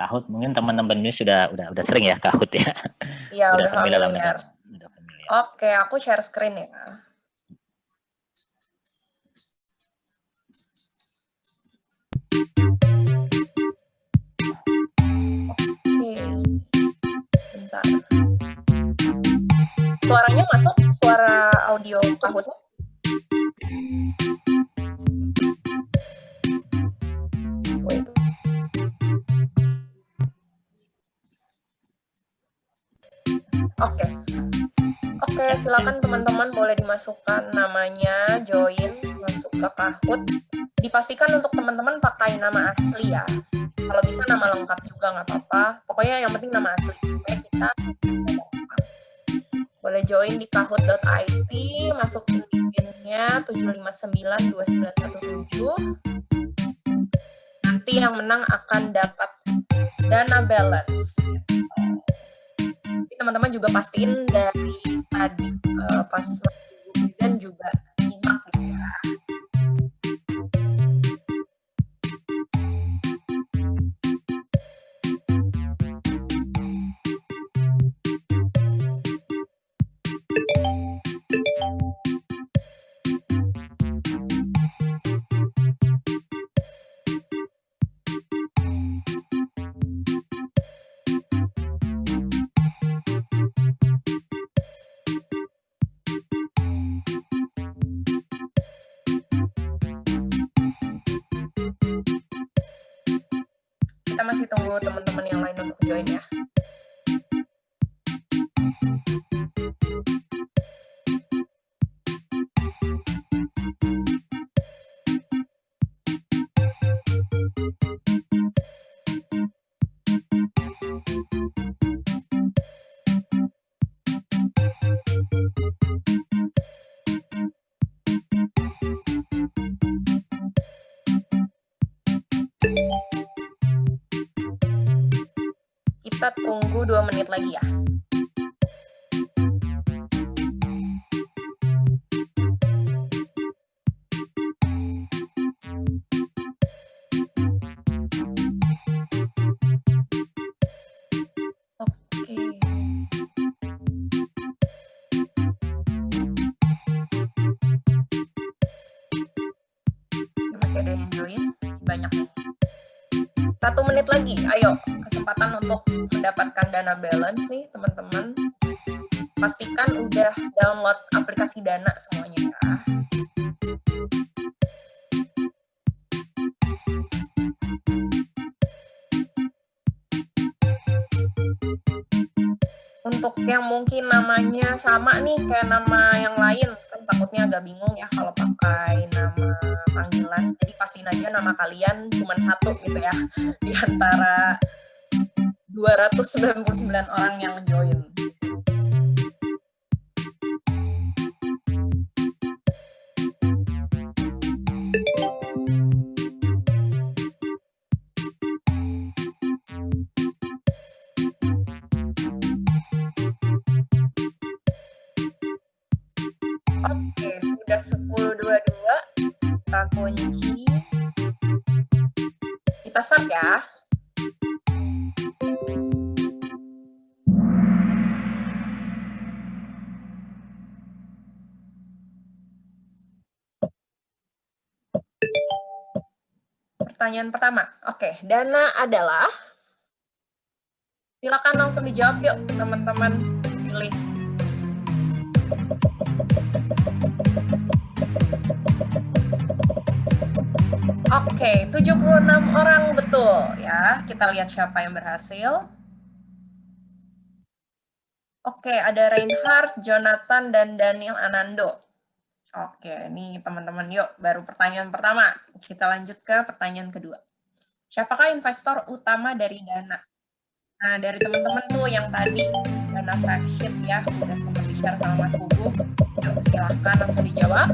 Kahoot mungkin teman-teman ini sudah sering ya Kahoot ya. Iya, udah familiar. Oke, aku share screen ya. Oke. Bentar. Suaranya masuk? Suara audio Kahoot? Wait. Oke, silakan teman-teman boleh dimasukkan namanya, join, masuk ke Kahoot. Dipastikan untuk teman-teman pakai nama asli ya. Kalau bisa nama lengkap juga nggak apa-apa. Pokoknya yang penting nama asli supaya kita boleh join di kahoot.it, masukin di PIN-nya 7592917. Nanti yang menang akan dapat Dana balance. Teman-teman juga pastiin dari tadi pas netizen juga nyimak ya. Kita masih tunggu teman-teman yang lain untuk join ya. Kita tunggu 2 menit lagi ya. Oke. Masih ada yang join, banyak nih. 1 menit lagi, ayo. kesempatan untuk mendapatkan Dana Balance nih teman-teman. Pastikan udah download aplikasi Dana semuanya ya. Untuk yang mungkin namanya sama nih kayak nama yang lain, kan takutnya agak bingung ya kalau pakai nama panggilan. Jadi pastiin aja nama kalian cuma satu gitu ya di antara 299 orang yang join. Oke, sudah 10.22, kita kunci. Kita start ya. Pertanyaan pertama, oke, Dana adalah, silakan langsung dijawab yuk teman-teman, pilih. Oke, 76 orang betul ya. Kita lihat siapa yang berhasil. Oke, ada Reinhard, Jonathan, dan Daniel Anando. Oke, ini teman-teman yuk, baru pertanyaan pertama. Kita lanjut ke pertanyaan kedua. Siapakah investor utama dari Dana? Nah, dari teman-teman tuh yang tadi Dana fact sheet ya, udah sempat di-share sama Mas Pugu. Yuk, silahkan langsung dijawab.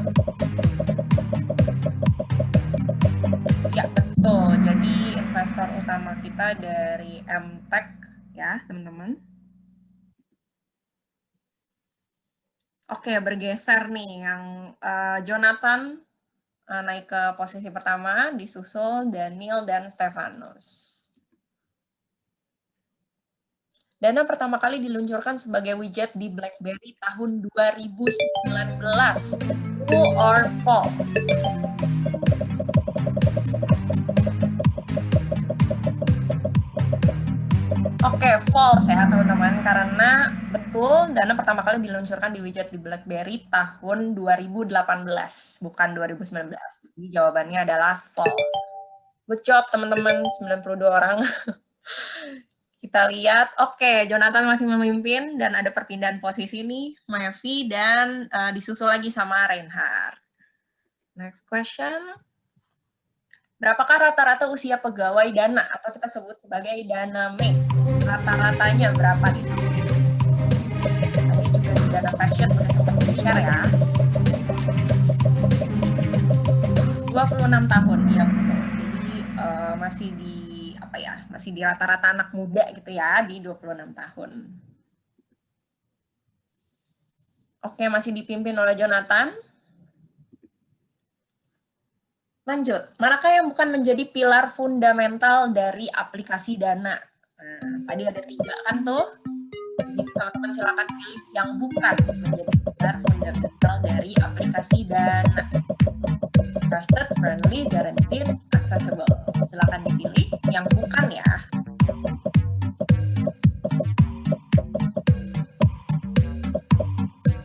Ya, betul. Jadi investor utama kita dari MTech ya, teman-teman. Oke, bergeser nih yang Jonathan naik ke posisi pertama, disusul Daniel dan Stefanus. Dana pertama kali diluncurkan sebagai widget di BlackBerry tahun 2019. True or false? Oke, false ya teman-teman, karena betul Dana pertama kali diluncurkan di widget di BlackBerry tahun 2018, bukan 2019. Jadi jawabannya adalah false. Good job teman-teman, 92 orang. Kita lihat, oke, Jonathan masih memimpin dan ada perpindahan posisi nih, Maevi, dan disusul lagi sama Reinhard. Next question. Berapakah rata-rata usia pegawai Dana atau kita sebut sebagai Dana Mix? Rata-ratanya berapa gitu? Tadi juga di Dana Fashion udah sempat di-share ya. 26 tahun, iya betul. Jadi masih di apa ya? Masih di rata-rata anak muda gitu ya, di 26 tahun. Oke, masih dipimpin oleh Jonathan. Lanjut, manakah yang bukan menjadi pilar fundamental dari aplikasi Dana? Nah, tadi ada 3 kan tuh. Jadi teman-teman silakan pilih yang bukan menjadi pilar fundamental dari aplikasi Dana. Trusted, friendly, guaranteed, accessible. Silakan dipilih yang bukan ya.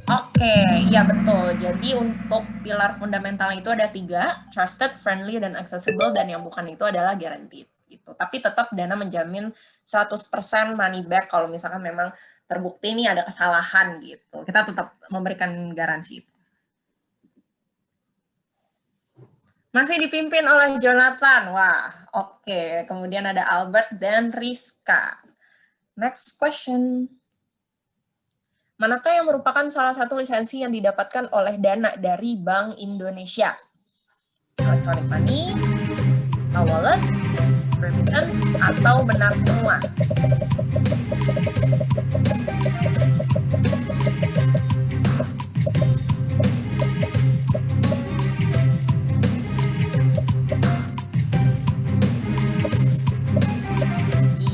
Oke, iya betul. Jadi untuk pilar fundamental itu ada 3, trusted, friendly, dan accessible, dan yang bukan itu adalah guaranteed. Gitu. Tapi tetap Dana menjamin 100% money back kalau misalkan memang terbukti ini ada kesalahan gitu. Kita tetap memberikan garansi itu. Masih dipimpin oleh Jonathan. Wah, oke. Kemudian ada Albert dan Rizka. Next question. Manakah yang merupakan salah satu lisensi yang didapatkan oleh Dana dari Bank Indonesia? Electronic money, wallet, remittance, atau benar semua?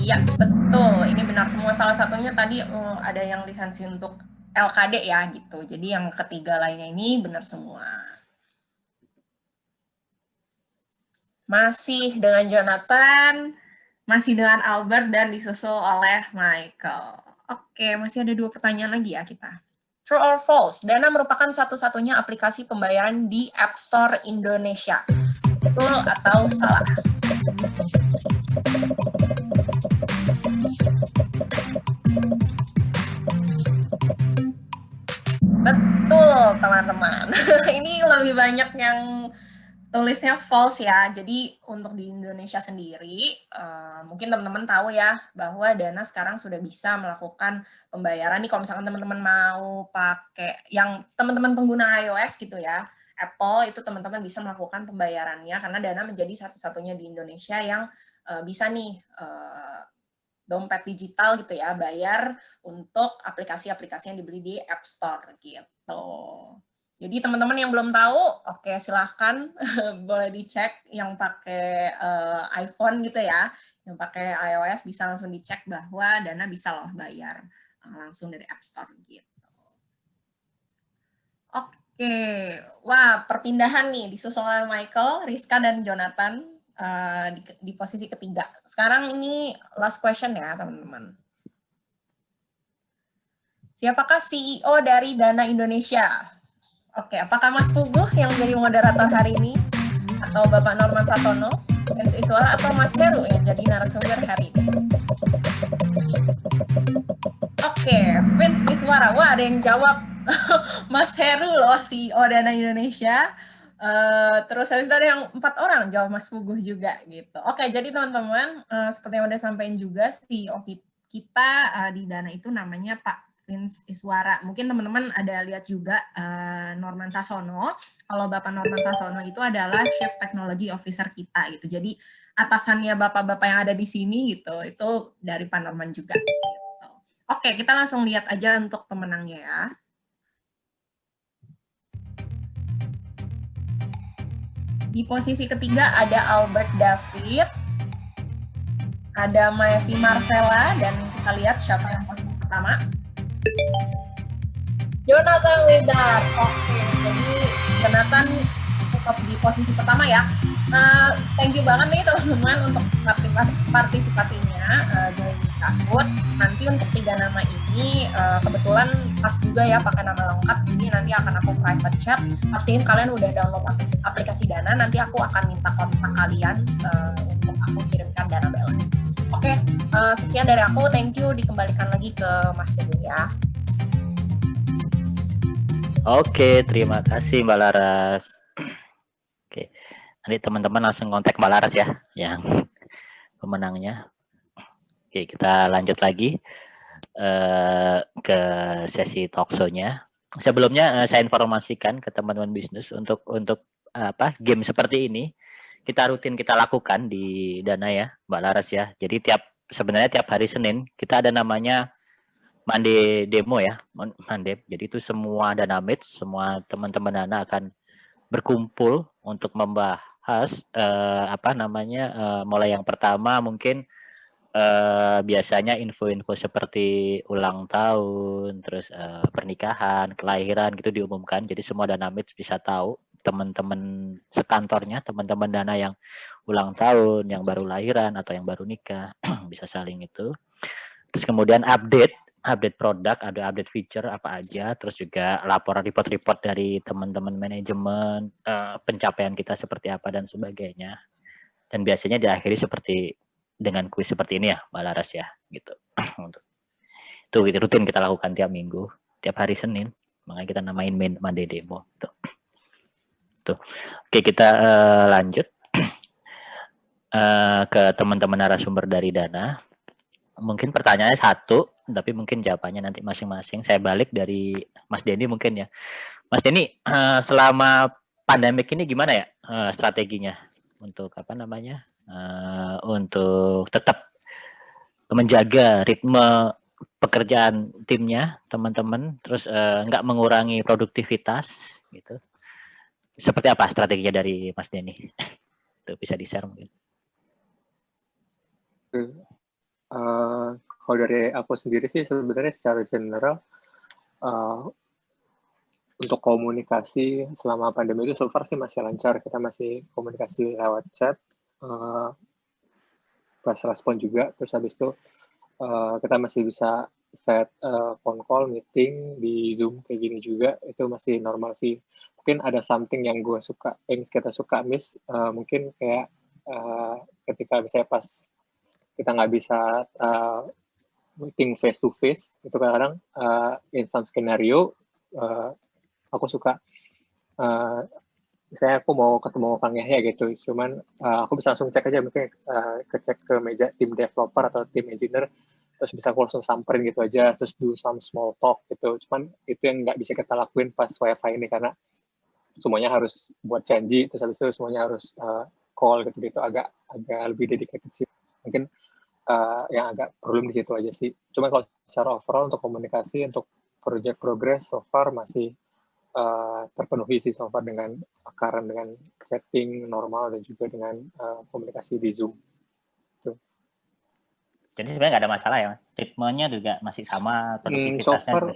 Iya, betul. Ini benar semua. Salah satunya tadi ada yang lisensi untuk LKD ya, gitu. Jadi yang ketiga lainnya ini benar semua. Masih dengan Jonathan. Masih dengan Albert dan disusul oleh Michael. Oke, masih ada 2 pertanyaan lagi ya kita. True or false? Dana merupakan satu-satunya aplikasi pembayaran di App Store Indonesia. Betul atau salah? Betul, teman-teman. Ini lebih banyak yang tulisnya false ya. Jadi untuk di Indonesia sendiri, mungkin teman-teman tahu ya bahwa Dana sekarang sudah bisa melakukan pembayaran nih kalau misalkan teman-teman mau pakai yang teman-teman pengguna iOS gitu ya, Apple itu teman-teman bisa melakukan pembayarannya karena Dana menjadi satu-satunya di Indonesia yang bisa nih dompet digital gitu ya, bayar untuk aplikasi-aplikasi yang dibeli di App Store gitu. Jadi teman-teman yang belum tahu, oke silahkan boleh dicek yang pakai iPhone gitu ya, yang pakai iOS bisa langsung dicek bahwa Dana bisa loh bayar langsung dari App Store gitu. Oke, wah perpindahan nih disusul oleh Michael, Rizka dan Jonathan di posisi ketiga. Sekarang ini last question ya teman-teman. Siapakah CEO dari Dana Indonesia? Oke, apakah Mas Puguh yang menjadi moderator hari ini? Atau Bapak Norman Satono? Vince Iswara atau Mas Heru yang jadi narasumber hari ini? Oke, Vince Iswara. Wah, ada yang jawab Mas Heru loh, CEO Dana Indonesia. Terus habis itu ada yang 4 orang jawab Mas Puguh juga gitu. Oke, jadi teman-teman, seperti yang udah sampaikan juga, CEO kita di Dana itu namanya Pak Vince Iswara. Mungkin teman-teman ada lihat juga Norman Sasono. Kalau Bapak Norman Sasono itu adalah Chief Technology Officer kita gitu. Jadi atasannya bapak-bapak yang ada di sini gitu, itu dari Pak Norman juga. Gitu. Oke, kita langsung lihat aja untuk pemenangnya ya. Di posisi ketiga ada Albert David, ada Maevi Marvella, dan kita lihat siapa yang posisi pertama. Jonathan Widar. Oke, jadi Jonathan tetap di posisi pertama ya. Thank you banget nih teman-teman untuk partisipasinya dari Kahoot. Nanti untuk 3 nama ini kebetulan pas juga ya pakai nama lengkap, jadi nanti akan aku private chat. Pastiin kalian udah download aplikasi Dana, nanti aku akan minta kontak kalian untuk aku kirimkan Dana balance. Oke, sekian dari aku. Thank you. Dikembalikan lagi ke Mas Teguh ya. Oke, terima kasih Mbak Laras. Oke, nanti teman-teman langsung kontak Mbak Laras ya, yang pemenangnya. Oke, kita lanjut lagi ke sesi talkshow-nya. Sebelumnya saya informasikan ke teman-teman bisnis untuk game seperti ini kita rutin kita lakukan di Dana ya, Mbak Laras ya. Jadi sebenarnya tiap hari Senin kita ada namanya Monday Demo ya, Monday. Jadi itu semua Dana Meet, semua teman-teman Dana akan berkumpul untuk membahas mulai yang pertama mungkin biasanya info-info seperti ulang tahun, terus pernikahan, kelahiran gitu diumumkan. Jadi semua Dana Meet bisa tahu teman-teman sekantornya, teman-teman Dana yang ulang tahun, yang baru lahiran atau yang baru nikah bisa saling itu. Terus kemudian update produk, ada update feature apa aja, terus juga laporan report dari teman-teman manajemen, pencapaian kita seperti apa dan sebagainya. Dan biasanya diakhiri seperti dengan kuis seperti ini ya, Mbak Laras ya, gitu. Itu rutin kita lakukan tiap minggu, tiap hari Senin, makanya kita namain Monday Demo. Tuh. Oke, kita lanjut ke teman-teman narasumber dari Dana. Mungkin pertanyaannya satu, tapi mungkin jawabannya nanti masing-masing. Saya balik dari Mas Denny mungkin ya. Mas Denny, selama pandemik ini gimana ya strateginya untuk untuk tetap menjaga ritme pekerjaan timnya, teman-teman, terus nggak mengurangi produktivitas gitu. Seperti apa strateginya dari Mas Denny? Itu bisa di-share mungkin. Kalau dari aku sendiri sih sebenarnya secara general untuk komunikasi selama pandemi itu so far sih masih lancar. Kita masih komunikasi lewat chat. fast respon juga. Terus habis itu kita masih bisa set phone call, meeting di Zoom kayak gini juga, itu masih normal sih. Mungkin ada something yang kita suka miss, mungkin kayak ketika misalnya pas kita nggak bisa meeting face to face, itu kadang-kadang in some scenario aku suka misalnya aku mau ketemu Kang Yahya gitu, cuman aku bisa langsung cek aja, mungkin kecek ke meja tim developer atau tim engineer, terus bisa aku langsung samperin gitu aja, terus do some small talk gitu. Cuman itu yang nggak bisa kita lakuin pas WiFi ini, karena semuanya harus buat janji, terus habis itu semuanya harus call gitu, agak lebih dedicated sih. Mungkin yang agak problem di situ aja sih. Cuma kalau secara overall untuk komunikasi, untuk project progress so far masih terpenuhi sih so far dengan chatting normal dan juga dengan komunikasi di Zoom. Tuh. Jadi sebenarnya nggak ada masalah ya, ritmenya juga masih sama, produktivitasnya. So far,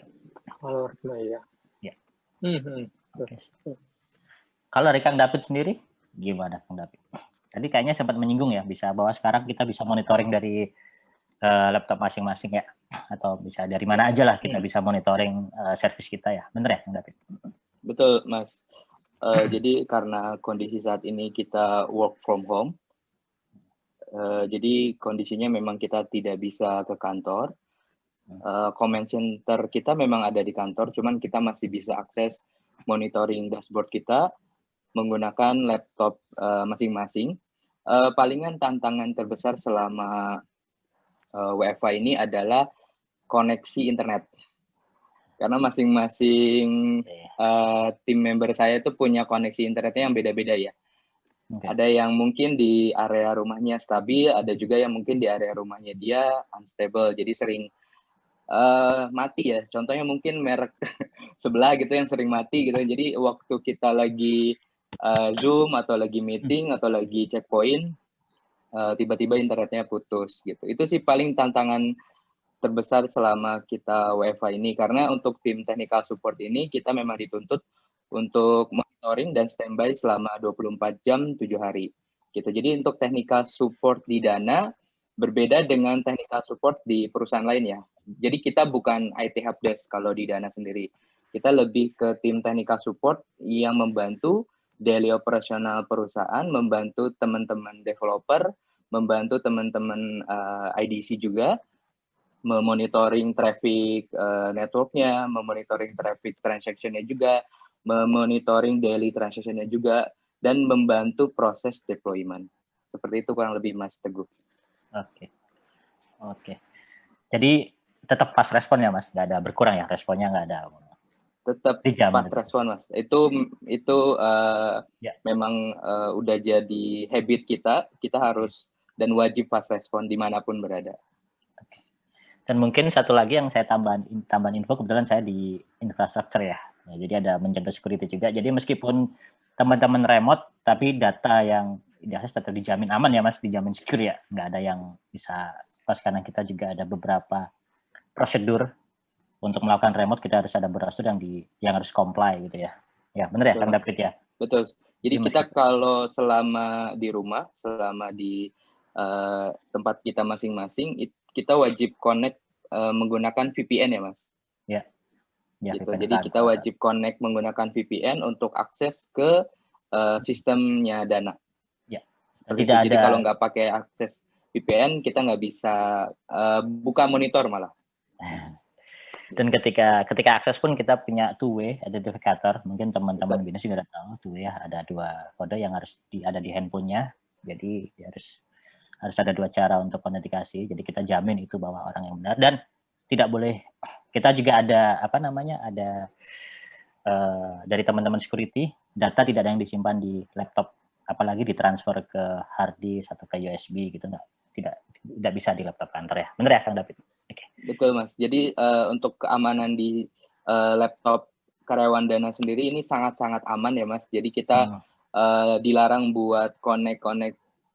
kalau ritme ya. Ya. Okay. Kalau dari Kang David sendiri, gimana Kang David? Tadi kayaknya sempat menyinggung ya, bahwa sekarang kita bisa monitoring dari laptop masing-masing ya, atau bisa dari mana aja lah kita bisa monitoring service kita ya, bener ya Kang David? Betul Mas. Jadi karena kondisi saat ini kita work from home, jadi kondisinya memang kita tidak bisa ke kantor. Comment center kita memang ada di kantor, cuman kita masih bisa akses monitoring dashboard kita menggunakan laptop masing-masing. Palingan tantangan terbesar selama WiFi ini adalah koneksi internet. Karena masing-masing tim member saya itu punya koneksi internetnya yang beda-beda ya. Okay. Ada yang mungkin di area rumahnya stabil, ada juga yang mungkin di area rumahnya dia unstable, jadi sering mati ya. Contohnya mungkin merek sebelah gitu yang sering mati gitu. Jadi waktu kita lagi Zoom atau lagi meeting atau lagi checkpoint, tiba-tiba internetnya putus gitu. Itu sih paling tantangan terbesar selama kita WiFi ini, karena untuk tim technical support ini kita memang dituntut untuk monitoring dan standby selama 24 jam 7 hari gitu. Jadi untuk technical support di Dana berbeda dengan technical support di perusahaan lain ya. Jadi kita bukan IT helpdesk kalau di Dana sendiri. Kita lebih ke tim technical support yang membantu daily operasional perusahaan, membantu teman-teman developer, membantu teman-teman IDC juga, memonitoring traffic networknya, memonitoring traffic transaction-nya juga, memonitoring daily transaction-nya juga, dan membantu proses deployment. Seperti itu kurang lebih Mas Teguh. Oke. Jadi tetap fast respon ya Mas, nggak ada berkurang ya, responnya nggak ada. Tetap fast respon Mas. Itu memang udah jadi habit kita harus dan wajib fast respon dimanapun berada. Dan mungkin satu lagi yang saya tambahan info, kebetulan saya di infrastruktur ya. Jadi ada menjaga security juga. Jadi meskipun teman-teman remote, tapi data yang diakses tetap dijamin aman ya Mas, dijamin secure ya. Nggak ada yang bisa pas, karena kita juga ada beberapa prosedur untuk melakukan remote, kita harus ada prosedur yang harus comply gitu ya. Ya benar ya Kang David ya. Betul. Jadi kita kalau selama di rumah, selama di tempat kita masing-masing, kita wajib connect menggunakan VPN ya Mas. Ya. Gitu. Jadi kita wajib connect menggunakan VPN untuk akses ke sistemnya Dana. Ya. Jadi kalau nggak pakai akses VPN, kita nggak bisa buka monitor malah. Dan ketika akses pun kita punya two-way identificator. Mungkin teman-teman BINUS juga udah tahu two-way ya, ada 2 kode yang harus ada di handphonenya. Jadi harus ada 2 cara untuk autentikasi. Jadi kita jamin itu bahwa orang yang benar, dan tidak boleh, kita juga ada dari teman-teman security, data tidak ada yang disimpan di laptop, apalagi ditransfer ke hard disk atau ke USB gitu, tidak bisa di laptop kantor ya. Benar ya Kang David? Okay. Betul Mas. Jadi untuk keamanan di laptop karyawan Dana sendiri ini sangat-sangat aman ya Mas. Jadi kita dilarang buat connect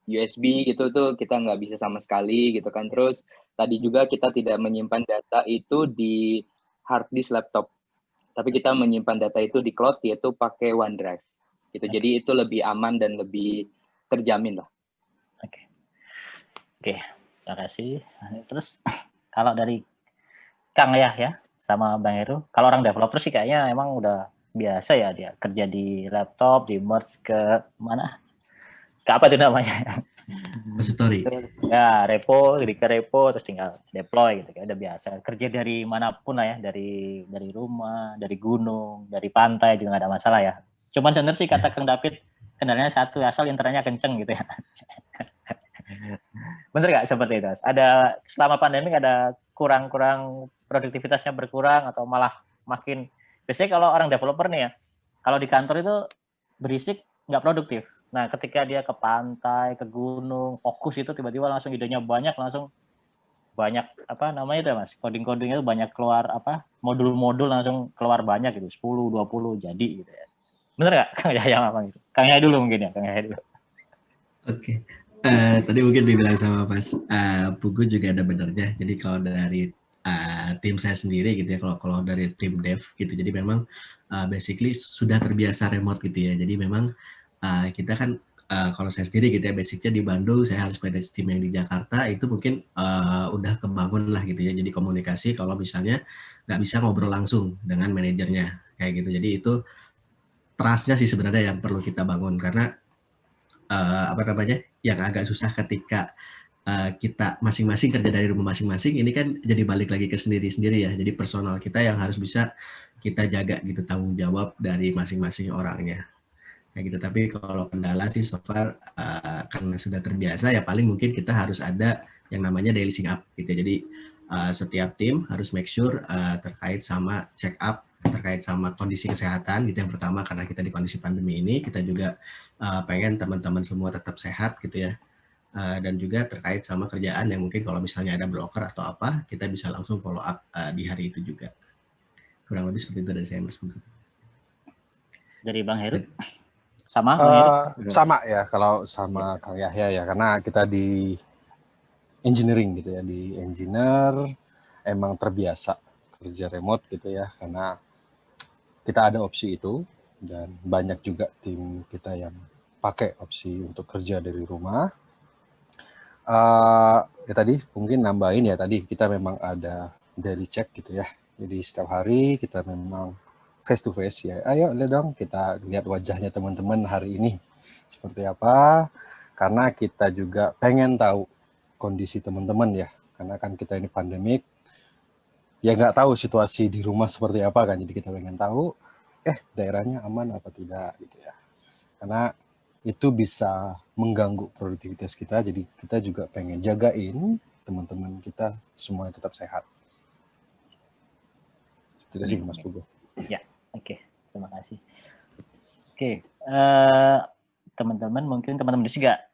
USB gitu tuh, kita nggak bisa sama sekali gitu kan. Terus tadi juga kita tidak menyimpan data itu di hard disk laptop, tapi kita menyimpan data itu di cloud, yaitu pakai OneDrive gitu. Jadi itu lebih aman dan lebih terjamin lah. Oke, terima kasih. Terus kalau dari Kang ya sama Bang Heru, kalau orang developer sih kayaknya emang udah biasa ya dia kerja di laptop, di merge ke mana? Ke apa tuh namanya? Repository. Ya, repo, jadi ke repo, terus tinggal deploy gitu kan, udah biasa. Kerja dari manapun lah ya, dari rumah, dari gunung, dari pantai juga nggak ada masalah ya. Cuman sebenarnya sih kata Kang David, kendalanya satu, asal internetnya kenceng gitu ya. Bener nggak seperti itu? Ada selama pandemi ada kurang produktivitasnya berkurang atau malah makin, biasanya kalau orang developer nih ya, kalau di kantor itu berisik nggak produktif. Nah, ketika dia ke pantai, ke gunung, fokus itu tiba-tiba langsung idenya banyak, langsung banyak apa namanya itu Mas, coding-codingnya itu banyak keluar apa, modul-modul langsung keluar banyak gitu, 10, 20 jadi gitu ya. Bener nggak Kang Yahya apa gitu? Kang Yahya dulu mungkin ya, Kang Yahya dulu. Oke. Tadi mungkin dibilang sama Mas Pugu juga ada benarnya. Jadi kalau dari tim saya sendiri gitu ya, kalau dari tim dev gitu, jadi memang basically sudah terbiasa remote gitu ya. Jadi memang kita kan kalau saya sendiri gitu ya, basicnya di Bandung, saya harus manage tim yang di Jakarta, itu mungkin udah kebangun lah gitu ya. Jadi komunikasi kalau misalnya nggak bisa ngobrol langsung dengan manajernya kayak gitu. Jadi itu trust-nya sih sebenarnya yang perlu kita bangun, karena apa namanya, yang agak susah ketika kita masing-masing kerja dari rumah masing-masing, ini kan jadi balik lagi ke sendiri-sendiri ya. Jadi personal kita yang harus bisa kita jaga gitu, tanggung jawab dari masing-masing orangnya kayak gitu. Tapi kalau kendala sih so far karena sudah terbiasa ya, paling mungkin kita harus ada yang namanya daily sync up gitu. Jadi setiap tim harus make sure terkait sama check up, terkait sama kondisi kesehatan gitu yang pertama, karena kita di kondisi pandemi ini kita juga pengen teman-teman semua tetap sehat gitu ya. Dan juga terkait sama kerjaan yang mungkin kalau misalnya ada blocker atau apa, kita bisa langsung follow up di hari itu juga. Kurang lebih seperti itu dari saya, Mas. Dari Bang Heru? Sama Bang Heru? Sama ya, kalau sama Kang Yahya ya, karena kita di engineering gitu ya, di engineer emang terbiasa kerja remote gitu ya, karena kita ada opsi itu, dan banyak juga tim kita yang pakai opsi untuk kerja dari rumah. Ya tadi mungkin nambahin ya, tadi kita memang ada daily check gitu ya, jadi setiap hari kita memang face to face ya, ayo lihat dong, kita lihat wajahnya teman-teman hari ini seperti apa, karena kita juga pengen tahu kondisi teman-teman ya, karena kan kita ini pandemik ya, nggak tahu situasi di rumah seperti apa kan, jadi kita pengen tahu daerahnya aman apa tidak gitu ya, karena itu bisa mengganggu produktivitas kita, jadi kita juga pengen jagain teman-teman kita semuanya tetap sehat. Seperti itu sih Mas Pugu. Ya, oke. Terima kasih. Oke, teman-teman mungkin teman-teman juga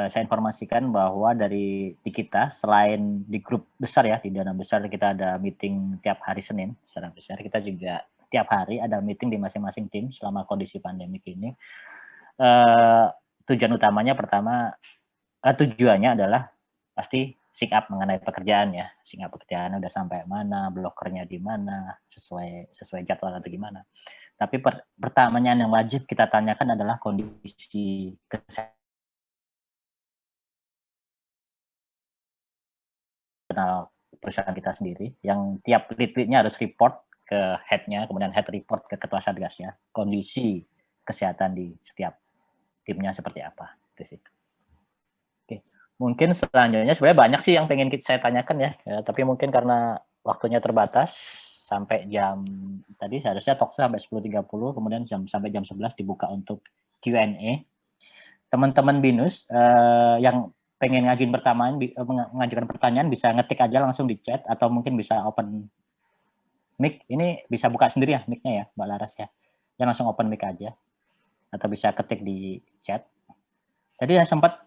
saya informasikan bahwa di kita, selain di grup besar ya, di Dana Besar kita ada meeting tiap hari Senin secara besar, kita juga tiap hari ada meeting di masing-masing tim selama kondisi pandemik ini. Tujuan utamanya pertama, tujuannya adalah pasti sync up mengenai pekerjaan ya, sync up pekerjaan udah sampai mana, blokernya di mana, sesuai jadwal atau gimana. Tapi pertanyaan yang wajib kita tanyakan adalah kondisi kesehatan perusahaan kita sendiri, yang tiap lead-nya harus report ke head-nya, kemudian head report ke ketua satgasnya, kondisi kesehatan di setiap timnya seperti apa. Itu sih. Oke, mungkin selanjutnya sebenarnya banyak sih yang pengen saya tanyakan ya, tapi mungkin karena waktunya terbatas, sampai jam tadi seharusnya talk sampai 10.30, kemudian sampai jam 11 dibuka untuk Q&A. Teman-teman BINUS yang pengen mengajukan pertanyaan bisa ngetik aja langsung di chat, atau mungkin bisa open mic. Ini bisa buka sendiri ya mic-nya ya Mbak Laras ya. Ya langsung open mic aja. Atau bisa ketik di chat. Tadi saya sempat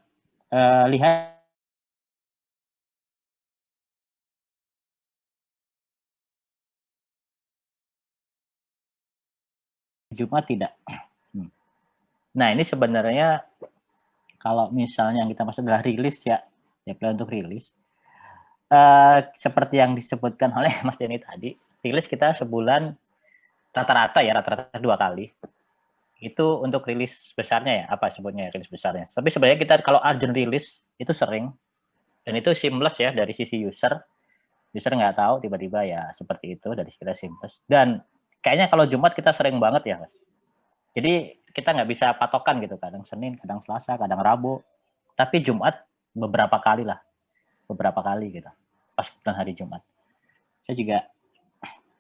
lihat Jumat tidak. Nah, ini sebenarnya kalau misalnya yang kita maksud adalah rilis ya, plan untuk rilis. Seperti yang disebutkan oleh Mas Denny tadi, rilis kita sebulan rata-rata 2 kali. Itu untuk rilis besarnya ya, apa sebutnya rilis besarnya. Tapi sebenarnya kita kalau urgent rilis itu sering, Dan itu seamless ya dari sisi user. User nggak tahu tiba-tiba ya seperti itu dari kita seamless. Dan kayaknya kalau Jumat kita sering banget ya Mas. Jadi kita nggak bisa patokan gitu, kadang Senin, kadang Selasa, kadang Rabu. Tapi Jumat beberapa kali gitu. Pas hari Jumat. Saya juga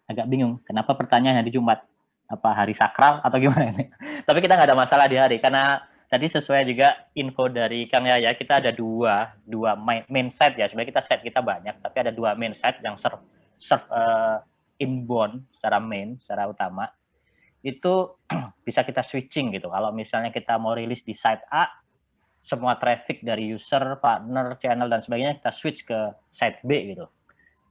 agak bingung kenapa pertanyaan hari Jumat, apa hari sakral atau gimana ini. Tapi kita nggak ada masalah di hari, karena tadi sesuai juga info dari Kang Yaya, kita ada dua main site ya. Sebenarnya site kita banyak, tapi ada 2 main site yang serve inbound secara utama. Itu bisa kita switching gitu. Kalau misalnya kita mau rilis di site A, semua traffic dari user, partner, channel dan sebagainya kita switch ke site B gitu.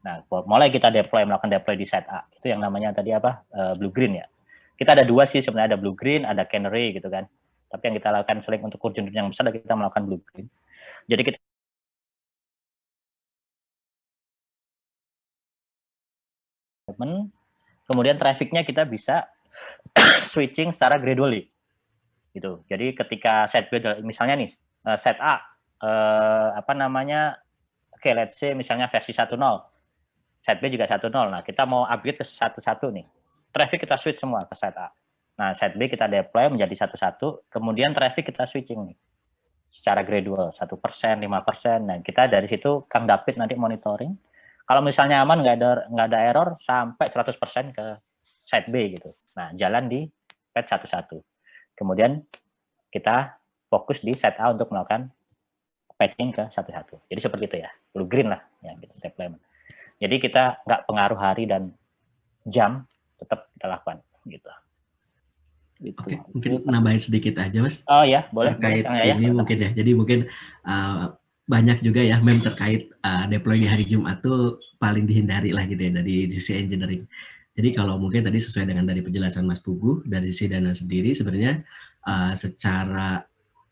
Nah, mulai kita melakukan deploy di site A. Itu yang namanya tadi apa? Blue green ya. Kita ada 2 sih sebenarnya, ada blue green, ada canary gitu kan. Tapi yang kita lakukan sering untuk urgent yang besar, kita melakukan blue green. Jadi kita kemudian trafficnya kita bisa switching secara gradually gitu. Jadi ketika set B misalnya nih set A oke, let's say misalnya versi 1.0, set B juga 1.0. Nah, kita mau upgrade ke 1.1 nih. Traffic kita switch semua ke set A. Nah, set B kita deploy menjadi 1.1, kemudian traffic kita switching nih secara gradual 1%, 5%. Dan kita dari situ Kang David nanti monitoring. Kalau misalnya aman, nggak ada error, sampai 100% ke site B gitu. Nah, jalan di patch 1.1. Kemudian kita fokus di site A untuk melakukan patching ke 1.1. Jadi seperti itu ya, blue green lah ya gitu deployment. Jadi kita nggak pengaruh hari dan jam, tetap kita lakukan gitu. Oke, mungkin nambahin sedikit aja Mas. Oh ya, boleh. Terkait ini mungkin ya. Jadi mungkin banyak juga ya meme terkait deploy di hari Jumat tuh paling dihindari lah gitu ya dari sisi engineering. Jadi kalau mungkin tadi sesuai dengan dari penjelasan Mas Pugu, dari sisi Dana sendiri sebenarnya secara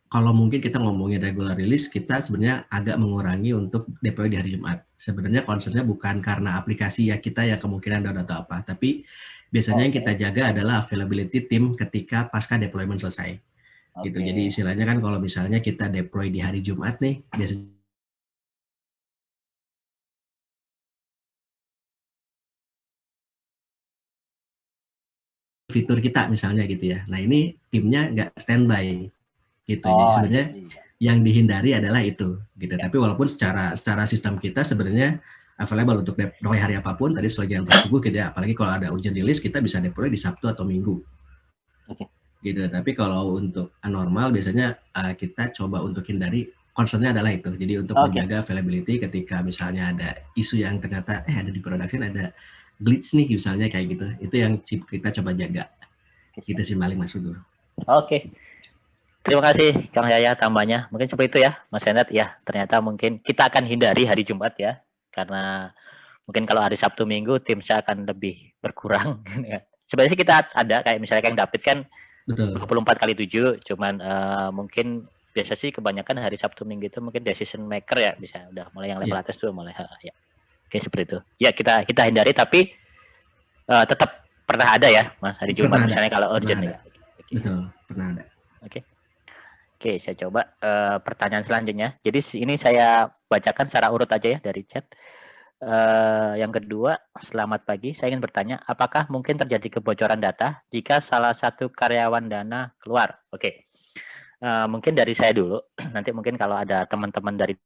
kalau mungkin kita ngomongin regular release, kita sebenarnya agak mengurangi untuk deploy di hari Jumat. Sebenarnya concernnya bukan karena aplikasi ya kita yang kemungkinan down atau apa, tapi biasanya yang kita jaga adalah availability tim ketika pasca deployment selesai. Gitu. Jadi istilahnya kan kalau misalnya kita deploy di hari Jumat nih, biasanya fitur kita misalnya gitu ya. Nah ini timnya nggak standby gitu. Jadi sebenarnya yang dihindari adalah itu gitu. Tapi walaupun secara sistem kita sebenarnya available untuk deploy hari apapun, tadi sesuai dengan Pak Pugu gitu ya. Apalagi kalau ada urgent release kita bisa deploy di Sabtu atau Minggu. Gitu. Tapi kalau untuk anormal biasanya kita coba untuk hindari, concernnya adalah itu. Jadi untuk menjaga availability ketika misalnya ada isu yang ternyata ada di production, ada glitch nih misalnya kayak gitu. Itu yang kita coba jaga. Gitu sih paling Mas Pugu. Oke. Terima kasih Kang Yaya tambahnya. Mungkin seperti itu ya Mas Henat ya. Ternyata mungkin kita akan hindari hari Jumat ya. Karena mungkin kalau hari Sabtu Minggu tim saya akan lebih berkurang. Sebenarnya kita ada kayak misalnya Kang David kan 24x7, cuman mungkin biasa sih kebanyakan hari Sabtu Minggu itu mungkin decision maker ya, bisa udah mulai yang level atas tuh mulai ya. Oke, seperti itu. Ya kita hindari, tapi tetap pernah ada ya Mas hari Jumat misalnya kalau urgent ya. Betul, pernah ada. Oke, saya coba pertanyaan selanjutnya. Jadi ini saya bacakan secara urut aja ya dari chat. Yang kedua, selamat pagi. Saya ingin bertanya, apakah mungkin terjadi kebocoran data jika salah satu karyawan Dana keluar? Oke, mungkin dari saya dulu. Nanti mungkin kalau ada teman-teman dari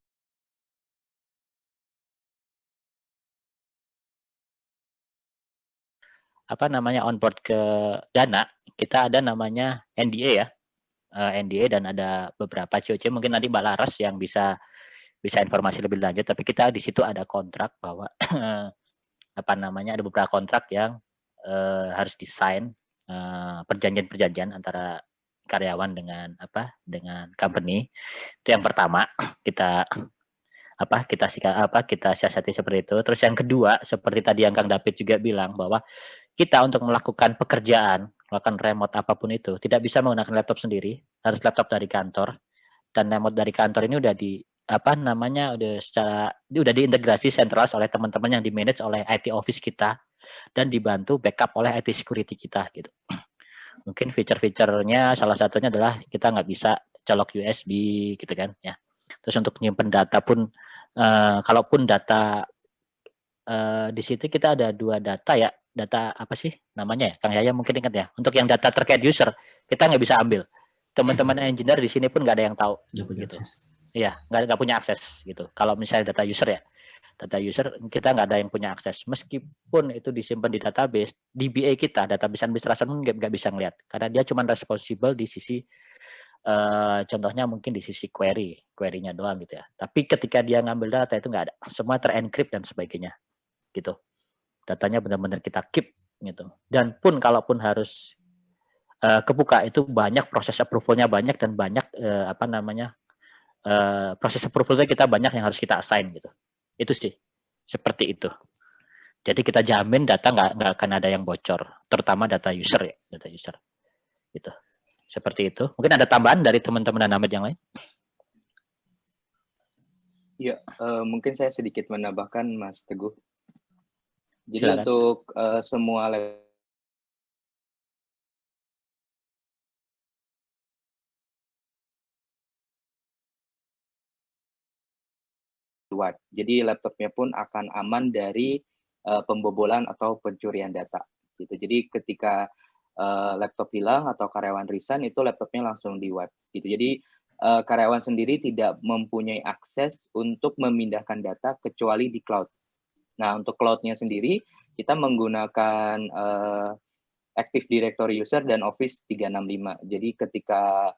onboard ke Dana, kita ada namanya NDA ya. NDA dan ada beberapa COC, mungkin nanti Mbak Laras yang bisa informasi lebih lanjut, tapi kita di situ ada kontrak bahwa ada beberapa kontrak yang harus disign, perjanjian antara karyawan dengan company. Itu yang pertama, kita siasati seperti itu. Terus yang kedua, seperti tadi yang Kang David juga bilang bahwa kita untuk melakukan pekerjaan, melakukan remote apapun itu, tidak bisa menggunakan laptop sendiri, harus laptop dari kantor. Dan remote dari kantor ini udah udah diintegrasi centralized oleh teman-teman yang di-manage oleh IT office kita dan dibantu backup oleh IT security kita gitu. Mungkin fitur-fiturnya salah satunya adalah kita nggak bisa colok USB gitu kan ya. Terus untuk nyimpen data pun kalaupun data di situ kita ada 2 data ya, data apa sih namanya ya, Kang Yaya mungkin ingat ya. Untuk yang data terkait user kita nggak bisa ambil. Teman-teman engineer di sini pun nggak ada yang tahu. Gitu. Iya, nggak punya akses gitu. Kalau misalnya data user ya, data user kita nggak ada yang punya akses. Meskipun itu disimpan di database, DBA kita, database administration nggak bisa ngeliat, karena dia cuma responsible di sisi contohnya mungkin di sisi query-nya doang gitu ya. Tapi ketika dia ngambil data itu nggak ada, semua terencrypt dan sebagainya gitu. Datanya benar-benar kita keep gitu. Dan pun kalaupun harus kebuka itu banyak proses approval-nya banyak dan banyak proses approval-nya kita banyak yang harus kita assign gitu. Itu sih seperti itu. Jadi kita jamin data nggak akan ada yang bocor, terutama data user ya, data user gitu. Seperti itu. Mungkin ada tambahan dari teman-teman Danamed yang lain? Ya, mungkin saya sedikit menambahkan, Mas Teguh. Jadi Silakan. untuk semua luar, jadi laptopnya pun akan aman dari pembobolan atau pencurian data. Gitu. Jadi ketika laptop hilang atau karyawan resign, itu laptopnya langsung di wipe. Gitu. Jadi karyawan sendiri tidak mempunyai akses untuk memindahkan data kecuali di cloud. Nah, untuk cloud-nya sendiri, kita menggunakan Active Directory User dan Office 365. Jadi ketika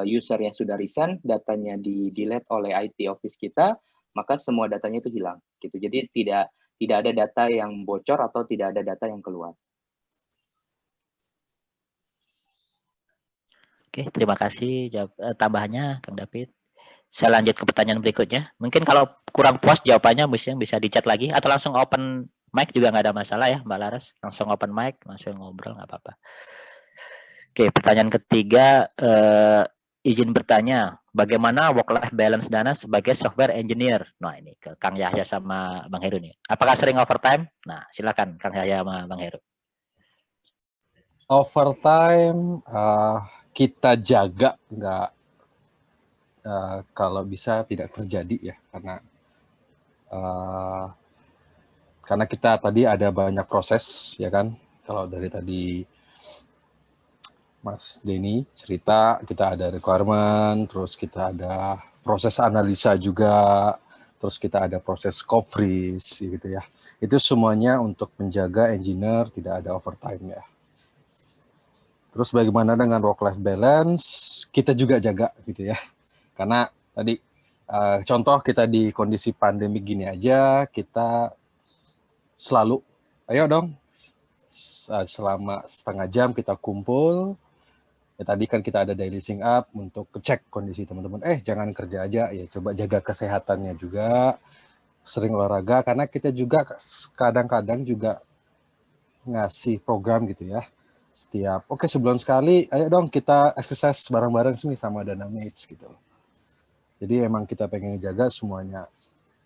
user yang sudah resign, datanya di-delete oleh IT Office kita, maka semua datanya itu hilang. Gitu. Jadi tidak ada data yang bocor atau tidak ada data yang keluar. Oke, terima kasih tambahannya Kang David. Saya lanjut ke pertanyaan berikutnya. Mungkin kalau kurang puas jawabannya bisa di chat lagi atau langsung open mic juga nggak ada masalah ya Mbak Laras. Langsung open mic, langsung ngobrol nggak apa-apa. Oke, pertanyaan ketiga, izin bertanya, bagaimana work-life balance Dana sebagai software engineer? Nah ini ke Kang Yahya sama Bang Heru nih. Apakah sering overtime? Nah silakan Kang Yahya sama Bang Heru. Overtime kita jaga nggak kalau bisa tidak terjadi ya, karena kita tadi ada banyak proses ya kan. Kalau dari tadi Mas Denny cerita, kita ada requirement, terus kita ada proses analisa juga, terus kita ada proses coverage gitu ya. Itu semuanya untuk menjaga engineer tidak ada overtime ya. Terus bagaimana dengan work-life balance, kita juga jaga gitu ya. Karena tadi contoh kita di kondisi pandemi gini aja, kita selalu, ayo dong, selama setengah jam kita kumpul. Ya, tadi kan kita ada daily sync up untuk cek kondisi teman-teman. Jangan kerja aja, ya coba jaga kesehatannya juga, sering olahraga, karena kita juga kadang-kadang juga ngasih program gitu ya. Setiap, sebulan sekali, ayo dong kita exercise bareng-bareng sini sama Dynamics gitu. Jadi emang kita pengen jaga semuanya.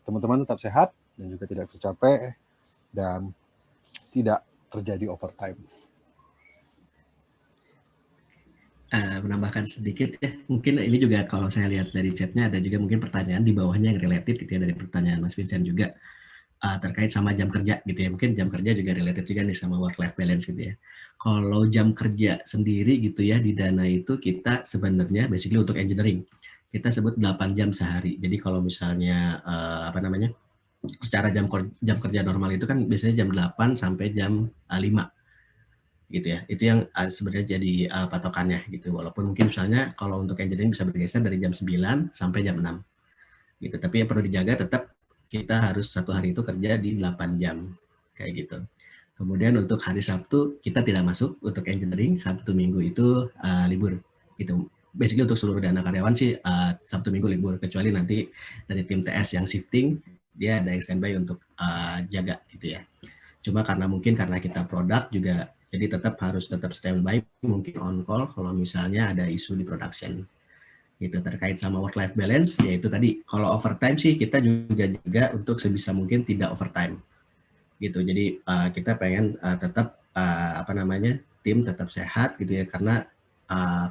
Teman-teman tetap sehat dan juga tidak tercapek dan tidak terjadi overtime. Menambahkan sedikit ya, mungkin ini juga kalau saya lihat dari chatnya ada juga mungkin pertanyaan di bawahnya yang related gitu ya, dari pertanyaan Mas Vincent juga terkait sama jam kerja gitu ya. Mungkin jam kerja juga related juga nih sama work-life balance gitu ya. Kalau jam kerja sendiri gitu ya di Dana itu kita sebenarnya basically untuk engineering kita sebut 8 jam sehari. Jadi kalau misalnya secara jam kerja normal itu kan biasanya jam 8 sampai jam 5 gitu ya. Itu yang sebenarnya jadi patokannya gitu. Walaupun mungkin misalnya kalau untuk engineering bisa bergeser dari jam 9 sampai jam 6 gitu. Tapi yang perlu dijaga tetap kita harus satu hari itu kerja di 8 jam kayak gitu. Kemudian untuk hari Sabtu kita tidak masuk untuk engineering, Sabtu Minggu itu libur gitu. Basically untuk seluruh Dana karyawan sih Sabtu Minggu libur, kecuali nanti dari tim TS yang shifting dia ada yang standby untuk jaga gitu ya. Cuma karena kita produk juga, jadi tetap standby, mungkin on call kalau misalnya ada isu di production. Gitu. Terkait sama work-life balance, yaitu tadi kalau overtime sih kita juga jaga untuk sebisa mungkin tidak overtime. Gitu. Jadi kita pengen tetap tim tetap sehat gitu ya, karena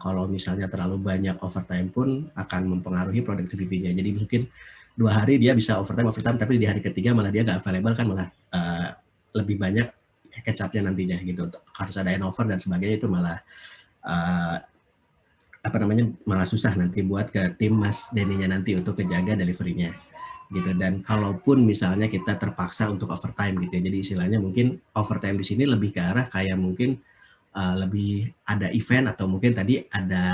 kalau misalnya terlalu banyak overtime pun akan mempengaruhi produktivitinya. Jadi mungkin 2 hari dia bisa overtime, tapi di hari ketiga malah dia nggak available kan, malah lebih banyak catch up-nya nantinya gitu. Harus ada handover dan sebagainya, itu malah malah susah nanti buat ke tim Mas Denny-nya nanti untuk menjaga delivery-nya gitu. Dan kalaupun misalnya kita terpaksa untuk overtime gitu ya, jadi istilahnya mungkin overtime di sini lebih ke arah kayak mungkin lebih ada event atau mungkin tadi ada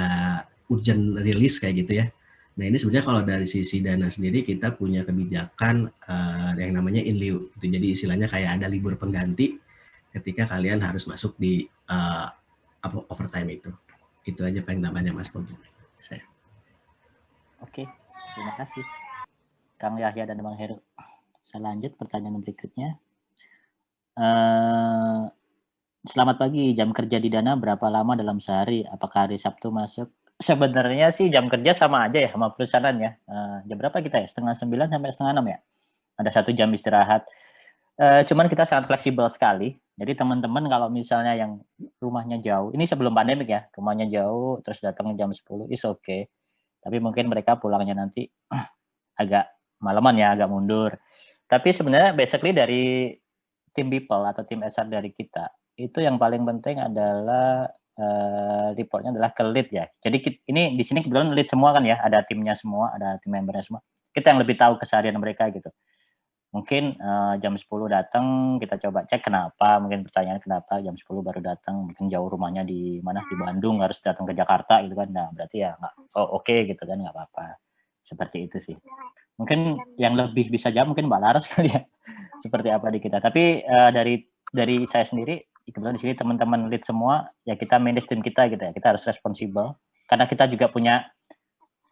urgent release kayak gitu ya. Nah ini sebenarnya kalau dari sisi Dana sendiri kita punya kebijakan yang namanya in lieu gitu. Jadi istilahnya kayak ada libur pengganti ketika kalian harus masuk di overtime itu. Itu aja paling namanya Mas Bogi. Saya. Oke, terima kasih Kang Yahya dan Bang Heru. Saya lanjut pertanyaan berikutnya. Selamat pagi, jam kerja di Dana berapa lama dalam sehari? Apakah hari Sabtu masuk? Sebenarnya sih jam kerja sama aja ya sama perusahaan ya. Jam berapa kita ya? 8:30 sampai 5:30 ya? Ada 1 jam istirahat. Cuman kita sangat fleksibel sekali. Jadi teman-teman kalau misalnya yang rumahnya jauh, ini sebelum pandemik ya, rumahnya jauh terus datang jam 10, is okay. Tapi mungkin mereka pulangnya nanti agak malaman ya, agak mundur. Tapi sebenarnya basically dari tim people atau tim HR dari kita, itu yang paling penting adalah reportnya adalah ke lead ya. Jadi ini di sini kebetulan lead semua kan ya, ada timnya semua, ada tim membernya semua. Kita yang lebih tahu keseharian mereka gitu. Mungkin jam 10 datang, kita coba cek kenapa, mungkin pertanyaan kenapa jam 10 baru datang, mungkin jauh rumahnya di mana, di Bandung, harus datang ke Jakarta gitu kan. Nah berarti ya oke gitu kan, nggak apa-apa. Seperti itu sih. Mungkin yang lebih bisa jawab mungkin Mbak Laras kali ya, seperti apa di kita. Tapi dari saya sendiri, kebetulan di sini teman-teman lead semua, ya kita manage tim kita gitu ya, kita harus responsibel. Karena kita juga punya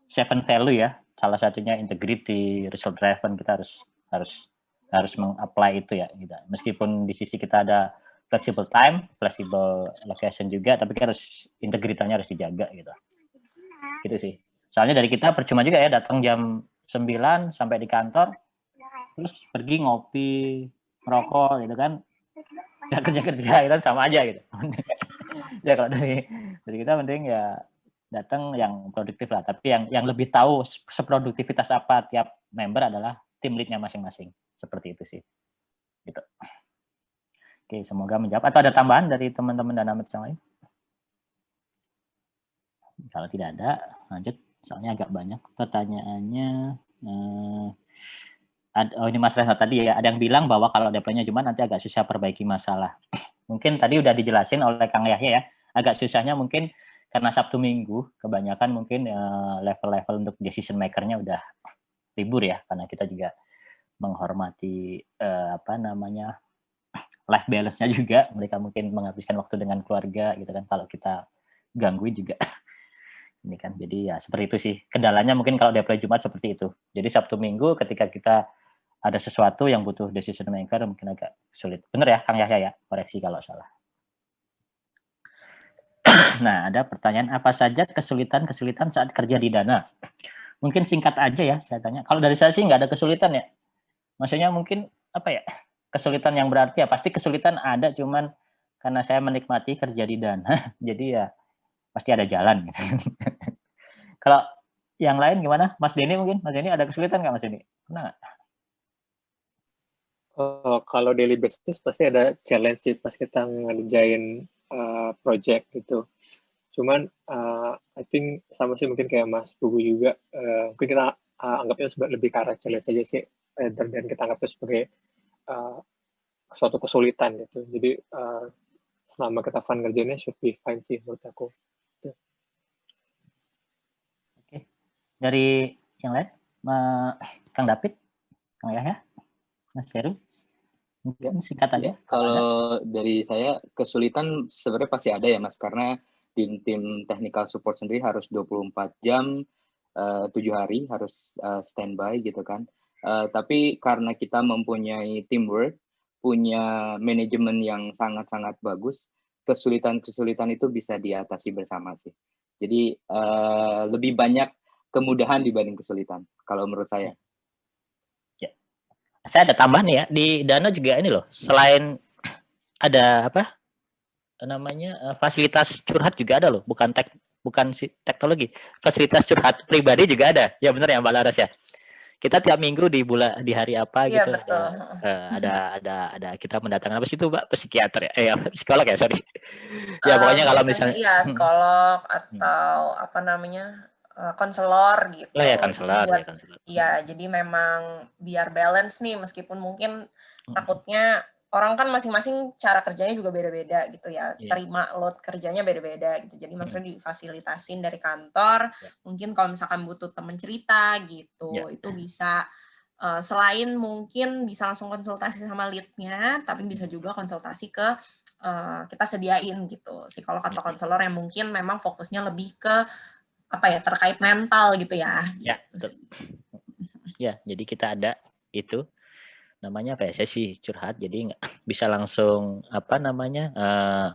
7 value ya, salah satunya integrity, result driven, kita harus meng-apply itu ya gitu. Meskipun di sisi kita ada flexible time, flexible location juga, tapi kan harus integritasnya harus dijaga gitu. Gitu sih. Soalnya dari kita percuma juga ya datang jam 9 sampai di kantor, terus pergi ngopi, merokok gitu kan. Ya kerja itu sama aja gitu. Ya kalau dari kita penting ya datang yang produktif lah, tapi yang lebih tahu seproduktivitas apa tiap member adalah tim lead-nya masing-masing. Seperti itu sih. Gitu. Oke, semoga menjawab. Atau ada tambahan dari teman-teman Danamet yang lain? Kalau tidak ada, lanjut. Soalnya agak banyak pertanyaannya. Ini Mas Reza tadi ya, ada yang bilang bahwa kalau deploy-nya Jumat nanti agak susah perbaiki masalah. Mungkin tadi udah dijelasin oleh Kang Yahya ya. Agak susahnya mungkin karena Sabtu Minggu, kebanyakan mungkin level-level untuk decision maker-nya udah libur ya, karena kita juga menghormati life balance-nya juga. Mereka mungkin menghabiskan waktu dengan keluarga gitu kan, kalau kita gangguin juga ini kan. Jadi ya seperti itu sih kendalanya, mungkin kalau deploy Jumat seperti itu. Jadi Sabtu Minggu ketika kita ada sesuatu yang butuh decision maker mungkin agak sulit. Bener ya Kang Yahya ya, koreksi kalau salah. Nah, ada pertanyaan, apa saja kesulitan saat kerja di Dana? Mungkin singkat aja ya saya tanya. Kalau dari saya sih nggak ada kesulitan ya. Maksudnya mungkin apa ya? Kesulitan yang berarti ya pasti kesulitan ada, cuman karena saya menikmati kerja di Dana, jadi ya pasti ada jalan gitu. Kalau yang lain gimana? Mas Denny mungkin? Mas Denny ada kesulitan nggak Mas Denny? Pernah nggak? Kalau daily basis pasti ada challenge sih pas kita ngerjain project gitu. Cuman I think sama sih mungkin kayak Mas Pugu juga, mungkin kita anggapnya lebih ke arah challenge aja sih, dan kita anggapnya sebagai suatu kesulitan gitu. Jadi selama kita fun ngerjainnya should be fine sih menurut aku. Oke. Dari yang lain, Kang David, Kang Yahya, Mas Heru, mungkin singkat aja. Kalau dari saya kesulitan sebenarnya pasti ada ya Mas, karena tim technical support sendiri harus 24 jam, 7 hari harus standby gitu kan. Tapi karena kita mempunyai teamwork, punya manajemen yang sangat-sangat bagus, kesulitan-kesulitan itu bisa diatasi bersama sih. Jadi lebih banyak kemudahan dibanding kesulitan kalau menurut saya. Ya. Saya ada tambahan ya, di Dana juga ini loh, selain ada apa namanya fasilitas curhat juga ada loh, bukan teknologi, fasilitas curhat pribadi juga ada. Ya benar ya Mbak Laras ya. kita tiap minggu di hari apa Iya, gitu betul. ada kita mendatangkan apa sih itu Mbak, psikiater ya, psikolog ya, sorry. Ya pokoknya kalau Biasanya misalnya iya psikolog atau apa namanya konselor gitu. ya Jadi konselor buat ya konselor. iya, jadi memang biar balance nih meskipun mungkin takutnya orang kan masing-masing cara kerjanya juga beda-beda gitu ya. Iya. Terima load kerjanya beda-beda gitu. Jadi maksudnya difasilitasin dari kantor. Mungkin kalau misalkan butuh teman cerita gitu, itu bisa selain mungkin bisa langsung konsultasi sama lead-nya, tapi bisa juga konsultasi ke kita sediain gitu psikolog atau konselor yang mungkin memang fokusnya lebih ke apa ya, terkait mental gitu ya. Ya, betul. Ya, jadi kita ada itu namanya apa ya, sesi curhat, jadi bisa langsung apa namanya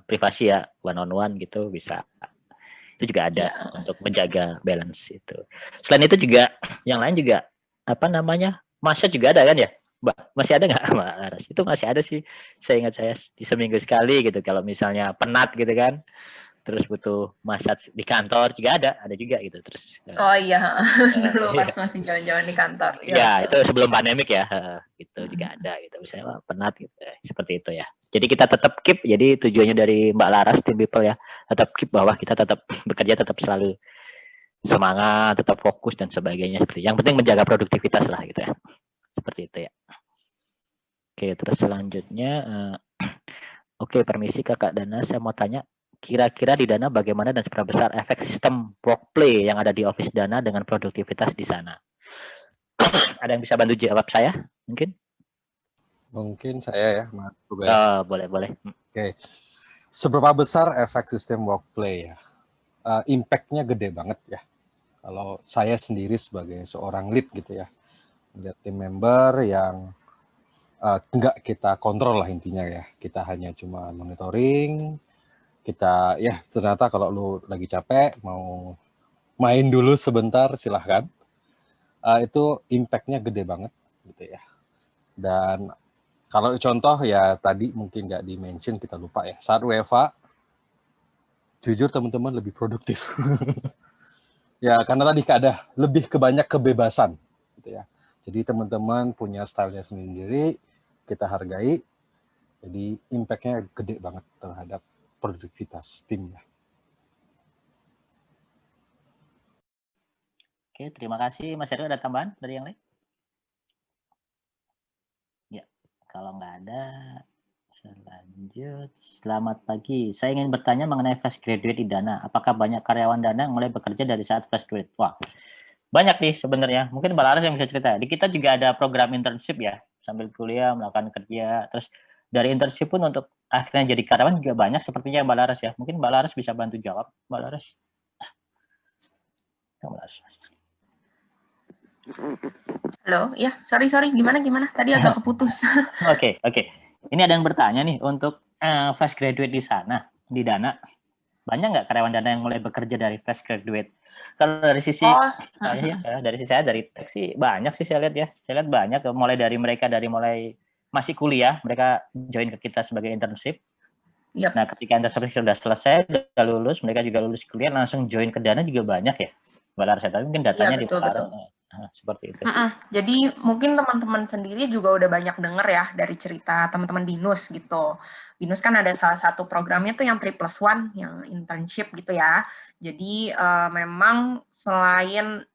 privasi ya, one on one gitu bisa. Itu juga ada untuk menjaga balance itu. Selain itu juga yang lain juga apa namanya, massage juga ada kan ya, Mbak? Masih ada nggak, Mbak Laras? Itu masih ada sih. Saya ingat saya di seminggu sekali gitu. Kalau misalnya penat gitu kan, terus butuh massage di kantor juga ada juga gitu. Terus. Oh iya, dulu pas masih jalan-jalan di kantor. Ya itu sebelum pandemik ya, gitu juga ada gitu. Misalnya penat gitu, seperti itu ya. Jadi kita tetap keep. Jadi tujuannya dari Mbak Laras, tim people ya, tetap keep bahwa kita tetap bekerja, tetap selalu semangat, tetap fokus dan sebagainya. Seperti yang penting menjaga produktivitas lah gitu ya. Seperti itu ya. Oke, terus selanjutnya, oke, permisi Kakak Dana, saya mau tanya, kira-kira di Dana bagaimana dan seberapa besar efek sistem workplay yang ada di Office Dana dengan produktivitas di sana? Ada yang bisa bantu jawab saya? Mungkin saya ya, Mas. Boleh. Oke. Seberapa besar efek sistem workplay ya? Impact-nya gede banget ya. Kalau saya sendiri sebagai seorang lead gitu ya, lihat tim member yang nggak kita kontrol lah intinya ya. Kita hanya cuma monitoring. Kita ya ternyata kalau lu lagi capek mau main dulu sebentar silahkan. Itu impact-nya gede banget gitu ya. Dan kalau contoh ya tadi mungkin nggak di-mention, kita lupa ya. Saat WFA, jujur teman-teman lebih produktif. Ya karena tadi ada lebih banyak kebebasan gitu ya. Jadi teman-teman punya stylenya sendiri, kita hargai. Jadi impact-nya gede banget terhadap produktivitas timnya. Oke, terima kasih Mas Heru. Ada tambahan dari yang lain? Ya, kalau nggak ada, selanjut. Selamat pagi. Saya ingin bertanya mengenai fresh graduate di Dana. Apakah banyak karyawan Dana yang mulai bekerja dari saat fresh graduate? Wah, banyak nih sebenarnya. Mungkin Mbak Laras yang bisa cerita. Di kita juga ada program internship ya, sambil kuliah melakukan kerja. Terus dari internship pun untuk akhirnya jadi karyawan juga banyak sepertinya Mbak Laras ya. Mungkin Mbak Laras bisa bantu jawab, Mbak Laras. Halo, ya, sorry, gimana? Tadi agak keputus. Oke. Ini ada yang bertanya nih, untuk fresh graduate di sana, di Dana, banyak nggak karyawan Dana yang mulai bekerja dari fresh graduate? Kalau dari sisi, dari sisi saya, dari tech sih banyak sih saya lihat ya. Saya lihat banyak, mulai dari mereka mulai masih kuliah, mereka join ke kita sebagai internship. Yep. Nah, ketika internship sudah selesai, sudah lulus, mereka juga lulus kuliah, langsung join ke Dana juga banyak ya. Mbak Laras, tapi mungkin datanya ya, betul. Seperti itu. Jadi mungkin teman-teman sendiri juga udah banyak denger ya dari cerita teman-teman BINUS gitu. BINUS kan ada salah satu programnya tuh yang 3+1, yang internship gitu ya. Jadi memang selain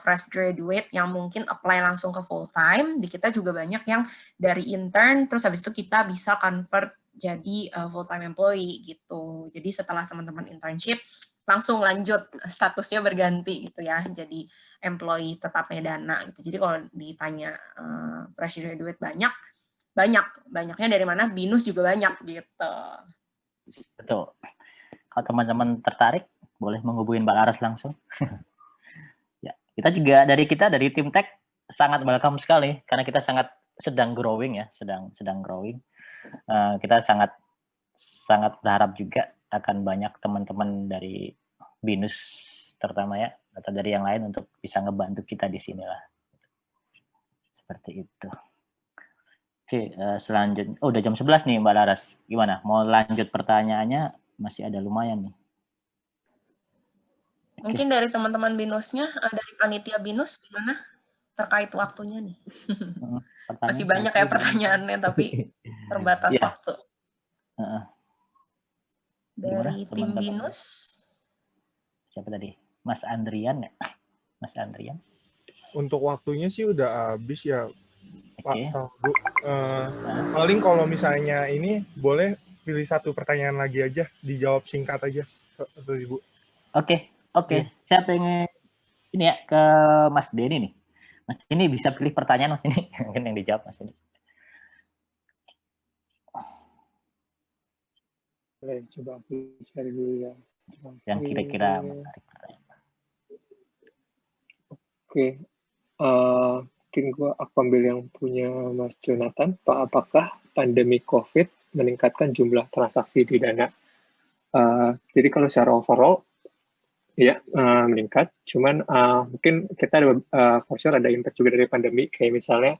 fresh graduate yang mungkin apply langsung ke full time, di kita juga banyak yang dari intern, terus habis itu kita bisa convert jadi full time employee gitu. Jadi setelah teman-teman internship, langsung lanjut statusnya berganti gitu ya, jadi employee tetapnya Dana gitu. Jadi kalau ditanya fresh graduate banyaknya dari mana? BINUS juga banyak gitu. Betul. Kalau teman-teman tertarik, boleh menghubungi Mbak Laras langsung. Ya, kita dari tim tech sangat welcome sekali karena kita sedang growing ya, sedang growing. Kita sangat berharap juga akan banyak teman-teman dari BINUS terutama ya, atau dari yang lain untuk bisa ngebantu kita di sini lah. Seperti itu. Oke, selanjutnya. Udah jam 11 nih Mbak Laras. Gimana? Mau lanjut pertanyaannya? Masih ada lumayan nih. Mungkin dari teman-teman BINUSnya, dari panitia BINUS gimana? terkait waktunya nih. Pertanyaan Masih banyak ya pertanyaannya, tapi terbatas Iya. waktu. Dari Gimana, tim teman-teman? BINUS, Siapa tadi? Mas Andrian ya? Mas Andrian. Untuk waktunya sih udah habis ya, Pak Oke. sama Bu. Paling kalau misalnya ini boleh pilih satu pertanyaan lagi aja, dijawab singkat aja, atau Ibu. Oke. Iya. Saya pengen ini ya ke Mas Denny nih. Mas ini bisa pilih pertanyaan Mas ini, mungkin yang dijawab Mas ini. Boleh, coba aku cari dulu ya. Yang kira-kira menarik. Oke, mungkin aku ambil yang punya Mas Jonathan. Pak, apakah pandemi COVID meningkatkan jumlah transaksi di Dana? Jadi kalau secara overall, ya meningkat. Cuman mungkin kita ada for sure ada impact juga dari pandemi, kayak misalnya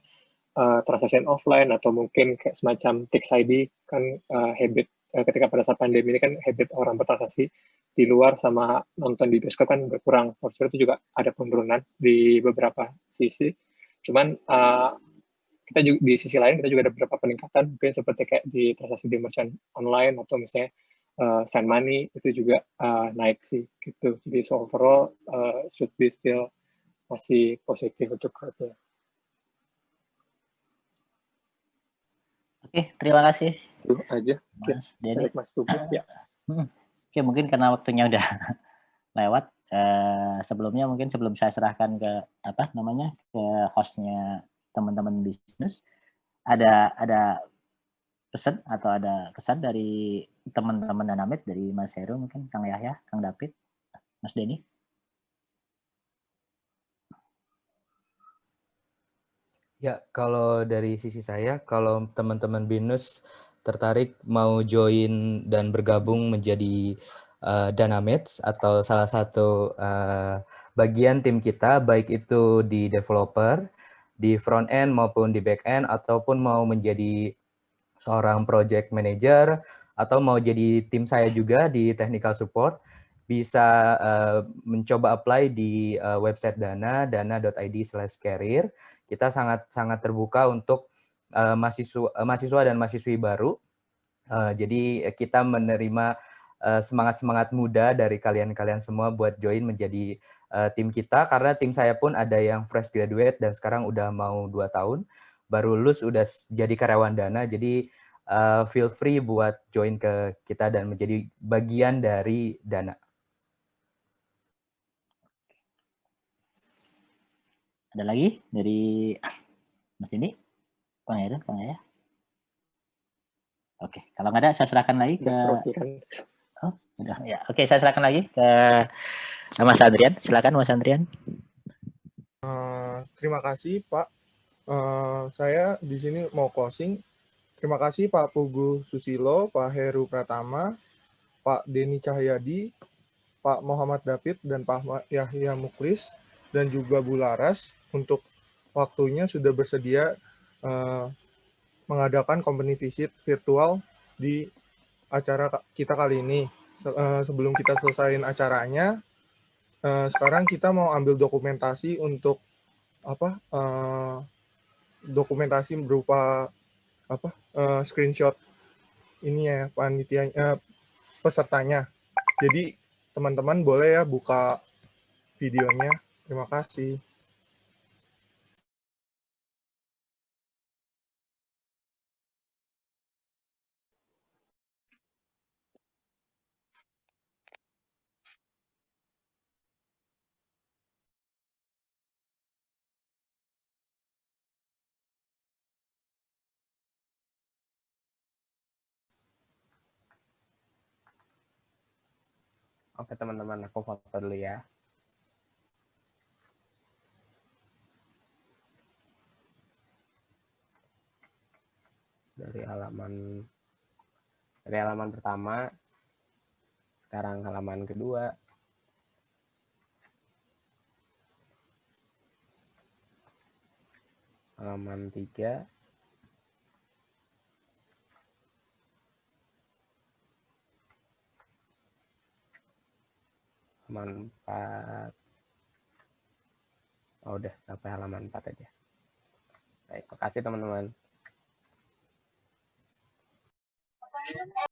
transaction offline atau mungkin kayak semacam Tix ID kan habit ketika pada saat pandemi ini kan habit orang bertransaksi di luar sama nonton di bioskop kan berkurang. For sure itu juga ada penurunan di beberapa sisi. Cuman kita juga di sisi lain kita juga ada beberapa peningkatan mungkin seperti kayak di transaksi di merchant online atau misalnya send money itu juga naik sih gitu. Jadi so overall should be still masih positif untuk growth-nya. Oke, terima kasih. Itu aja. Mas Denny. Mas Tubuh, ya. Oke, mungkin karena waktunya udah lewat. Sebelumnya mungkin sebelum saya serahkan ke ke hostnya teman-teman bisnis, ada pesan atau ada kesan dari teman-teman Danamed, dari Mas Heru mungkin, Kang Yahya, Kang David, Mas Denny. Ya, kalau dari sisi saya, kalau teman-teman BINUS tertarik mau join dan bergabung menjadi Dynamics atau salah satu bagian tim kita, baik itu di developer, di front end maupun di back end, ataupun mau menjadi seorang project manager, atau mau jadi tim saya juga di technical support, bisa mencoba apply di website Dana, dana.id/career. Kita sangat terbuka untuk mahasiswa dan mahasiswi baru. Jadi kita menerima semangat muda dari kalian semua buat join menjadi tim kita, karena tim saya pun ada yang fresh graduate dan sekarang udah mau 2 tahun, baru lulus udah jadi karyawan Dana. Jadi feel free buat join ke kita dan menjadi bagian dari Dana. Ada lagi dari Mas ini? Kang ya? Oke, kalau nggak ada saya serahkan lagi ke udah ya. Oke, saya serahkan lagi ke Mas Andrian. Silakan Mas Andrian. Terima kasih Pak. Saya di sini mau closing. Terima kasih Pak Pugu Susilo, Pak Heru Pratama, Pak Denny Cahyadi, Pak Muhammad David, dan Pak Yahya Muklis, dan juga Bu Laras untuk waktunya sudah bersedia mengadakan company visit virtual di acara kita kali ini. Sebelum kita selesaiin acaranya, sekarang kita mau ambil dokumentasi untuk dokumentasi berupa screenshot ini ya panitia pesertanya. Jadi teman-teman boleh ya buka videonya. Terima kasih. Oke teman-teman, aku foto dulu ya. Dari halaman pertama, sekarang halaman kedua. Halaman 3. Halaman 4. Oh, udah sampai halaman 4 aja. Baik, makasih teman-teman.